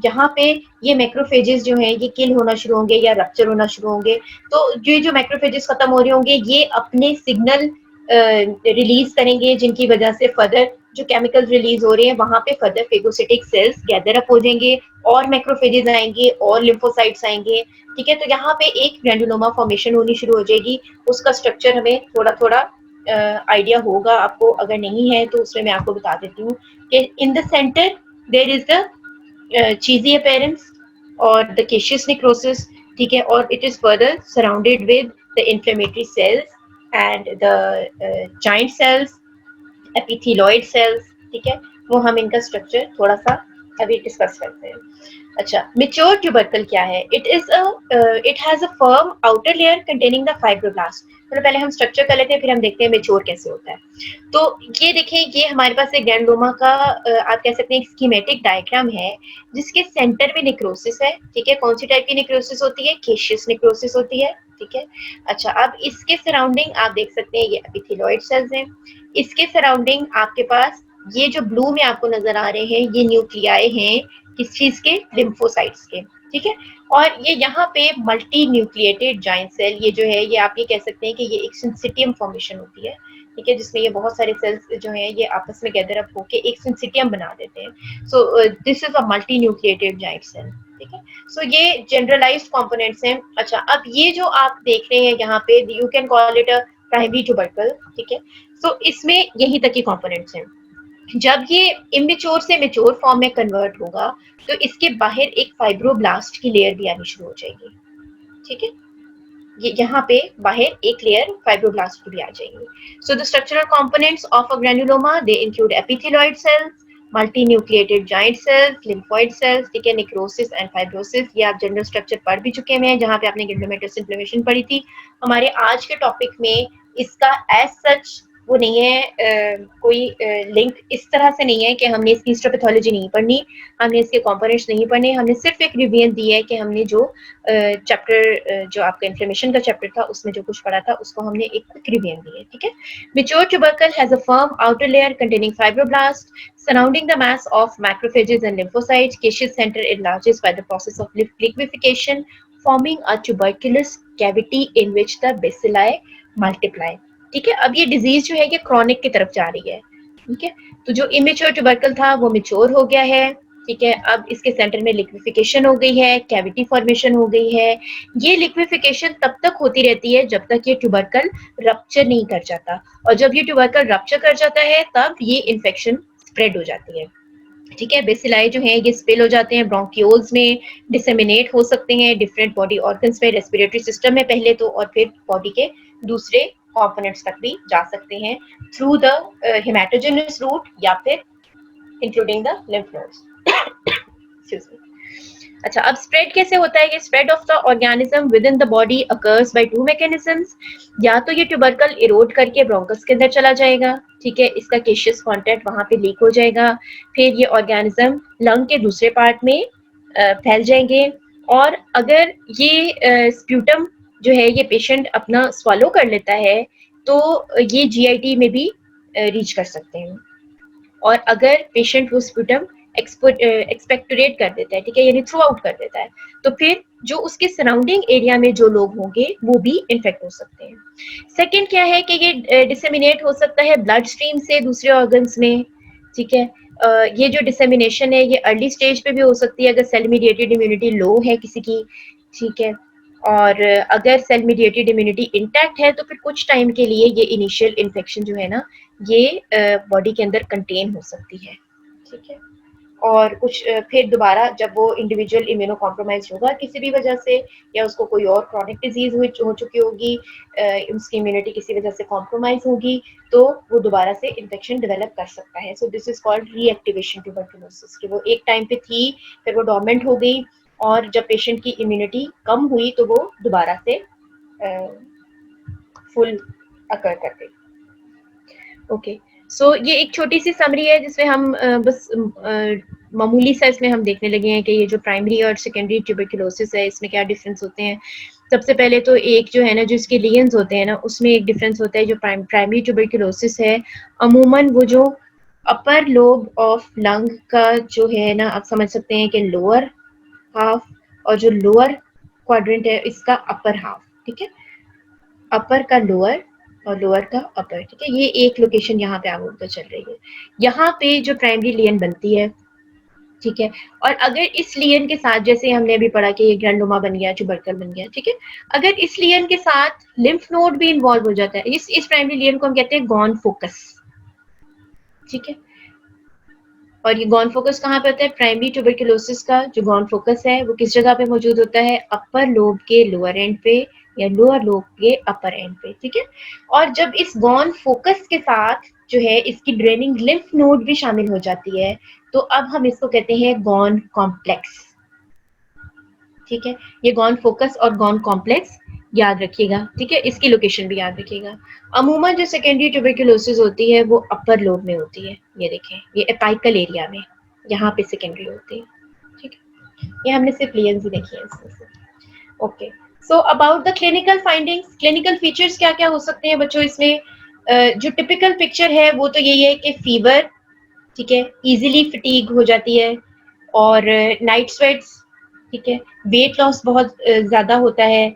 यहाँ पे ये मैक्रोफेजेस जो है ये किल होना शुरू होंगे या रप्चर होना शुरू होंगे, तो जो मैक्रोफेजेस खत्म हो रहे होंगे ये अपने सिग्नल रिलीज करेंगे जिनकी वजह से फर्दर जो केमिकल्स रिलीज हो रहे हैं वहां पे further phagocytic cells gather up हो जाएंगे और मैक्रोफेजेस आएंगे और लिम्फोसाइट्स आएंगे। ठीक है, तो यहाँ पे एक ग्रैन्युलोमा फॉर्मेशन होनी शुरू हो जाएगी। उसका स्ट्रक्चर हमें थोड़ा थोड़ा आइडिया होगा आपको, अगर नहीं है तो उसमें मैं आपको बता देती हूँ कि in the centre there is the cheesy appearance और द केशियस नेक्रोसिस। ठीक है, और it is further surrounded with the inflammatory cells and the giant cells, epithelioid cells. ठीक है, वो हम इनका स्ट्रक्चर थोड़ा सा अभी डिस्कस करते हैं। अच्छा, मेच्योर ट्यूबरकल क्या है? It has a firm outer layer containing the fibroblast. तो पहले हम स्ट्रक्चर कर लेते हैं, फिर हम देखते हैं मेच्योर कैसे होता है। तो ये देखें, ये हमारे पास एक ग्रैन्युलोमा का आप कह सकते हैं स्कीमेटिक डायग्राम है जिसके सेंटर में नेक्रोसिस है। ठीक है, कौन सी टाइप की नेक्रोसिस होती है? केशियस नेक्रोसिस होती है। ठीक है, अच्छा, अब इसके सराउंडिंग आप देख सकते हैं ये एपिथेलॉइड सेल्स हैं। इसके सराउंडिंग आपके पास ये जो ब्लू में आपको नजर आ रहे हैं ये न्यूक्लियाई हैं किस चीज के? लिम्फोसाइट्स के। ठीक है, और ये यहाँ पे मल्टी न्यूक्लिएटेड जाइंट सेल, ये जो है ये आप ये कह सकते हैं कि ये एक सिंसिटियम फॉर्मेशन होती है। ठीक है, जिसमें ये बहुत सारे सेल्स जो हैं ये आपस में गैदर अप होके एक सिंसिटियम बना देते हैं। So this is a multi nucleated giant cell. ठीक है, सो ये जनरलाइज्ड कंपोनेंट्स हैं। अच्छा, अब ये जो आप देख रहे हैं यहाँ पे, you can call it a primary tubercle. ठीक है, सो इसमें यही तक के कंपोनेंट्स हैं। जब ये इमेच्योर से मेच्योर फॉर्म में कन्वर्ट होगा तो इसके बाहर एक फाइब्रोब्लास्ट की लेयर भी आनी शुरू हो जाएगी। ठीक है, ये यहाँ पे बाहर एक लेयर फाइब्रोब्लास्ट की भी आ जाएगी। So the structural components of a granuloma they include epithelioid cells, multinucleated giant cells, lymphoid cells. ठीक है, नेक्रोसिस एंड फाइब्रोसिस ये आप जनरल स्ट्रक्चर पढ़ भी चुके हैं, जहाँ पे आपने ग्रैन्युलोमेटस इन्फ्लेमेशन पढ़ी थी। हमारे आज के टॉपिक में इसका एज सच वो नहीं है, कोई लिंक इस तरह से नहीं है कि हमने इसकी हिस्टोपैथोलॉजी नहीं पढ़नी, हमने इसके कंपोनेंट्स नहीं पढ़ने, हमने सिर्फ एक रिवीजन दी है कि हमने जो चैप्टर जो आपका इन्फ्लेमेशन का चैप्टर था उसमें जो कुछ पढ़ा था उसको हमने एक क्विक रिवीजन दी है। ठीक है, mature tubercle has a firm outer layer containing fibroblast surrounding the mass of macrophages and lymphocytes. Caseous center enlarges by the process of liquefaction, forming a tuberculous cavity in which the bacilli multiply. ठीक है, अब ये disease जो है ये chronic की तरफ जा रही है। ठीक है, तो जो इमेच्योर ट्यूबरकल था वो मेच्योर हो गया है। ठीक है, अब इसके सेंटर में लिक्विफिकेशन हो गई है, कैविटी फॉर्मेशन हो गई है। ये लिक्विफिकेशन तब तक होती रहती है जब तक ये ट्यूबरकल रप्चर नहीं कर जाता, और जब ये ट्यूबरकल रप्चर कर जाता है तब ये इन्फेक्शन स्प्रेड हो जाती है। ठीक है, बेसिलाई जो है ये स्पिल हो जाते हैं ब्रोंकियोल्स में, डिसेमिनेट हो सकते हैं डिफरेंट बॉडी ऑर्गन्स में, रेस्पिरेटरी सिस्टम में पहले तो, और फिर बॉडी के दूसरे कंपोनेंट्स तक भी जा सकते हैं थ्रू द हेमाटोजेनस रूट या फिर including the lymph nodes. Excuse me. अच्छा, अब स्प्रेड कैसे होता है? ये spread of the organism with in the body occurs by two mechanisms. या तो ये ट्यूबरकल इरोड करके ब्रोंकस के अंदर चला जाएगा। ठीक है, इसका केशियस कंटेंट वहां पे लीक हो जाएगा, फिर ये ऑर्गेनिज्म लंग के दूसरे पार्ट में फैल जाएंगे, और अगर ये स्प्यूटम जो है ये पेशेंट अपना स्वॉलो कर लेता है तो ये जीआईटी में भी रीच कर सकते हैं। और अगर पेशेंट वो स्प्यूटम एक्सपेक्टोरेट कर देता है, ठीक है, यानी थ्रू आउट कर देता है, तो फिर जो उसके सराउंडिंग एरिया में जो लोग होंगे वो भी इन्फेक्ट हो सकते हैं। सेकंड क्या है कि ये डिसेमिनेट हो सकता है ब्लड स्ट्रीम से दूसरे ऑर्गन्स में। ठीक है, ये जो डिसेमिनेशन है ये अर्ली स्टेज पे भी हो सकती है अगर सेल मीडिएटेड इम्यूनिटी लो है किसी की। ठीक है, और अगर सेल मीडिएटेड इम्यूनिटी इंटैक्ट है तो फिर कुछ टाइम के लिए ये इनिशियल इन्फेक्शन जो है ना ये बॉडी के अंदर कंटेन हो सकती है। ठीक है, और कुछ फिर दोबारा जब वो इंडिविजुअल इम्यूनो कॉम्प्रोमाइज होगा किसी भी वजह से, या उसको कोई और क्रॉनिक डिजीज हो चुकी होगी, उसकी इम्यूनिटी किसी वजह से कॉम्प्रोमाइज होगी, तो वो दोबारा से इन्फेक्शन डेवलप कर सकता है। So this is called reactivation tuberculosis, कि वो एक टाइम पे थी फिर वो डोरमेंट हो गई, और जब पेशेंट की इम्यूनिटी कम हुई तो वो दोबारा से फुल अकर करते। ओके, सो ये एक छोटी सी समरी है जिसमें हम बस मामूली सा इसमें हम देखने लगे हैं कि ये जो प्राइमरी और सेकेंडरी ट्यूबरकुलोसिस है इसमें क्या डिफरेंस होते हैं। सबसे पहले तो एक जो है ना, जो इसके लीजन्स होते हैं ना, उसमें एक डिफरेंस होता है। जो प्राइमरी ट्यूबरकुलोसिस है अमूमन वो जो अपर लोब ऑफ लंग का जो है ना, आप समझ सकते हैं कि लोअर हाफ और जो लोअर क्वाड्रेंट है इसका अपर हाफ, ठीक है, अपर का लोअर और लोअर का अपर, ठीक है। ये एक लोकेशन यहाँ पे आपको पता चल रही है। यहाँ पे जो प्राइमरी लियन बनती है, ठीक है, और अगर इस लियन के साथ, जैसे हमने अभी पढ़ा कि ये ग्रैंडोमा बन गया, ट्यूबरकल बन गया, ठीक है, अगर इस लियन के साथ लिम्फ नोड भी इन्वॉल्व हो जाता है, इस प्राइमरी लियन को हम कहते हैं गॉन फोकस, ठीक है। और ये गॉन फोकस कहाँ पे होता है? प्राइमरी ट्यूबरकुलोसिस का जो गॉन फोकस है वो किस जगह पे मौजूद होता है? अपर लोब के लोअर एंड पे या लोअर लोब के अपर एंड पे, ठीक है। और जब इस गॉन फोकस के साथ जो है इसकी ड्रेनिंग लिम्फ नोड भी शामिल हो जाती है, तो अब हम इसको कहते हैं गॉन कॉम्प्लेक्स, ठीक है। ये गॉन फोकस और गॉन कॉम्प्लेक्स याद रखिएगा, ठीक है, इसकी लोकेशन भी याद रखिएगा। अमूमन जो सेकेंडरी ट्यूबरकुलोसिस होती है वो अपर लोब में होती है, ये देखें, ये एपाइकल एरिया में, यहाँ पे सेकेंडरी होती है, ठीक है। ये हमने सिर्फ लियंस ही देखी है इसमें से। Okay, so about the clinical findings, clinical features क्या क्या हो सकते हैं बच्चों इसमें? जो टिपिकल पिक्चर है वो तो यही है कि फीवर, ठीक है, इजीली फटीग हो जाती है और नाइट स्वेट्स, ठीक है, वेट लॉस बहुत ज्यादा होता है।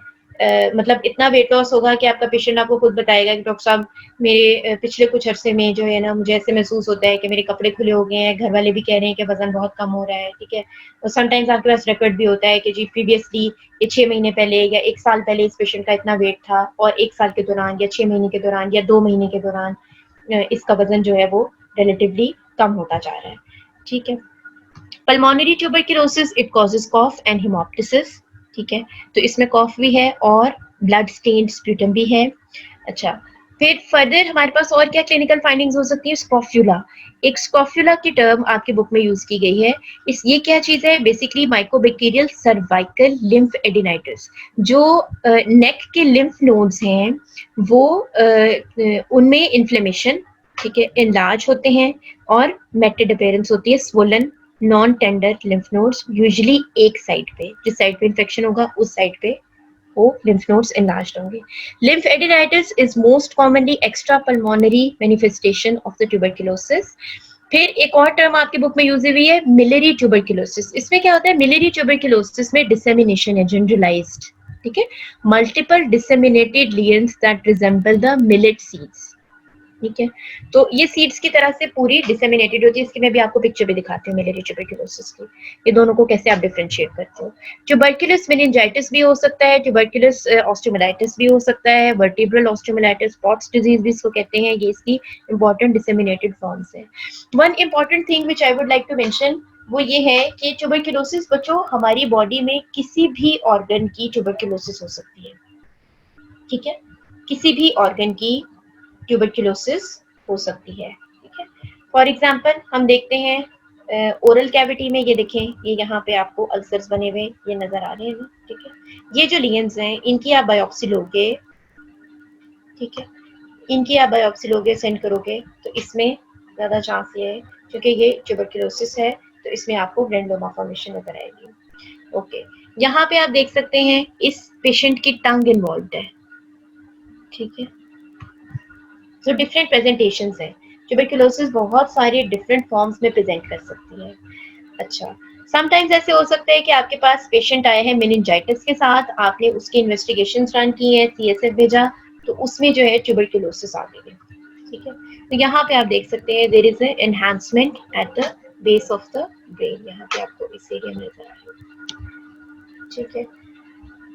मतलब इतना वेट लॉस होगा कि आपका पेशेंट आपको खुद बताएगा कि डॉक्टर साहब मेरे पिछले कुछ अरसे में जो है ना मुझे ऐसे महसूस होता है कि मेरे कपड़े खुले हो गए हैं, घर वाले भी कह रहे हैं कि वजन बहुत कम हो रहा है, ठीक है। और समटाइम्स आपके पास रिकॉर्ड भी होता है कि जी प्रीवियसली ये 6 महीने पहले या 1 साल पहले इस पेशेंट का इतना वेट था और 1 साल के दौरान या 6 महीने के दौरान या 2 महीने के दौरान इसका वजन जो है वो रिलेटिवली कम होता जा रहा है, ठीक है। Pulmonary tuberculosis it causes cough and haemoptysis, ठीक है, तो इसमें कॉफ भी है और ब्लड स्टेन्ड स्प्यूटम भी है। अच्छा, फिर फर्दर हमारे पास और क्या क्लिनिकल फाइंडिंग्स हो सकती है? स्कॉफ्यूला, एक स्कॉफ्यूला की टर्म आपकी बुक में यूज की गई है। ये क्या चीज है? Basically mycobacterial cervical lymph adenitis. जो नेक के लिम्फ नोड्स हैं वो उनमें इन्फ्लेमेशन, ठीक है, इनलार्ज होते हैं और मेटेड अपीयरेंस होती है, swollen non tender lymph nodes, usually एक साइड पे, जिस साइड पे इन्फेक्शन होगा उस साइड पे वो लिम्फ नोड्स enlarged होंगे। Lymph adenitis is most commonly extrapulmonary manifestation of the tuberculosis। फिर एक और टर्म आपकी बुक में यूज हुई है मिलियरी ट्यूबरकुलोसिस। इसमें क्या होता है? मिलियरी ट्यूबरकुलोसिस में डिसेमिनेशन है जनरलाइज्ड, ठीक है, multiple disseminated lesions that resemble the millet seeds, ठीक है। तो ये सीड्स की तरह से पूरी डिसेमिनेटेड होती है। इसकी मैं भी आपको पिक्चर भी दिखाती हूँ मिलियरी ट्यूबरकुलोसिस की। ये दोनों को कैसे आप डिफरेंशिएट करते हो। ट्यूबरकुलस मेनिंजाइटिस भी हो सकता है, ट्यूबरकुलस ऑस्टियोमाइलाइटिस भी हो सकता है, वर्टिब्रल ऑस्टियोमाइलाइटिस, पॉट्स डिजीज भी इसको कहते हैं। ये इसकी इंपॉर्टेंट डिसेमिनेटेड फॉर्म्स है। One important thing which I would like to mention वो ये है कि ट्यूबरकुलोसिस बच्चों हमारी बॉडी में किसी भी ऑर्गन की ट्यूबरकुलोसिस हो सकती है, ठीक है, किसी भी ऑर्गन की ट्यूबरकुलोसिस हो सकती है, ठीक है। फॉर एग्जाम्पल हम देखते हैं ओरल कैविटी में, ये देखें, ये यहाँ पे आपको अल्सर्स बने हुए ये नजर आ रहे हैं ना, ठीक है। ये जो लीयंस हैं इनकी आप बायोप्सी लोगे, ठीक है, इनकी आप बायोप्सी लोगे, सेंड करोगे, तो इसमें ज्यादा चांस ये है क्योंकि ये ट्यूबरकुलोसिस है तो इसमें आपको ग्रैंडोमा फॉर्मेशन नजर आएगी। ओके, यहाँ पे आप देख सकते हैं इस पेशेंट की टंग इन्वॉल्व है, ठीक है। तो डिफरेंट प्रेजेंटेशंस हैं। ट्यूबरकुलोसिस बहुत सारे डिफरेंट फॉर्म्स में प्रेजेंट कर सकती है। अच्छा, समटाइम्स ऐसे हो सकता है कि आपके पास पेशेंट आए हैं मेनिंजाइटिस के साथ, आपने उसकी इन्वेस्टिगेशंस रन की है, सीएसएफ भेजा, तो उसमें जो है ट्यूबरकुलोसिस आ गई है, ठीक है। तो यहाँ पे आप देख सकते हैं there is a enhancement at the base of the brain, यहाँ पे आपको इस एरिया में नजर आ रहा है, ठीक है।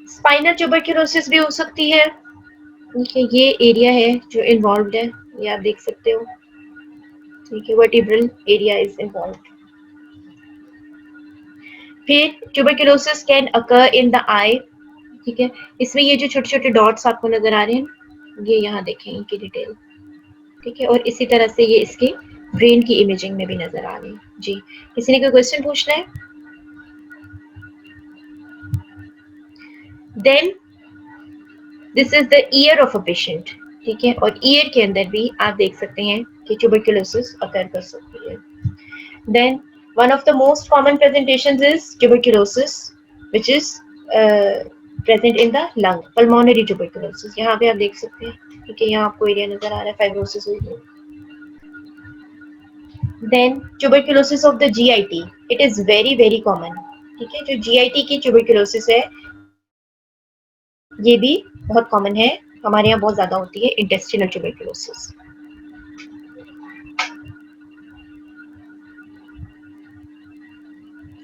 स्पाइनल ट्यूबरकुलोसिस भी हो सकती है, ठीक है, ये एरिया है जो इन्वॉल्व है, ये आप देख सकते हो, ठीक है, वर्टिब्रल एरिया इज इन्वॉल्व। फिर tuberculosis can occur in the eye, ठीक है, इसमें ये जो छोटे छोटे डॉट्स आपको नजर आ रहे हैं ये यहाँ देखें इनकी डिटेल, ठीक है, और इसी तरह से ये इसके ब्रेन की इमेजिंग में भी नजर आ रही है। जी, किसी ने कोई क्वेश्चन पूछना है? Then this is the ear of a patient, ठीक है, और ईयर के अंदर भी आप देख सकते हैं कि ट्यूबरकुलोसिस अकर कर सकती है। Then one of the most common presentations is tuberculosis which is present in the lung, pulmonary tuberculosis. यहाँ पे आप देख सकते हैं, ठीक है, यहाँ आपको एरिया नजर आ रहा है, फाइब्रोसिस हुई है। Then tuberculosis of the GIT, it is very very common, ठीक है, जो जीआईटी की ट्यूबरकुलोसिस है ये भी बहुत कॉमन है, हमारे यहाँ बहुत ज्यादा होती है इंटेस्टिनल ट्यूबरकुलोसिस।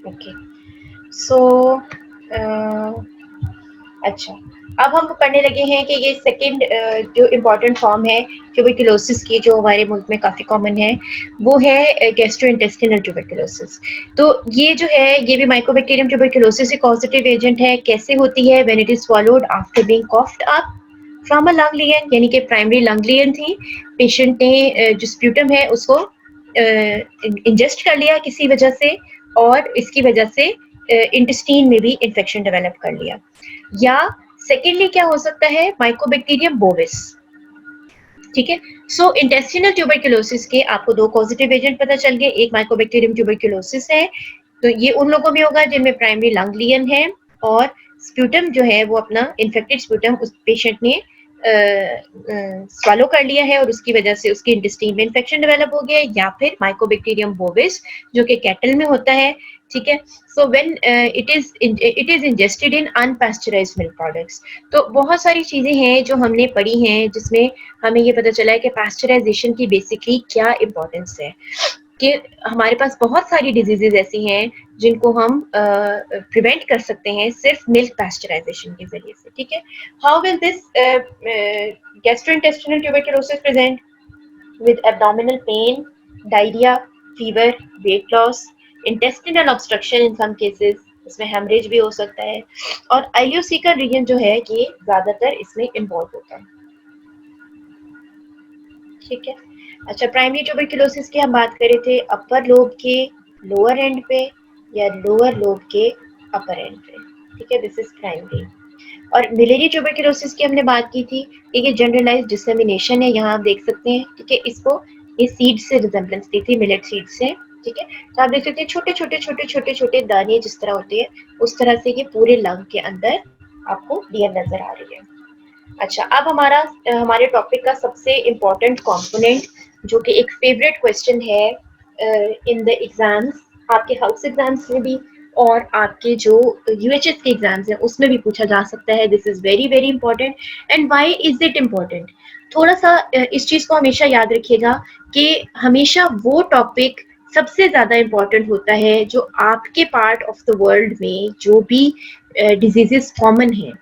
ओके, सो अच्छा, अब हम पढ़ने लगे हैं कि ये सेकंड जो इम्पोर्टेंट फॉर्म है ट्यूबरकुलोसिस की, जो हमारे मुल्क में काफ़ी कॉमन है, वो है गैस्ट्रोइंटेस्टिनल ट्यूबरकुलोसिस। तो ये जो है ये भी माइकोबैक्टीरियम ट्यूबरकुलोसिस एक पॉजिटिव एजेंट है। कैसे होती है? When it is swallowed after being coughed up from a lung lesion, यानी कि प्राइमरी लंग लियन थी, पेशेंट ने जो स्प्यूटम है उसको इंजेस्ट कर लिया किसी वजह से, और इसकी वजह से इंटेस्टाइन में भी इन्फेक्शन डेवलप कर लिया। या सेकेंडली क्या हो सकता है? माइकोबैक्टीरियम बोविस, ठीक है। सो इंटेस्टिनल ट्यूबरकुलोसिस के आपको दो पॉजिटिव एजेंट पता चल गए, एक माइकोबैक्टीरियम ट्यूबरकुलोसिस है, तो ये उन लोगों में होगा जिनमें प्राइमरी लंग लियन है और स्प्यूटम जो है वो अपना इन्फेक्टेड स्प्यूटम उस पेशेंट ने स्वालो कर लिया है और उसकी वजह से उसके इंटेस्टाइन में इन्फेक्शन डेवलप हो गया, या फिर माइकोबैक्टीरियम बोविस जो कि कैटल में होता है, ठीक है। So when it is ingested in unpasteurised milk products. तो बहुत सारी चीजें हैं जो हमने पढ़ी हैं जिसमें हमें ये पता चला है कि पास्चराइजेशन की बेसिकली क्या इम्पोर्टेंस है, कि हमारे पास बहुत सारी डिजीजेज ऐसी हैं जिनको हम प्रिवेंट कर सकते हैं सिर्फ मिल्क पास्चराइजेशन के जरिए से, ठीक है। How will this gastrointestinal tuberculosis present? With abdominal pain, diarrhoea, fever, weight loss, intestinal obstruction in some cases, इसमें हेमरेज भी हो सकता है, और आइलियोसिकल रीजन जो है ये ज्यादातर इसमें इन्वॉल्व होता है, ठीक है। अच्छा, प्राइमरी ट्यूबरकुलोसिस की हम बात करें थे अपर लोब के लोअर एंड पे या लोअर लोब के अपर एंड पे, ठीक है, दिस इज प्राइमरी। और मिलेरी ट्यूबरकुलोसिस की हमने बात की थी कि ये जनरलाइज्ड डिसेमिनेशन है, यहाँ आप देख सकते हैं, ठीक है, इसको ये सीड से रिजेम्बलेंस दी थी, मिलेट सीड से, ठीक है। तो आप देख सकते हैं छोटे छोटे छोटे छोटे छोटे दाने जिस तरह होते हैं उस तरह से ये पूरे लंग के अंदर आपको लेयर नजर आ रही है। अच्छा, अब हमारे टॉपिक का सबसे इम्पोर्टेंट कंपोनेंट जो कि एक फेवरेट क्वेश्चन है इन द एग्जाम्स, आपके हाउस एग्जाम्स में भी और आपके जो यूएचएस के एग्जाम्स हैं उसमें भी पूछा जा सकता है। This is very very important. And why is it important? थोड़ा सा इस चीज को हमेशा याद रखिएगा कि हमेशा वो टॉपिक सबसे ज्यादा इम्पोर्टेंट होता है जो आपके पार्ट ऑफ द वर्ल्ड में जो भी डिजीजेस कॉमन हैं,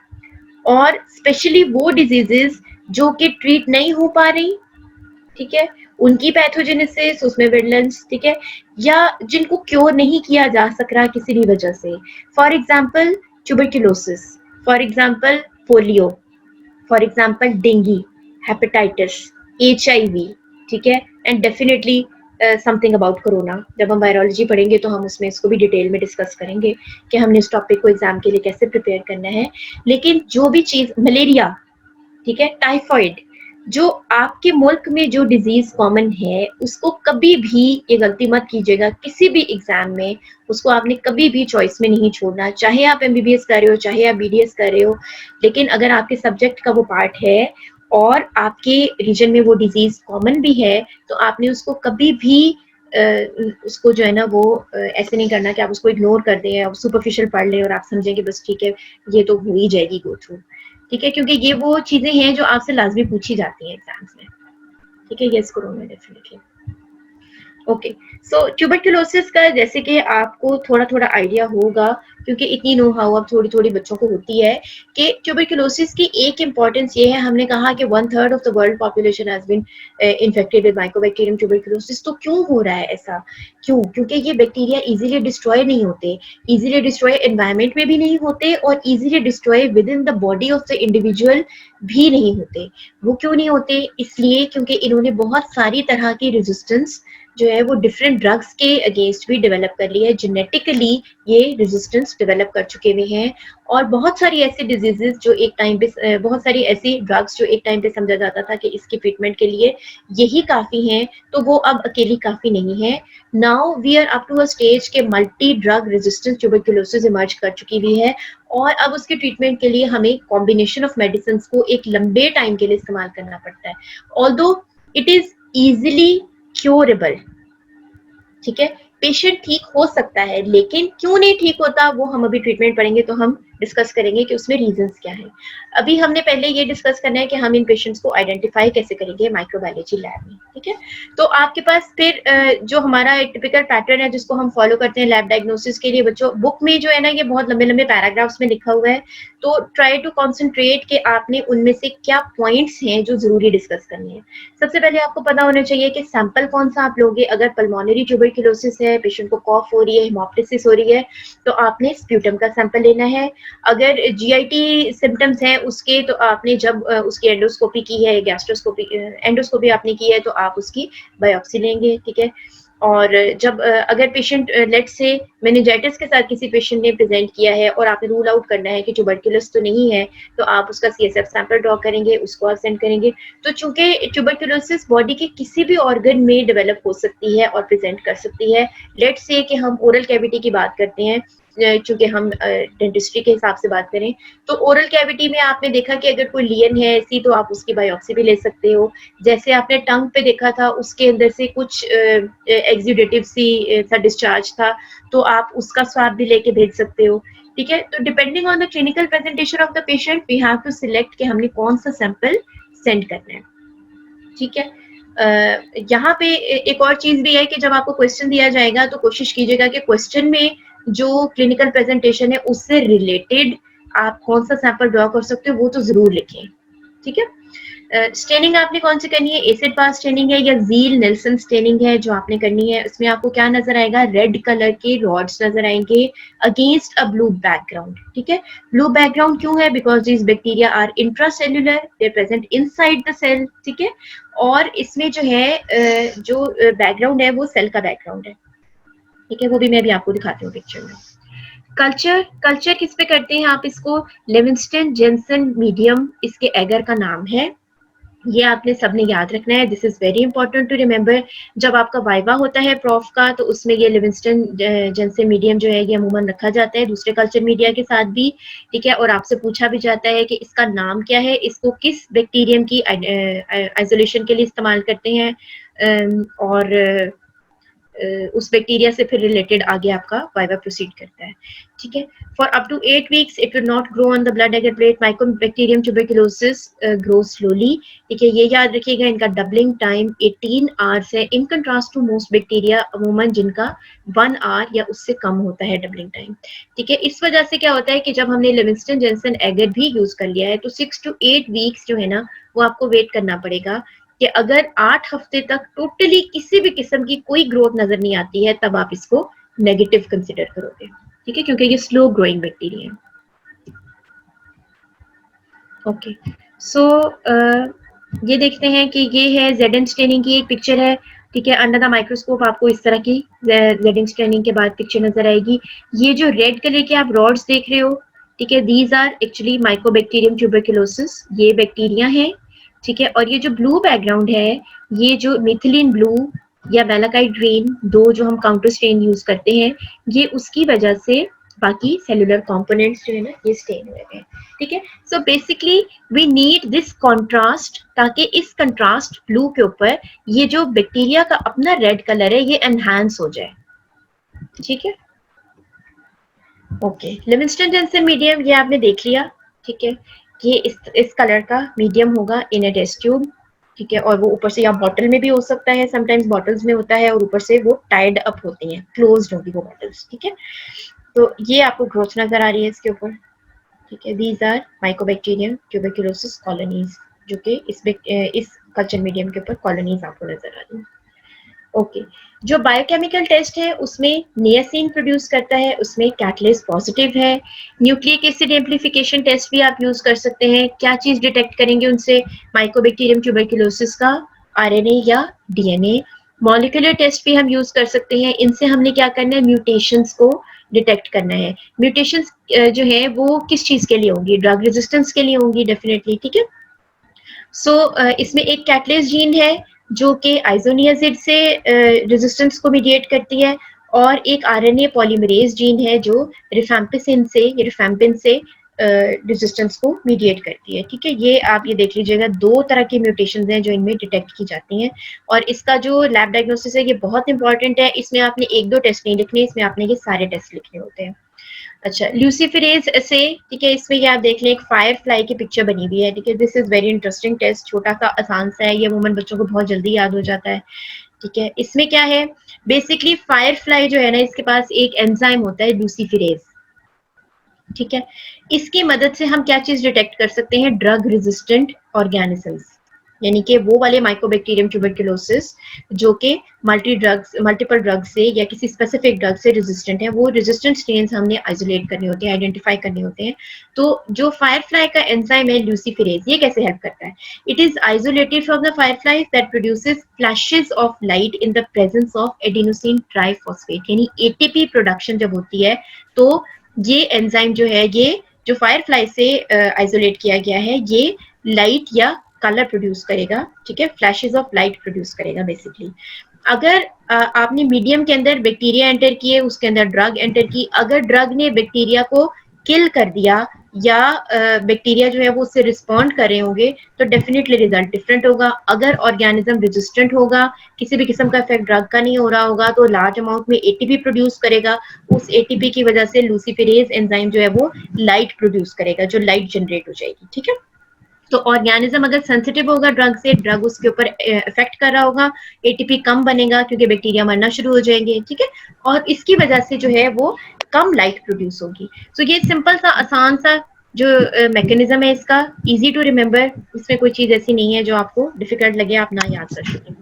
और स्पेशली वो डिजीजेस जो कि ट्रीट नहीं हो पा रही, ठीक है, उनकी पैथोजेनेसिस, उसमें विजिलेंस, ठीक है, या जिनको क्योर नहीं किया जा सक रहा किसी भी वजह से, for example tuberculosis, for example polio, for example dengue, hepatitis, HIV, ठीक है, and definitely something about corona. जब हम वायरोलॉजी पढ़ेंगे तो हम उसमें इसको भी डिटेल में डिस्कस करेंगे कि हमने इस टॉपिक को एग्जाम के लिए कैसे प्रिपेयर करना है। लेकिन जो भी चीज, मलेरिया, ठीक है, टाइफॉइड, जो आपके मुल्क में जो डिजीज कॉमन है उसको कभी भी ये गलती मत कीजिएगा, किसी भी एग्जाम में उसको आपने कभी भी चॉइस में नहीं छोड़ना, चाहे आप MBBS कर रहे हो चाहे आप BDS कर रहे हो, लेकिन अगर आपके सब्जेक्ट का वो पार्ट है और आपके रीजन में वो डिजीज कॉमन भी है तो आपने उसको कभी भी उसको जो है ना वो ऐसे नहीं करना कि आप उसको इग्नोर कर दें, आप सुपरफिशियल पढ़ लें और आप समझें कि बस ठीक है ये तो हो ही जाएगी गो थ्रू, ठीक है, क्योंकि ये वो चीजें हैं जो आपसे लाजमी पूछी जाती हैं एग्जाम्स में, ठीक है। यस करो मैं डेफिनेटली। ओके, सो ट्यूबरकुलोसिस का जैसे कि आपको थोड़ा थोड़ा आइडिया होगा क्योंकि इतनी नो हाउ अब थोड़ी थोड़ी बच्चों को होती है कि ट्यूबरकुलोसिस की एक इम्पॉर्टेंस ये है, हमने कहा कि 1/3 of the world population has been infected with mycobacterium tuberculosis. तो क्यों हो रहा है ऐसा? क्यों? क्योंकि ये बैक्टीरिया इजीली डिस्ट्रॉय नहीं होते, इजीली डिस्ट्रॉय एनवायरमेंट में भी नहीं होते और easily destroy with in the body of the individual भी नहीं होते। वो क्यों नहीं होते? इसलिए क्योंकि इन्होंने बहुत सारी तरह की रेजिस्टेंस जो है वो डिफरेंट ड्रग्स के अगेंस्ट भी डेवलप कर ली है, जेनेटिकली ये रेजिस्टेंस ड्रग्स डेवलप कर चुके हुए हैं, और बहुत सारी ऐसी डिजीजेस जो एक टाइम पे बहुत सारी ऐसी ड्रग्स जो एक टाइम पे समझा जाता था कि इसकी ट्रीटमेंट के लिए यही काफ़ी हैं, तो वो अब अकेली काफ़ी नहीं है। Now we are up to a stage के multi drug resistance tuberculosis emerge कर चुकी हुई है, और अब उसके ट्रीटमेंट के लिए हमें कॉम्बिनेशन ऑफ मेडिसिन को एक लंबे टाइम के लिए इस्तेमाल करना पड़ता है, although it is easily curable. ठीक है, पेशेंट ठीक हो सकता है, लेकिन क्यों नहीं ठीक होता वो हम अभी ट्रीटमेंट पढ़ेंगे तो हम डिस्कस करेंगे कि उसमें रीजंस क्या है। अभी हमने पहले ये डिस्कस करना है कि हम इन पेशेंट्स को आइडेंटिफाई कैसे करेंगे माइक्रोबायोलॉजी लैब में। ठीक है, तो आपके पास फिर जो हमारा एक टिपिकल पैटर्न है जिसको हम फॉलो करते हैं लैब डायग्नोसिस के लिए, बच्चों बुक में जो है ना ये बहुत लंबे लंबे पैराग्राफ्स में लिखा हुआ है, तो ट्राई टू कॉन्सेंट्रेट कि आपने उनमें से क्या पॉइंट्स हैं जो जरूरी डिस्कस करने हैं। सबसे पहले आपको पता होना चाहिए कि सैंपल कौन सा आप लोगे। अगर पल्मोनरी ट्यूबरकुलोसिस है, पेशेंट को कॉफ हो रही है, हेमोप्टिसिस हो रही है, तो आपने स्प्यूटम का सैंपल लेना है। अगर जीआईटी सिम्टम्स हैं उसके, तो आपने जब उसकी एंडोस्कोपी की है, गैस्ट्रोस्कोपी एंडोस्कोपी आपने की है, तो आप उसकी बायोप्सी लेंगे। ठीक है, और जब अगर पेशेंट लेट से मेनिंजाइटिस के साथ किसी पेशेंट ने प्रेजेंट किया है और आपने रूल आउट करना है कि ट्यूबरकुलोसिस तो नहीं है, तो आप उसका सीएसएफ सैंपल ड्रॉ करेंगे, उसको आप सेंड करेंगे। तो चूंकि ट्यूबरकुलोसिस बॉडी के किसी भी ऑर्गन में डेवलप हो सकती है और प्रेजेंट कर सकती है। लेट से कि हम ओरल कैविटी की बात करते हैं, चूंकि हम डेंटिस्ट्री के हिसाब से बात करें, तो ओरल कैविटी में आपने देखा कि अगर कोई लियन है ऐसी, तो आप उसकी बायोप्सी भी ले सकते हो। जैसे आपने टंग पे देखा था, उसके अंदर से कुछ एक्सुडेटिव सा डिस्चार्ज था, तो आप उसका स्वाब भी लेके भेज सकते हो। ठीक है, तो depending on the clinical presentation of the patient we have to select कि हमने कौन सा सैंपल सेंड करना है। ठीक है, यहाँ पे एक और चीज भी है कि जब आपको क्वेश्चन दिया जाएगा तो कोशिश कीजिएगा कि क्वेश्चन में जो क्लिनिकल प्रेजेंटेशन है उससे रिलेटेड आप कौन सा सैंपल ड्रॉ कर सकते हो वो तो जरूर लिखें। ठीक है, स्टेनिंग आपने कौन सी करनी है, एसिड पास स्टेनिंग है या ज़ील नेल्सन स्टेनिंग है जो आपने करनी है। उसमें आपको क्या नजर आएगा, रेड कलर के रॉड्स नजर आएंगे अगेंस्ट अ ब्लू बैकग्राउंड। ठीक है, ब्लू बैकग्राउंड क्यों है, because this bacteria are intracellular, they present inside the cell. ठीक है, और इसमें जो है जो बैकग्राउंड है वो सेल का बैकग्राउंड है। ठीक है, वो भी मैं भी आपको दिखाती हूँ पिक्चर में। कल्चर किस पे करते हैं आप इसको, लिविंगस्टन जेनसन मीडियम इसके एगर का नाम है, ये आपने सबने याद रखना है। This is very important to remember. जब आपका वाइवा होता है प्रॉफ का, तो उसमें ये लिविंगस्टन जेनसन मीडियम जो है ये अमूमन रखा जाता है, दूसरे कल्चर मीडिया के साथ भी। ठीक है, और आपसे पूछा भी जाता है कि इसका नाम क्या है, इसको किस बैक्टीरियम की आइसोलेशन के लिए इस्तेमाल करते हैं, और उस बैक्टीरिया से फिर रिलेटेड आगे आपका वाइवा प्रोसीड करता है। ठीक है, for up to 8 weeks it will not grow on the blood agar plate, mycobacterium tuberculosis grow slowly. ठीक है, ये याद रखिएगा, इनका डबलिंग टाइम 18 आवर्स है, in contrast to most bacteria अमूमन जिनका 1 आवर या उससे कम होता है डबलिंग टाइम। ठीक है, इस वजह से क्या होता है कि जब हमने लिविंगस्टन जेनसन एगर भी यूज कर लिया है, तो 6 to 8 वीक्स जो है ना वो आपको वेट करना पड़ेगा कि अगर 8 हफ्ते तक टोटली किसी भी किस्म की कोई ग्रोथ नजर नहीं आती है, तब आप इसको नेगेटिव कंसिडर करोगे। ठीक है, क्योंकि ये स्लो ग्रोइंग बैक्टीरिया है। ओके, सो ये देखते हैं कि ये है जेडन स्टेनिंग की एक पिक्चर है। ठीक है, अंडर द माइक्रोस्कोप आपको इस तरह की जेडन स्टेनिंग के बाद पिक्चर नजर आएगी। ये जो रेड कलर के आप रॉड्स देख रहे हो, ठीक है, these are actually mycobacterium tuberculosis, ये बैक्टीरिया है। ठीक है, और ये जो ब्लू बैकग्राउंड है, ये जो मिथिलीन ब्लू या वेलाकाइट ग्रीन, दो जो हम काउंटर स्टेन यूज करते हैं, ये उसकी वजह से बाकी सेलुलर कंपोनेंट्स जो है ना ये स्टेन हुए हैं। ठीक है, so basically we need this contrast, ताकि इस कंट्रास्ट ब्लू के ऊपर ये जो बैक्टीरिया का अपना रेड कलर है ये एनहांस हो जाए। ठीक है, ओके, लिविंगस्टन जेनसन मीडियम ये आपने देख लिया। ठीक है, ये इस कलर का मीडियम होगा इन अ टेस्ट ट्यूब। ठीक है, और वो ऊपर से या बॉटल में भी हो सकता है, समटाइम्स बॉटल्स में होता है, और ऊपर से वो टाइड अप होती हैं, क्लोज्ड होगी वो बॉटल्स। ठीक है, तो ये आपको ग्रोथ नजर आ रही है इसके ऊपर। ठीक है, these are mycobacterium tuberculosis colonies, जो कि इस कल्चर मीडियम के ऊपर कॉलोनीज आपको नजर आ रही है। ओके, जो बायोकेमिकल टेस्ट है उसमें नियासिन प्रोड्यूस करता है, उसमें कैटलिस्ट पॉजिटिव है। न्यूक्लिक एसिड एम्प्लीफिकेशन टेस्ट भी आप यूज कर सकते हैं। क्या चीज डिटेक्ट करेंगे उनसे, माइकोबैक्टीरियम ट्यूबरकुलोसिस का आरएनए या डीएनए। मॉलिक्यूलर टेस्ट भी हम यूज कर सकते हैं, इनसे हमने क्या करना है, म्यूटेशंस को डिटेक्ट करना है। म्यूटेशंस जो है वो किस चीज के लिए होंगी, ड्रग रेजिस्टेंस के लिए होंगी डेफिनेटली, ठीक है। सो इसमें एक कैटलेस जीन है जो कि आइसोनियाजिड से रेजिस्टेंस को मीडिएट करती है, और एक आरएनए पॉलीमरेज जीन है जो रिफैम्पिसिन से या रिफैम्पिन से रेजिस्टेंस को मीडिएट करती है, ठीक है। ये आप ये देख लीजिएगा, 2 तरह की म्यूटेशंस हैं जो इनमें डिटेक्ट की जाती हैं, और इसका जो लैब डायग्नोसिस है ये बहुत इंपॉर्टेंट है। इसमें आपने 1-2 टेस्ट नहीं लिखने, इसमें आपने ये सारे टेस्ट लिखने होते हैं। अच्छा, ल्यूसीफेरेज से, ठीक है, इसमें ये आप देख लें, एक फायर फ्लाई की पिक्चर बनी हुई है, ठीक है। This is very interesting test, छोटा सा आसान सा है, ये अमूमन बच्चों को बहुत जल्दी याद हो जाता है, ठीक है। इसमें क्या है, बेसिकली फायर फ्लाई जो है ना, इसके पास एक एंजाइम होता है ल्यूसीफेरेज, ठीक है। इसकी मदद से हम क्या चीज डिटेक्ट कर सकते हैं, ड्रग रेजिस्टेंट ऑर्गेनिजम्स, यानी कि वो वाले माइकोबैक्टीरियम ट्यूबरकुलोसिस जो कि मल्टीपल ड्रग्स से या किसी स्पेसिफिक ड्रग से रेजिस्टेंट है, वो रेजिस्टेंट स्ट्रेन्स हमने आइसोलेट करने होते हैं, आइडेंटिफाई करने होते हैं। तो जो फायरफ्लाई का एंजाइम है ल्यूसीफेरेज, ये कैसे हेल्प करता है, it is isolated from the fireflies that produces flashes of light in the presence of adenosine triphosphate, यानी एटीपी प्रोडक्शन जब होती है तो ये एंजाइम जो है, ये जो फायरफ्लाई से आइसोलेट किया गया है, ये लाइट या कलर प्रोड्यूस करेगा, ठीक है, फ्लैशेस ऑफ लाइट प्रोड्यूस करेगा बेसिकली। अगर आपने मीडियम के अंदर बैक्टीरिया एंटर किए, उसके अंदर ड्रग एंटर की, अगर ड्रग ने बैक्टीरिया को किल कर दिया या बैक्टीरिया जो है वो उससे रिस्पॉन्ड कर रहे होंगे, तो डेफिनेटली रिजल्ट डिफरेंट होगा। अगर ऑर्गेनिज्म रेजिस्टेंट होगा, किसी भी किस्म का इफेक्ट ड्रग का नहीं हो रहा होगा, तो लार्ज अमाउंट में एटीपी प्रोड्यूस करेगा, उस एटीपी की वजह से लूसीफेरेज एंजाइम जो है वो लाइट प्रोड्यूस करेगा, जो लाइट जनरेट हो जाएगी, ठीक है। तो ऑर्गेनिज्म अगर सेंसिटिव होगा ड्रग से, ड्रग उसके ऊपर इफेक्ट कर रहा होगा, एटीपी कम बनेगा क्योंकि बैक्टीरिया मरना शुरू हो जाएंगे, ठीक है, और इसकी वजह से जो है वो कम लाइट प्रोड्यूस होगी। सो ये सिंपल सा आसान सा जो मैकेनिज्म है इसका, इजी टू रिमेम्बर, इसमें कोई चीज ऐसी नहीं है जो आपको डिफिकल्ट लगे आप ना याद कर सकें।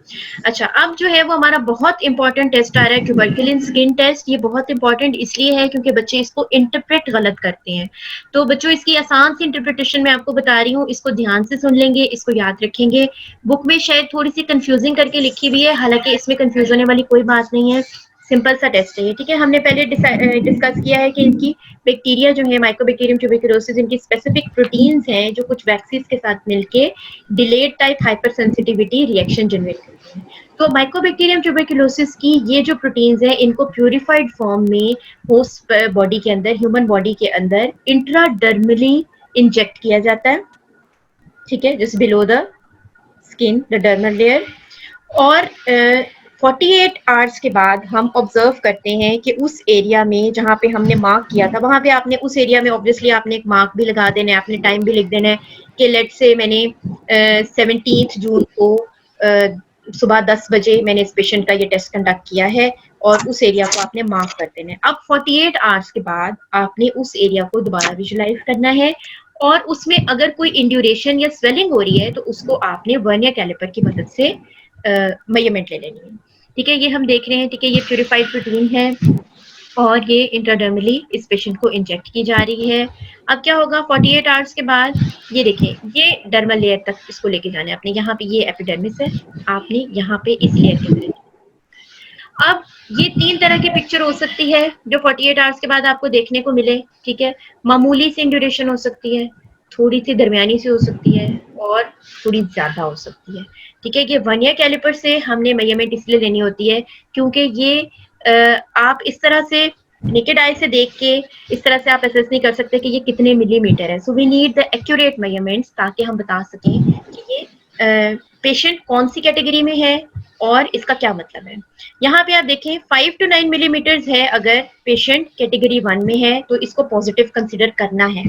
अच्छा, अब जो है वो हमारा बहुत इंपॉर्टेंट टेस्ट आ रहा है, ट्यूबरकुलिन स्किन टेस्ट। ये बहुत इंपॉर्टेंट इसलिए है क्योंकि बच्चे इसको इंटरप्रेट गलत करते हैं। तो बच्चों, इसकी आसान सी इंटरप्रिटेशन मैं आपको बता रही हूँ, इसको ध्यान से सुन लेंगे, इसको याद रखेंगे। बुक में शायद थोड़ी सी कंफ्यूजिंग करके लिखी हुई है, हालांकि इसमें कंफ्यूज होने वाली कोई बात नहीं है, सिंपल सा टेस्ट है, ठीक है। हमने पहले डिस्कस किया है कि इनकी बैक्टीरिया जो है, माइकोबैक्टीरियम ट्यूबरकुलोसिस, इनकी स्पेसिफिक प्रोटीन्स हैं जो कुछ वैक्सीन के साथ मिलके delayed type hyper sensitivity reaction generate करते हैं। तो माइकोबैक्टीरियम ट्यूबरकुलोसिस की ये जो प्रोटीन्स हैं, इनको प्यूरिफाइड फॉर्म में होस्ट बॉडी के अंदर, ह्यूमन बॉडी के अंदर इंट्राडर्मली इंजेक्ट किया जाता है, ठीक है, just below the skin, the dermal layer. और 48 आवर्स के बाद हम ऑब्जर्व करते हैं कि उस एरिया में जहाँ पे हमने मार्क किया था, वहां पे आपने उस एरिया में ऑब्वियसली आपने एक मार्क भी लगा देना है, आपने टाइम भी लिख देना है कि लेट से मैंने 17 जून को सुबह 10 बजे मैंने इस पेशेंट का ये टेस्ट कंडक्ट किया है, और उस एरिया को आपने मार्क कर देना है। अब 48 आवर्स के बाद आपने उस एरिया को दोबारा विजुलाइज करना है, और उसमें अगर कोई इंड्यूरेशन या स्वेलिंग हो रही है तो उसको आपने वर्नियर कैलिपर की मदद से मेजरमेंट ले लेनी है, ठीक है। ये हम देख रहे हैं, ठीक है, ये प्यूरिफाइड प्रोटीन है और ये इंट्राडर्मली इस पेशेंट को इंजेक्ट की जा रही है। अब क्या होगा 48 आवर्स के बाद, ये देखें, ये डर्मल लेयर तक इसको लेके जाना है आपने, यहाँ पे ये एपिडर्मिस है, आपने यहाँ पे इस लेयर के अंदर। अब ये 3 तरह की पिक्चर हो सकती है जो 48 आवर्स के बाद आपको देखने को मिले, ठीक है। मामूली सी ड्यूरेशन हो सकती है, थोड़ी सी दरमियानी सी हो सकती है, और थोड़ी ज्यादा हो सकती है, ठीक है। ये वर्नियर कैलिपर से हमने मेजरमेंट इसलिए लेनी होती है क्योंकि ये आप इस तरह से नेकेड आई से देख के इस तरह से आप असेस नहीं कर सकते कि ये कितने मिलीमीटर है। So we need the accurate measurements ताकि हम बता सकें कि ये पेशेंट कौन सी कैटेगरी में है और इसका क्या मतलब है। यहाँ पे आप देखें 5 to 9 मिलीमीटर्स है, अगर पेशेंट कैटेगरी 1 में है तो इसको पॉजिटिव कंसिडर करना है।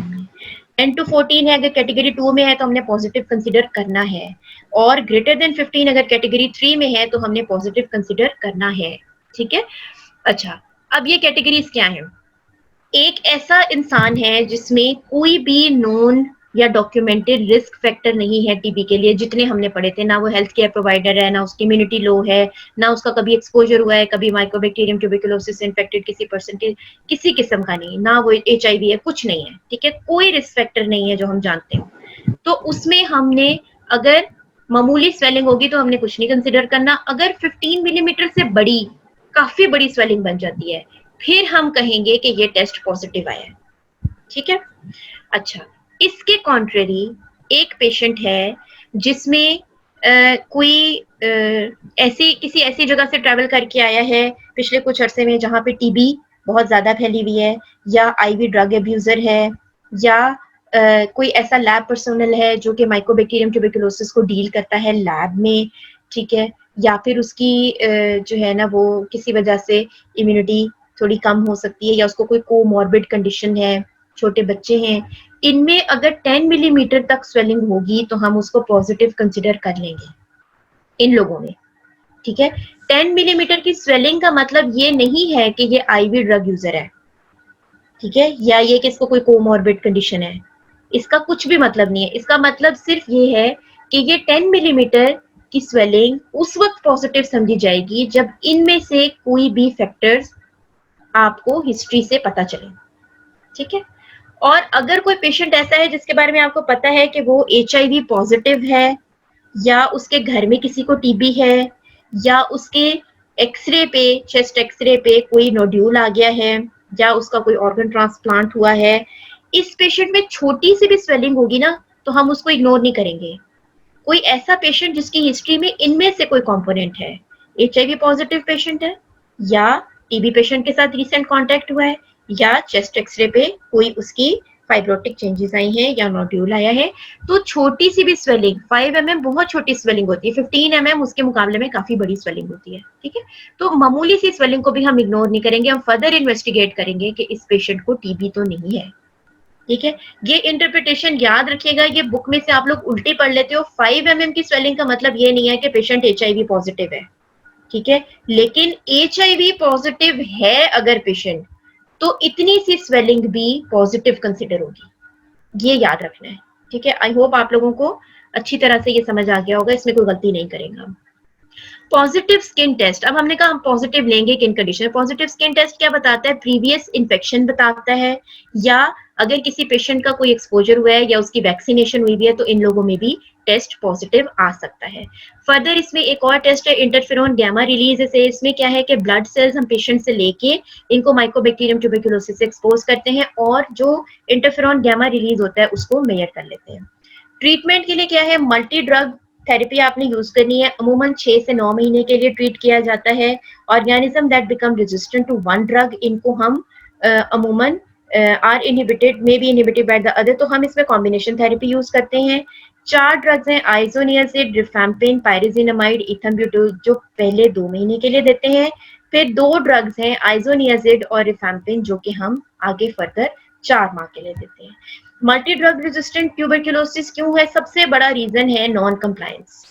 10 to 14 है, अगर कैटेगरी 2 में है तो हमने पॉजिटिव कंसिडर करना है, और ग्रेटर देन 15 अगर कैटेगरी 3 में है तो हमने पॉजिटिव कंसिडर करना है, ठीक है। अच्छा, अब ये कैटेगरीज क्या हैं। एक ऐसा इंसान है जिसमें कोई भी नोन या डॉक्यूमेंटेड रिस्क फैक्टर नहीं है टीबी के लिए, जितने हमने पढ़े थे, ना वो हेल्थ केयर प्रोवाइडर है, ना उसकी इम्यूनिटी लो है, ना उसका कभी एक्सपोजर हुआ है, कभी माइकोबैक्टीरियम ट्यूबरकुलोसिस से इन्फेक्टेड किसी पर्सन के किसी किस्म का नहीं, ना वो HIV है, कुछ नहीं है, ठीक है, कोई रिस्क फैक्टर नहीं है जो हम जानते हो। तो उसमें हमने अगर मामूली स्वेलिंग होगी तो हमने कुछ नहीं कंसिडर करना। अगर 15 मिलीमीटर से बड़ी, काफी बड़ी स्वेलिंग बन जाती है, फिर हम कहेंगे कि ये टेस्ट पॉजिटिव आया है, ठीक है। अच्छा, इसके कॉन्ट्रेरी एक पेशेंट है जिसमें कोई किसी ऐसी जगह से ट्रैवल करके आया है पिछले कुछ अरसे में जहाँ पे टीबी बहुत ज्यादा फैली हुई है, या आईवी ड्रग अब्यूजर है, या कोई ऐसा लैब पर्सोनल है जो कि माइकोबैक्टीरियम ट्यूबरकुलोसिस को डील करता है लैब में, ठीक है, या फिर उसकी जो है ना वो किसी वजह से इम्यूनिटी थोड़ी कम हो सकती है, या उसको कोई कोमॉर्बिड कंडीशन है, छोटे बच्चे हैं। इनमें अगर 10 मिलीमीटर तक स्वेलिंग होगी तो हम उसको पॉजिटिव कंसिडर कर लेंगे इन लोगों में, ठीक है। 10 मिलीमीटर की स्वेलिंग का मतलब ये नहीं है कि ये आईवी ड्रग यूजर है, ठीक है, या ये कि इसको कोई कोमॉर्बिड कंडीशन है, इसका कुछ भी मतलब नहीं है। इसका मतलब सिर्फ ये है कि ये 10 मिलीमीटर की स्वेलिंग उस वक्त पॉजिटिव समझी जाएगी जब इनमें से कोई भी फैक्टर्स आपको हिस्ट्री से पता चले, ठीक है। और अगर कोई पेशेंट ऐसा है जिसके बारे में आपको पता है कि वो HIV पॉजिटिव है, या उसके घर में किसी को टीबी है, या उसके एक्सरे पे, चेस्ट एक्सरे पे कोई नोड्यूल आ गया है, या उसका कोई ऑर्गन ट्रांसप्लांट हुआ है, इस पेशेंट में छोटी सी भी स्वेलिंग होगी ना तो हम उसको इग्नोर नहीं करेंगे। कोई ऐसा पेशेंट जिसकी हिस्ट्री में इनमें से कोई कंपोनेंट है, HIV पॉजिटिव पेशेंट है, या टीबी पेशेंट के साथ रिसेंट कांटेक्ट हुआ है, या चेस्ट एक्सरे पे कोई उसकी फाइब्रोटिक चेंजेस आई हैं या नोड्यूल आया है, तो छोटी सी भी स्वेलिंग, 5 mm बहुत छोटी स्वेलिंग होती है, 15 mm उसके मुकाबले में काफी बड़ी स्वेलिंग होती है, ठीक है। तो मामूली सी स्वेलिंग को भी हम इग्नोर नहीं करेंगे, हम फर्दर इन्वेस्टिगेट करेंगे कि इस पेशेंट को टीबी तो नहीं है, ठीक है। ये इंटरप्रिटेशन याद रखिएगा, ये बुक में से आप लोग उल्टी पढ़ लेते हो। 5 mm की स्वेलिंग का मतलब ये नहीं है कि पेशेंट HIV पॉजिटिव है, ठीक है, लेकिन HIV पॉजिटिव है अगर पेशेंट, तो इतनी सी स्वेलिंग भी पॉजिटिव कंसिडर होगी, ये याद रखना है, ठीक है। आई होप आप लोगों को अच्छी तरह से ये समझ आ गया होगा, इसमें कोई गलती नहीं करेंगे। पॉजिटिव स्किन टेस्ट, अब हमने कहा हम पॉजिटिव लेंगे किन कंडीशन। पॉजिटिव स्किन टेस्ट क्या बताता है? प्रीवियस इन्फेक्शन बताता है, या अगर किसी पेशेंट का कोई एक्सपोजर हुआ है या उसकी वैक्सीनेशन हुई भी है तो इन लोगों में भी टेस्ट पॉजिटिव आ सकता है। फर्दर इसमें एक और टेस्ट है इंटरफेरॉन गामा रिलीज से। इसमें क्या है कि ब्लड सेल्स हम पेशेंट से लेके इनको माइकोबैक्टीरियम ट्यूबरकुलोसिस से एक्सपोज करते हैं और जो इंटरफेरॉन गामा रिलीज होता है उसको मेजर कर लेते हैं। ट्रीटमेंट के लिए क्या है? मल्टी ड्रग थेरेपी आपने यूज करनी है, अमूमन 6 से 9 महीने के लिए ट्रीट किया जाता है। Organism that become resistant to one drug, इनको हम अमूमन are inhibited may be inhibited by the other, तो हम इसमें कॉम्बिनेशन थेरेपी यूज करते हैं। 4 ड्रग्स हैं, आइसोनियाजिड, रिफैम्पिन, पायरिजिनामाइड, इथम्ब्यूटोल, जो पहले 2 महीने के लिए देते हैं। फिर 2 ड्रग्स हैं, आइसोनियाजिड और रिफैम्पिन, जो कि हम आगे फर्दर 4 माह के लिए देते हैं। मल्टी ड्रग रेजिस्टेंट ट्यूबरकुलोसिस क्यों है? सबसे बड़ा रीजन है नॉन कंप्लायंस।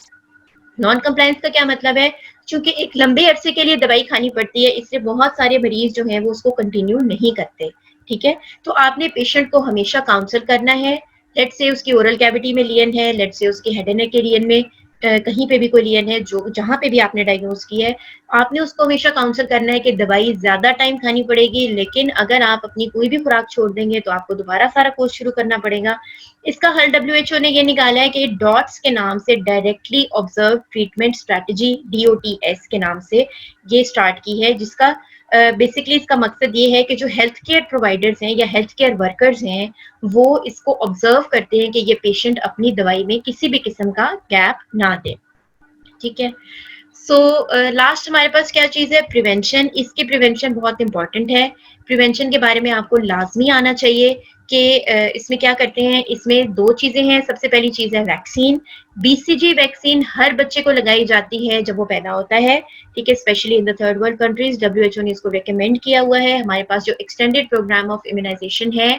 नॉन कंप्लायंस का क्या मतलब है? क्योंकि एक लंबे अरसे के लिए दवाई खानी पड़ती है, इससे बहुत सारे मरीज जो हैं वो उसको कंटिन्यू नहीं करते, ठीक है। तो आपने पेशेंट को हमेशा काउंसल करना है। लेट्स से उसकी ओरल कैविटी में लियन है, लेट्स से उसके हेड एंड नेक के लियन में कहीं पे भी कोई लियन है, जो जहां पे भी आपने डायग्नोज की है, आपने उसको हमेशा काउंसल करना है कि दवाई ज्यादा टाइम खानी पड़ेगी, लेकिन अगर आप अपनी कोई भी खुराक छोड़ देंगे तो आपको दोबारा सारा कोर्स शुरू करना पड़ेगा। इसका हल WHO ने ये निकाला है कि डॉट्स के नाम से, directly observe treatment strategy, DOTS के नाम से ये स्टार्ट की है, जिसका बेसिकली इसका मकसद ये है कि जो हेल्थ केयर प्रोवाइडर्स हैं या हेल्थ केयर वर्कर्स हैं वो इसको ऑब्जर्व करते हैं कि ये पेशेंट अपनी दवाई में किसी भी किस्म का गैप ना दे, ठीक है। सो लास्ट हमारे पास क्या चीज़ है? प्रिवेंशन। इसकी प्रिवेंशन बहुत इंपॉर्टेंट है। प्रिवेंशन के बारे में आपको लाजमी आना चाहिए कि इसमें क्या करते हैं। इसमें 2 चीज़ें हैं। सबसे पहली चीज़ है वैक्सीन। BCG वैक्सीन हर बच्चे को लगाई जाती है जब वो पैदा होता है, ठीक है, specially in the third world countries. WHO ने इसको रिकमेंड किया हुआ है। हमारे पास जो एक्सटेंडेड प्रोग्राम ऑफ इम्यूनाइजेशन है,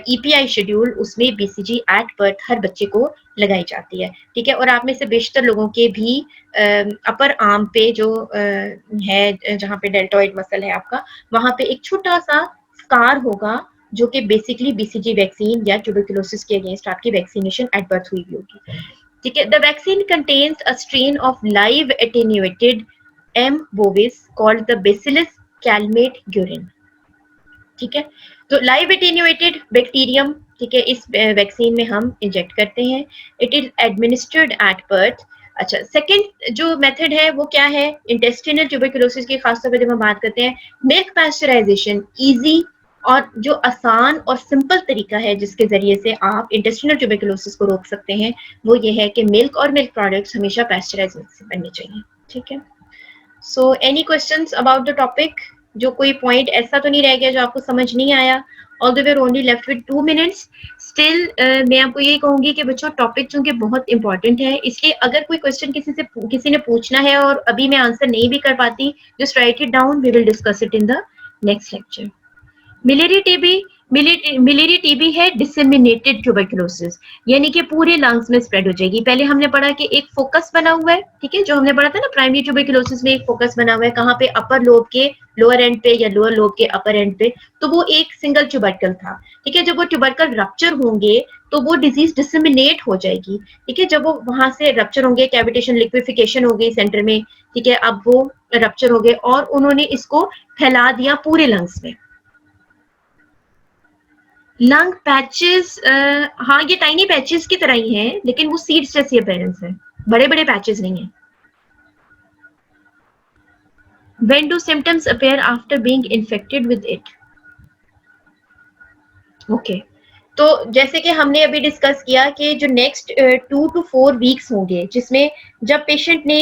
EPI शेड्यूल, उसमें BCG एट बर्थ हर बच्चे को लगाई जाती है, ठीक है। और आप में से बेशतर लोगों के भी अपर आर्म पे जो है, जहाँ पे डेल्टॉइड मसल है आपका, वहां पे एक छोटा सा स्कार होगा जो कि बेसिकली BCG वैक्सीन या ट्यूबरकुलोसिस के अगेंस्ट आपकी वैक्सीनेशन एट बर्थ हुई होगी, ठीक है। The vaccine contains a strain of live attenuated M. bovis called the Bacillus calmette-guerin, ठीक है। तो लाइव एटेन्यूएटेड बैक्टीरियम, ठीक है, इस वैक्सीन में हम इंजेक्ट करते हैं। It is administered at birth अच्छा, सेकंड जो मेथड है वो क्या है इंटेस्टिनल ट्यूबरकुलोसिस की, खासतौर पर जब हम बात करते हैं मिल्क पास्चराइजेशन, इजी और जो आसान और सिंपल तरीका है जिसके जरिए से आप इंटेस्टिनल ट्यूबरकुलोसिस को रोक सकते हैं, वो ये है कि मिल्क और मिल्क प्रोडक्ट्स हमेशा पास्चराइज बनने चाहिए। ठीक है, so any questions about the topic? जो कोई पॉइंट ऐसा तो नहीं रह गया जो आपको समझ नहीं आया? All the way only left with 2 minutes. Still मैं आपको यही कहूंगी कि बच्चों टॉपिक चूंकि बहुत इंपॉर्टेंट है, इसलिए अगर कोई क्वेश्चन किसी ने पूछना है और अभी मैं आंसर नहीं भी कर पाती, just write it down, we will discuss it in the next lecture. Miliary TB है डिसेमिनेटेड ट्यूबरकुलोसिस, यानी कि पूरे लंग्स में स्प्रेड हो जाएगी। पहले हमने पढ़ा कि एक फोकस बना हुआ है, ठीक है, जो हमने पढ़ा था ना प्राइमरी ट्यूबरकुलोसिस में एक फोकस बना हुआ है, कहाँ पे, अपर लोब के लोअर एंड पे या लोअर लोब के अपर एंड पे, तो वो एक सिंगल ट्यूबरकल था। ठीक है, जब वो ट्यूबरकल रप्चर होंगे तो वो डिजीज डिसेमिनेट हो जाएगी। ठीक है, जब वो वहां से रप्चर होंगे, कैविटेशन लिक्विफिकेशन हो गई सेंटर में, ठीक है, अब वो रप्चर हो गए और उन्होंने इसको फैला दिया पूरे लंग्स में। लंग पैचेस, हाँ ये टाइनी पैचेस की तरह ही हैं, लेकिन वो सीड्स जैसी अपीयरेंस है, बड़े बड़े पैचेस नहीं है। When do symptoms appear after being infected with it? Okay. तो जैसे कि हमने अभी डिस्कस किया कि जो नेक्स्ट 2 to 4 वीक्स होंगे जिसमें जब पेशेंट ने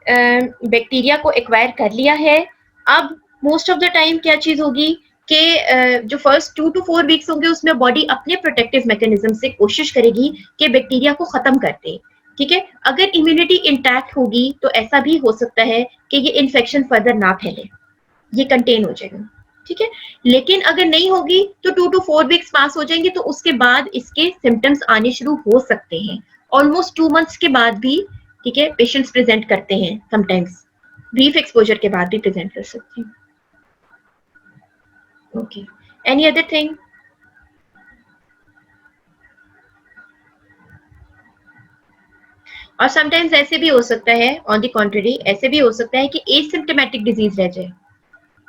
बैक्टीरिया को एक्वायर कर लिया है, अब मोस्ट ऑफ द टाइम क्या चीज होगी कि जो फर्स्ट 2 to 4 वीक्स होंगे उसमें बॉडी अपने प्रोटेक्टिव मैकेनिज्म से कोशिश करेगी कि बैक्टीरिया को खत्म कर दे। ठीक है, अगर इम्यूनिटी इंटैक्ट होगी तो ऐसा भी हो सकता है कि ये इन्फेक्शन फर्दर ना फैले, ये कंटेन हो जाएगा। ठीक है, लेकिन अगर नहीं होगी तो 2 to 4 वीक्स पास हो जाएंगे तो उसके बाद इसके सिम्टम्स आने शुरू हो सकते हैं। ऑलमोस्ट 2 मंथ्स के बाद भी, ठीक है, पेशेंट्स प्रेजेंट करते हैं, समटाइम्स ब्रीफ एक्सपोजर के बाद भी प्रेजेंट कर सकते हैं। Okay, any other thing? और समटाइम्स ऐसे भी हो सकता है, ऑन द कॉन्ट्ररी ऐसे भी हो सकता है कि एसिम्प्टोमेटिक डिजीज रह जाए।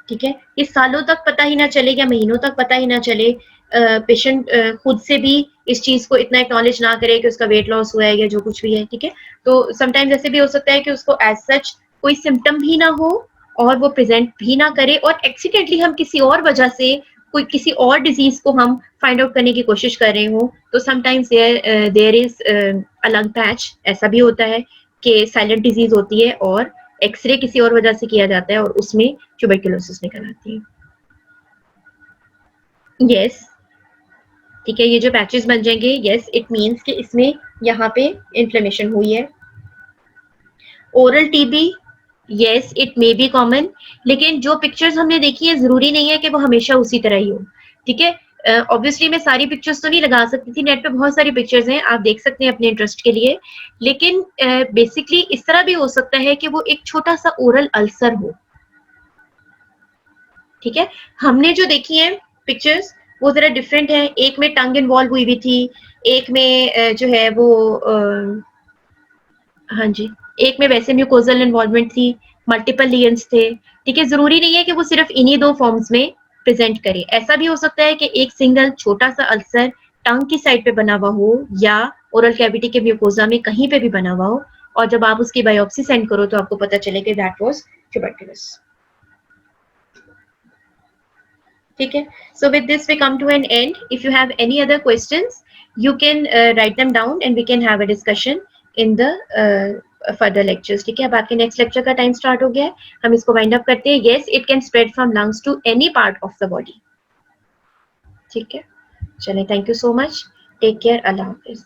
ठीक है, ये सालों तक पता ही ना चले या महीनों तक पता ही ना चले, पेशेंट खुद से भी इस चीज को इतना एक्नॉलेज ना करे कि उसका वेट लॉस हुआ है या जो कुछ भी है। ठीक है, तो समटाइम्स ऐसे भी हो सकता है कि उसको एज सच कोई सिम्टम भी ना हो और वो प्रेजेंट भी ना करे और एक्सीडेंटली हम किसी और वजह से कोई किसी और डिजीज को हम फाइंड आउट करने की कोशिश कर रहे हो, तो sometimes there is a lung patch. ऐसा भी होता है कि साइलेंट डिजीज होती है और एक्सरे किसी और वजह से किया जाता है और उसमें ट्यूबरकुलोसिस निकल आती है। यस, ठीक है, ये जो पैचेस बन जाएंगे, यस इट मींस कि इसमें यहाँ पे इन्फ्लेमेशन हुई है। Oral TB, yes it may be common, लेकिन जो पिक्चर्स हमने देखी है जरूरी नहीं है कि वो हमेशा उसी तरह ही हो। ठीक है, ऑब्वियसली मैं सारी पिक्चर्स तो नहीं लगा सकती थी, नेट पे बहुत सारी पिक्चर्स हैं, आप देख सकते हैं अपने इंटरेस्ट के लिए, लेकिन बेसिकली इस तरह भी हो सकता है कि वो एक छोटा सा ओरल अल्सर हो। ठीक है, हमने जो देखी है पिक्चर्स वो जरा डिफरेंट है, एक में टंग इन्वॉल्व हुई हुई थी, एक में जो है वो हाँ जी, एक में वैसे म्यूकोजल इन्वॉल्वमेंट थी, मल्टीपल लीयंस थे। ठीक है, जरूरी नहीं है कि वो सिर्फ इन्हीं 2 फॉर्म्स में प्रेजेंट करे, ऐसा भी हो सकता है कि एक सिंगल छोटा सा अल्सर टंग की साइड पे बना हुआ हो या ओरल कैविटी के म्यूकोजा में कहीं पे भी बना हुआ हो, और जब आप उसकी बायोप्सी सेंड करो तो आपको पता चले कि दैट वाज ट्यूबरकुलोसिस। ठीक है, so with this we come to an end. If you have any other questions you can write them down and we can have a discussion in the further lectures. ठीक है, अब आपके next lecture का time start हो गया है, हम इसको वाइंड अप करते हैं। yes it can spread from lungs to any part of the body. ठीक है, चलें, thank you so much, take care, अल्लाह हाफिज।